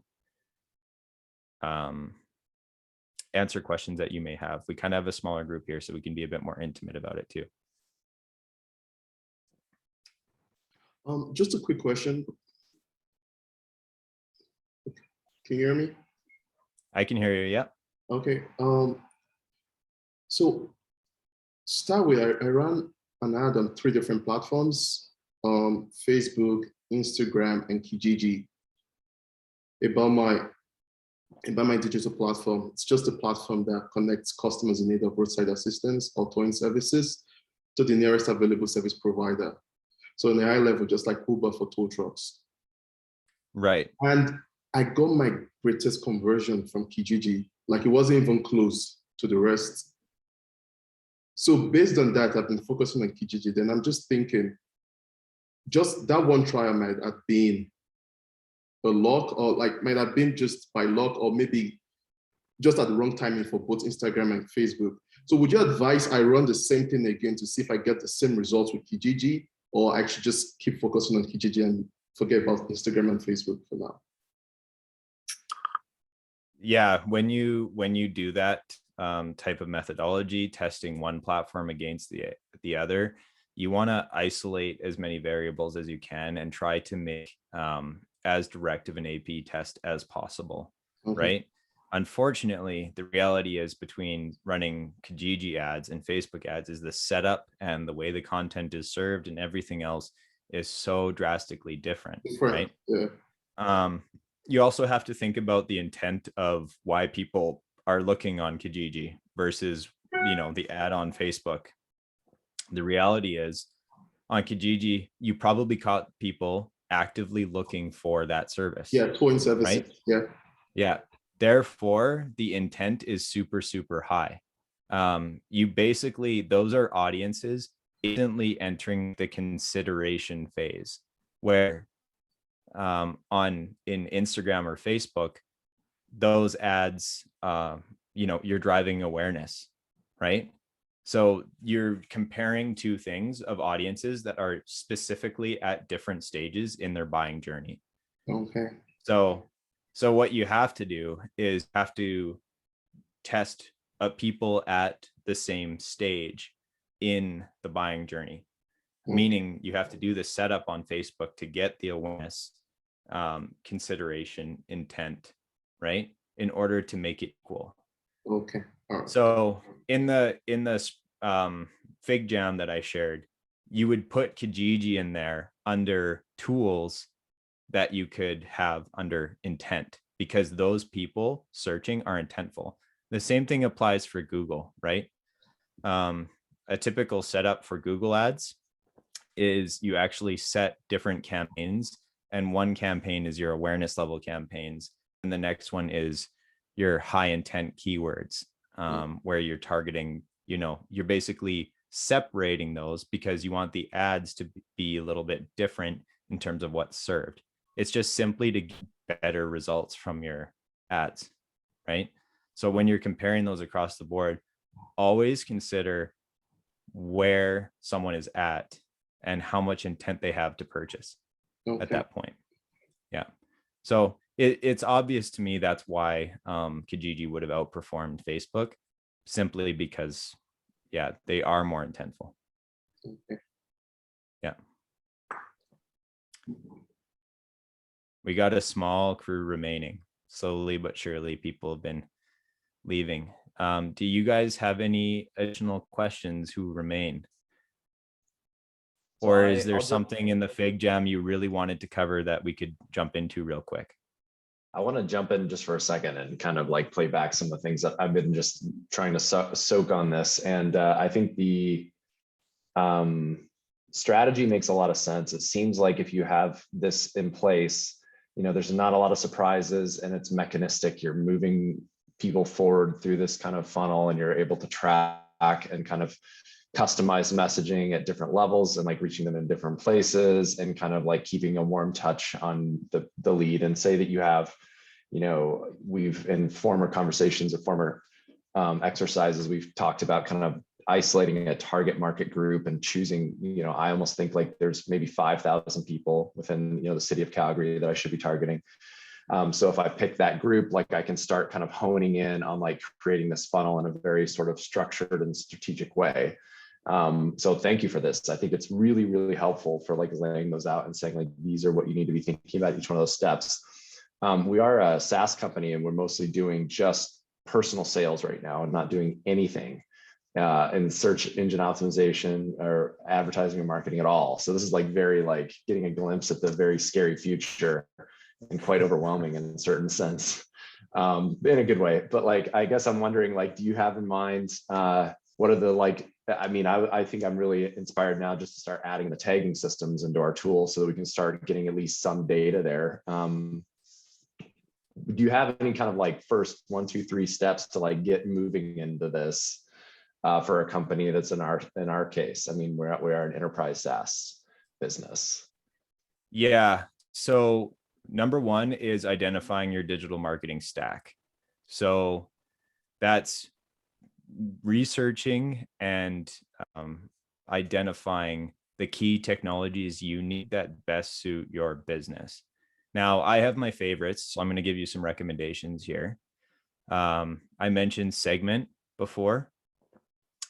answer questions that you may have. We kind of have a smaller group here, so we can be a bit more intimate about it too. Just a quick question. Can you hear me? I can hear you, yeah. Okay. So start with, I ran an ad on 3 different platforms, Facebook, Instagram, and Kijiji, about my digital platform. It's just a platform that connects customers in need of roadside assistance or towing services to the nearest available service provider. So in a high level, just like Uber for tow trucks. Right. And I got my greatest conversion from Kijiji. Like, it wasn't even close to the rest. So based on that, I've been focusing on Kijiji. Then I'm just thinking, just that one trial might have been a luck, or like might have been just by luck, or maybe just at the wrong timing for both Instagram and Facebook. So would you advise I run the same thing again to see if I get the same results with Kijiji, or I should just keep focusing on Kijiji and forget about Instagram and Facebook for now? Yeah, when you do that type of methodology, testing one platform against the other, you want to isolate as many variables as you can and try to make as direct of an A/B test as possible, okay. Right? Unfortunately, the reality is between running Kijiji ads and Facebook ads is the setup and the way the content is served and everything else is so drastically different, right? Yeah. You also have to think about the intent of why people are looking on Kijiji versus, the ad on Facebook. The reality is on Kijiji, you probably caught people actively looking for that service. Yeah, towing services. Right? Yeah. Yeah. Therefore, the intent is super, super high. You basically, those are audiences instantly entering the consideration phase, where in Instagram or Facebook, those ads, you're driving awareness, right? So you're comparing two things of audiences that are specifically at different stages in their buying journey. Okay. So what you have to do is have to test people at the same stage in the buying journey, meaning you have to do the setup on Facebook to get the awareness, consideration, intent, right? In order to make it equal. Okay. All right. So in the Fig Jam that I shared, you would put Kijiji in there under tools that you could have under intent, because those people searching are intentful. The same thing applies for Google, right? A typical setup for Google ads is you actually set different campaigns, and one campaign is your awareness level campaigns, and the next one is your high intent keywords, where you're targeting, you're basically separating those because you want the ads to be a little bit different in terms of what's served. It's just simply to get better results from your ads, right? So when you're comparing those across the board, always consider where someone is at and how much intent they have to purchase at that point. Yeah. So it's obvious to me that's why Kijiji would have outperformed Facebook, simply because, yeah, they are more intentful. Okay. Yeah. We got a small crew remaining. Slowly but surely, people have been leaving. Do you guys have any additional questions who remain? Or is there something in the Fig Jam you really wanted to cover that we could jump into real quick? I want to jump in just for a second and kind of like play back some of the things that I've been just trying to soak on this. And I think the strategy makes a lot of sense. It seems like if you have this in place, there's not a lot of surprises and it's mechanistic. You're moving people forward through this kind of funnel and you're able to track and kind of customize messaging at different levels and like reaching them in different places and kind of like keeping a warm touch on the lead. And say that you have, we've in former conversations or former exercises, we've talked about kind of isolating a target market group and choosing, I almost think like there's maybe 5,000 people within, the city of Calgary that I should be targeting. So if I pick that group, like I can start kind of honing in on like creating this funnel in a very sort of structured and strategic way. So thank you for this. I think it's really, really helpful for like laying those out and saying like, these are what you need to be thinking about each one of those steps. We are a SaaS company and we're mostly doing just personal sales right now and not doing anything in search engine optimization or advertising or marketing at all. So this is like very like getting a glimpse at the very scary future and quite overwhelming in a certain sense, in a good way. But like, I guess I'm wondering, like, do you have in mind, what are the like, I think I'm really inspired now just to start adding the tagging systems into our tool so that we can start getting at least some data there. Do you have any kind of like first 1, 2, 3 steps to like get moving into this for a company that's in our case? I mean, we are an enterprise SaaS business. Yeah. So number one is identifying your digital marketing stack. So that's researching and identifying the key technologies you need that best suit your business. Now, I have my favorites, so I'm going to give you some recommendations here. I mentioned Segment before.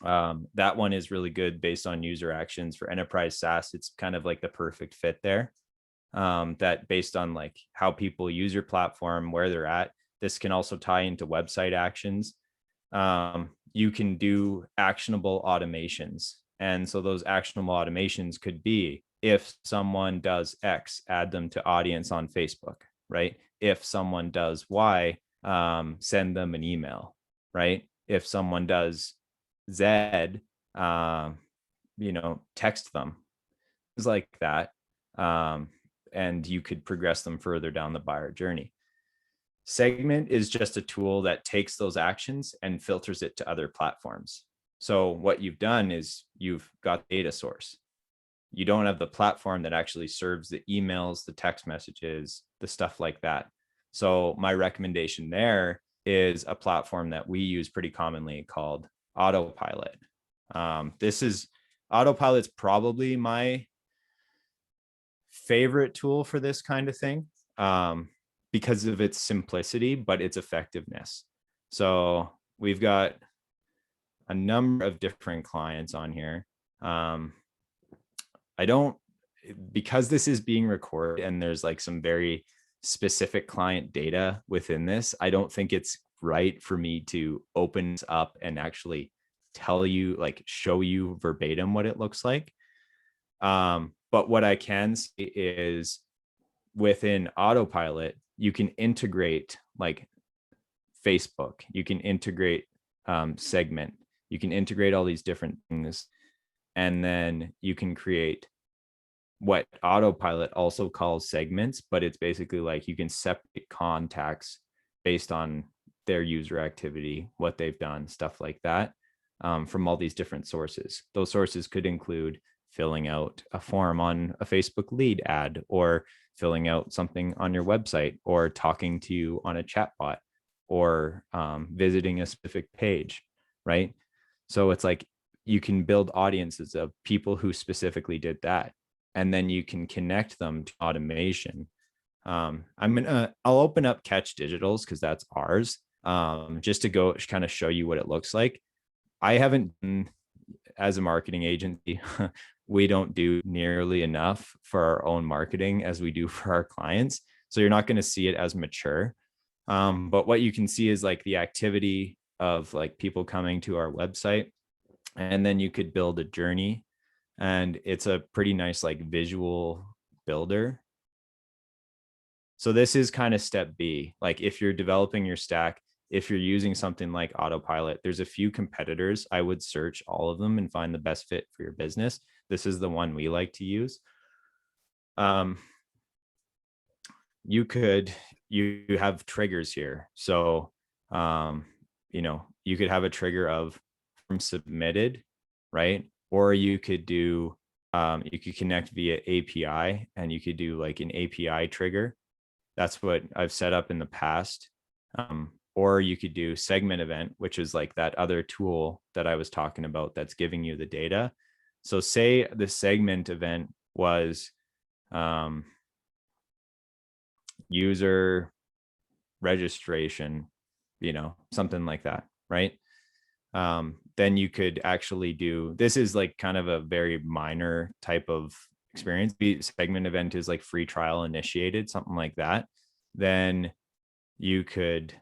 That one is really good based on user actions for enterprise SaaS. It's kind of like the perfect fit there. That based on like how people use your platform, where they're at, This can also tie into website actions. You can do actionable automations. And so those actionable automations could be, if someone does X, add them to audience on Facebook, right? If someone does Y, send them an email, right? If someone does Z, text them, things like that. And you could progress them further down the buyer journey. Segment is just a tool that takes those actions and filters it to other platforms. So what you've done is you've got data source. You don't have the platform that actually serves the emails, the text messages, the stuff like that. So my recommendation there is a platform that we use pretty commonly called Autopilot. Autopilot's probably my favorite tool for this kind of thing, because of its simplicity, but its effectiveness. So we've got a number of different clients on here. Because this is being recorded and there's like some very specific client data within this, I don't think it's right for me to open this up and actually tell you, like show you verbatim what it looks like. But what I can say is within Autopilot, you can integrate like Facebook, you can integrate segment, you can integrate all these different things. And then you can create what Autopilot also calls segments, but it's basically like you can separate contacts based on their user activity, what they've done, stuff like that, from all these different sources. Those sources could include filling out a form on a Facebook lead ad, or filling out something on your website, or talking to you on a chatbot, or visiting a specific page, right? So it's like you can build audiences of people who specifically did that, and then you can connect them to automation. I'll open up Catch Digital's because that's ours, just to go kind of show you what it looks like. I haven't, as a marketing agency, we don't do nearly enough for our own marketing as we do for our clients. So you're not going to see it as mature. But what you can see is like the activity of like people coming to our website, and then you could build a journey, and it's a pretty nice like visual builder. So this is kind of step B. Like if you're developing your stack, if you're using something like Autopilot, there's a few competitors. I would search all of them and find the best fit for your business. This is the one we like to use. You have triggers here. So, you could have a trigger of from submitted, right? Or you could do, you could connect via API, and you could do like an API trigger. That's what I've set up in the past. Or you could do segment event, which is like that other tool that I was talking about that's giving you the data. So say the segment event was user registration, something like that, right? Then you could actually do, this is like kind of a very minor type of experience. The segment event is like free trial initiated, something like that. Then you could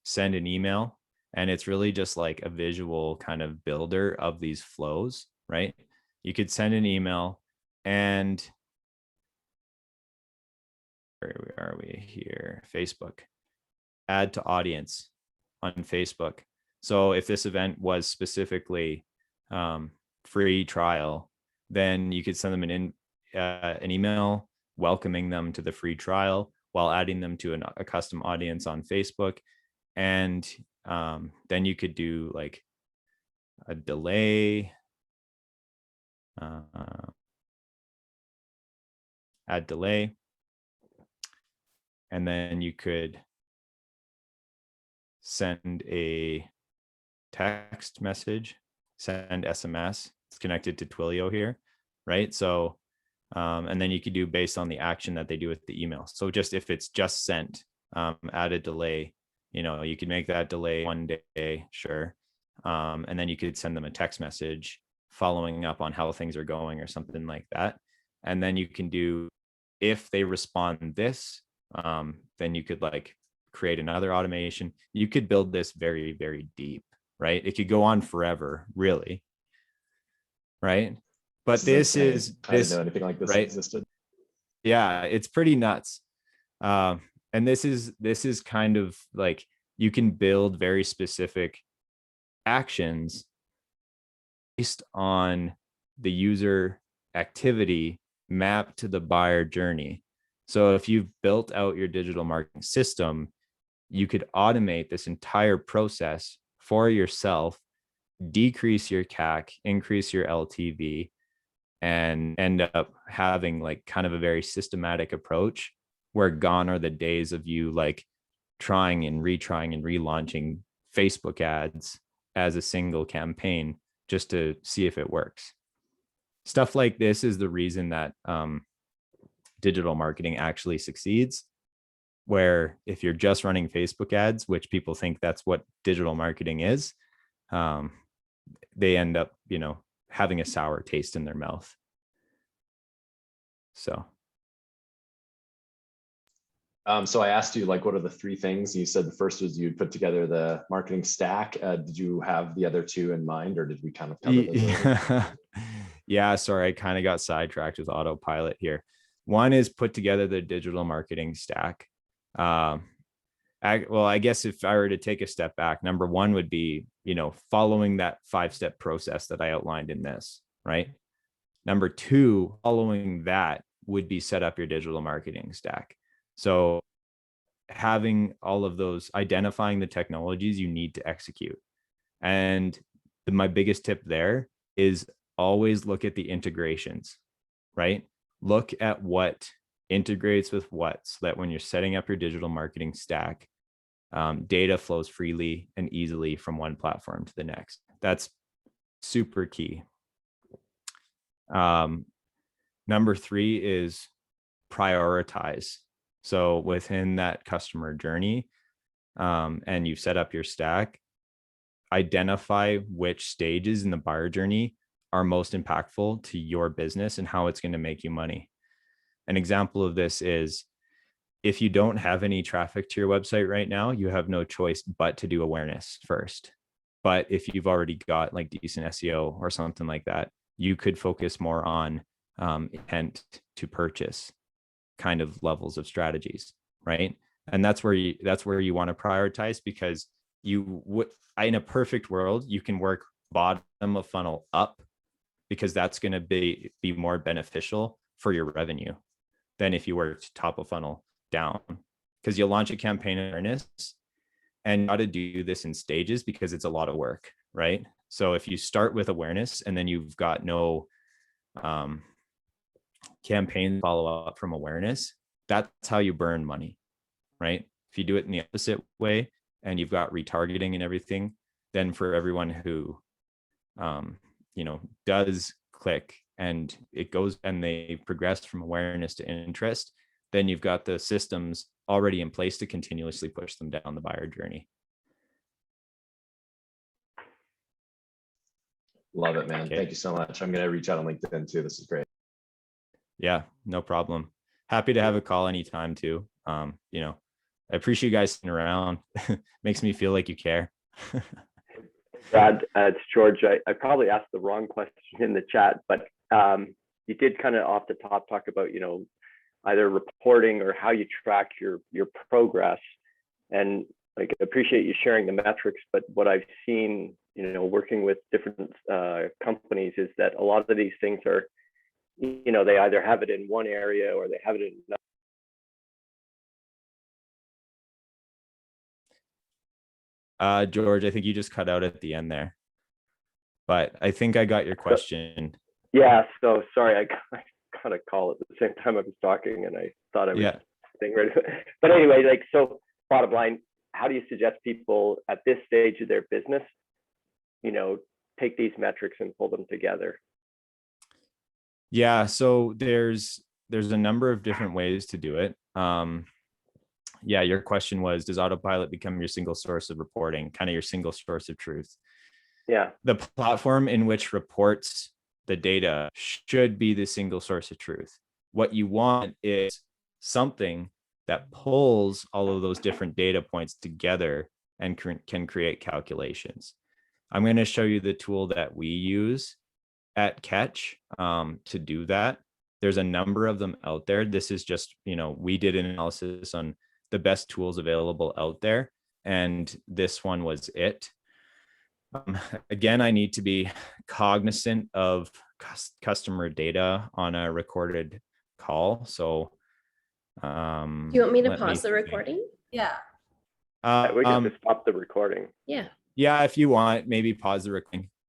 send an email, and it's really just like a visual kind of builder of these flows, right? You could send an email, and where are we here? Facebook, add to audience on Facebook. So if this event was specifically free trial, then you could send them an email welcoming them to the free trial while adding them to a custom audience on Facebook. And then you could do like a delay, add delay. And then you could send a text message, send SMS. It's connected to Twilio here, right? So, and then you could do based on the action that they do with the email. So just if it's just sent, add a delay, you could make that delay 1 day, sure. And then you could send them a text message following up on how things are going or something like that. And then you can do, if they respond this, then you could like create another automation. You could build this very, very deep, right? It could go on forever, really. Right. But this is I didn't know anything like this right? existed. Yeah, it's pretty nuts. And this is kind of like, you can build very specific actions based on the user activity mapped to the buyer journey. So if you've built out your digital marketing system, you could automate this entire process for yourself, decrease your CAC, increase your LTV, and end up having like kind of a very systematic approach where gone are the days of you like trying and retrying and relaunching Facebook ads as a single campaign just to see if it works. Stuff like this is the reason that digital marketing actually succeeds, where if you're just running Facebook ads, which people think that's what digital marketing is, they end up, you know, having a sour taste in their mouth. So. So I asked you, like, what are the three things? You said the first was you'd put together the marketing stack. Did you have the other two in mind, or did we kind of cover those? Yeah, sorry, I kind of got sidetracked with Autopilot here. One is put together the digital marketing stack. Well, I guess if I were to take a step back, number one would be, you know, following that 5-step process that I outlined in this, right? Number two, following that would be set up your digital marketing stack. So having all of those, identifying the technologies you need to execute. And my biggest tip there is always look at the integrations, right? Look at what integrates with what, so that when you're setting up your digital marketing stack, data flows freely and easily from one platform to the next. That's super key. Number three is prioritize. So within that customer journey, and you've set up your stack, identify which stages in the buyer journey are most impactful to your business and how it's going to make you money. An example of this is, if you don't have any traffic to your website right now, you have no choice but to do awareness first. But if you've already got like decent SEO or something like that, you could focus more on intent to purchase kind of levels of strategies, right? And that's where you want to prioritize, because you would, in a perfect world, you can work bottom of funnel up, because that's going to be more beneficial for your revenue than if you worked top of funnel down, because you'll launch a campaign awareness and you got to do this in stages because it's a lot of work, right? So if you start with awareness and then you've got no campaign follow up from awareness, that's how you burn money, right? If you do it in the opposite way and you've got retargeting and everything, then for everyone who you know, does click and it goes and they progress from awareness to interest, then you've got the systems already in place to continuously push them down the buyer journey. Love it, man. Okay. Thank you so much. I'm going to reach out on LinkedIn too. This is great. Yeah, no problem. Happy to have a call anytime too. You know, I appreciate you guys sitting around. Makes me feel like you care. Brad, it's George. I probably asked the wrong question in the chat, but you did kind of off the top talk about, you know, either reporting or how you track your progress. And like, I appreciate you sharing the metrics, but what I've seen, you know, working with different companies is that a lot of these things are, you know, they either have it in one area or they have it in another. George, I think you just cut out at the end there, but I think I got your question. Yeah, so sorry, I got a call at the same time I was talking and I thought I was saying right. But anyway, like, so bottom line, how do you suggest people at this stage of their business, you know, take these metrics and pull them together? Yeah, so there's a number of different ways to do it. Yeah, your question was, does Autopilot become your single source of reporting, kind of your single source of truth? Yeah. The platform in which reports the data should be the single source of truth. What you want is something that pulls all of those different data points together and can create calculations. I'm going to show you the tool that we use at Catch to do that. There's a number of them out there. This is just, we did an analysis on the best tools available out there, and this one was it. Again, I need to be cognizant of customer data on a recorded call. So do you want me to pause the recording? Yeah. We can just stop the recording. Yeah. Yeah, if you want, maybe pause the recording.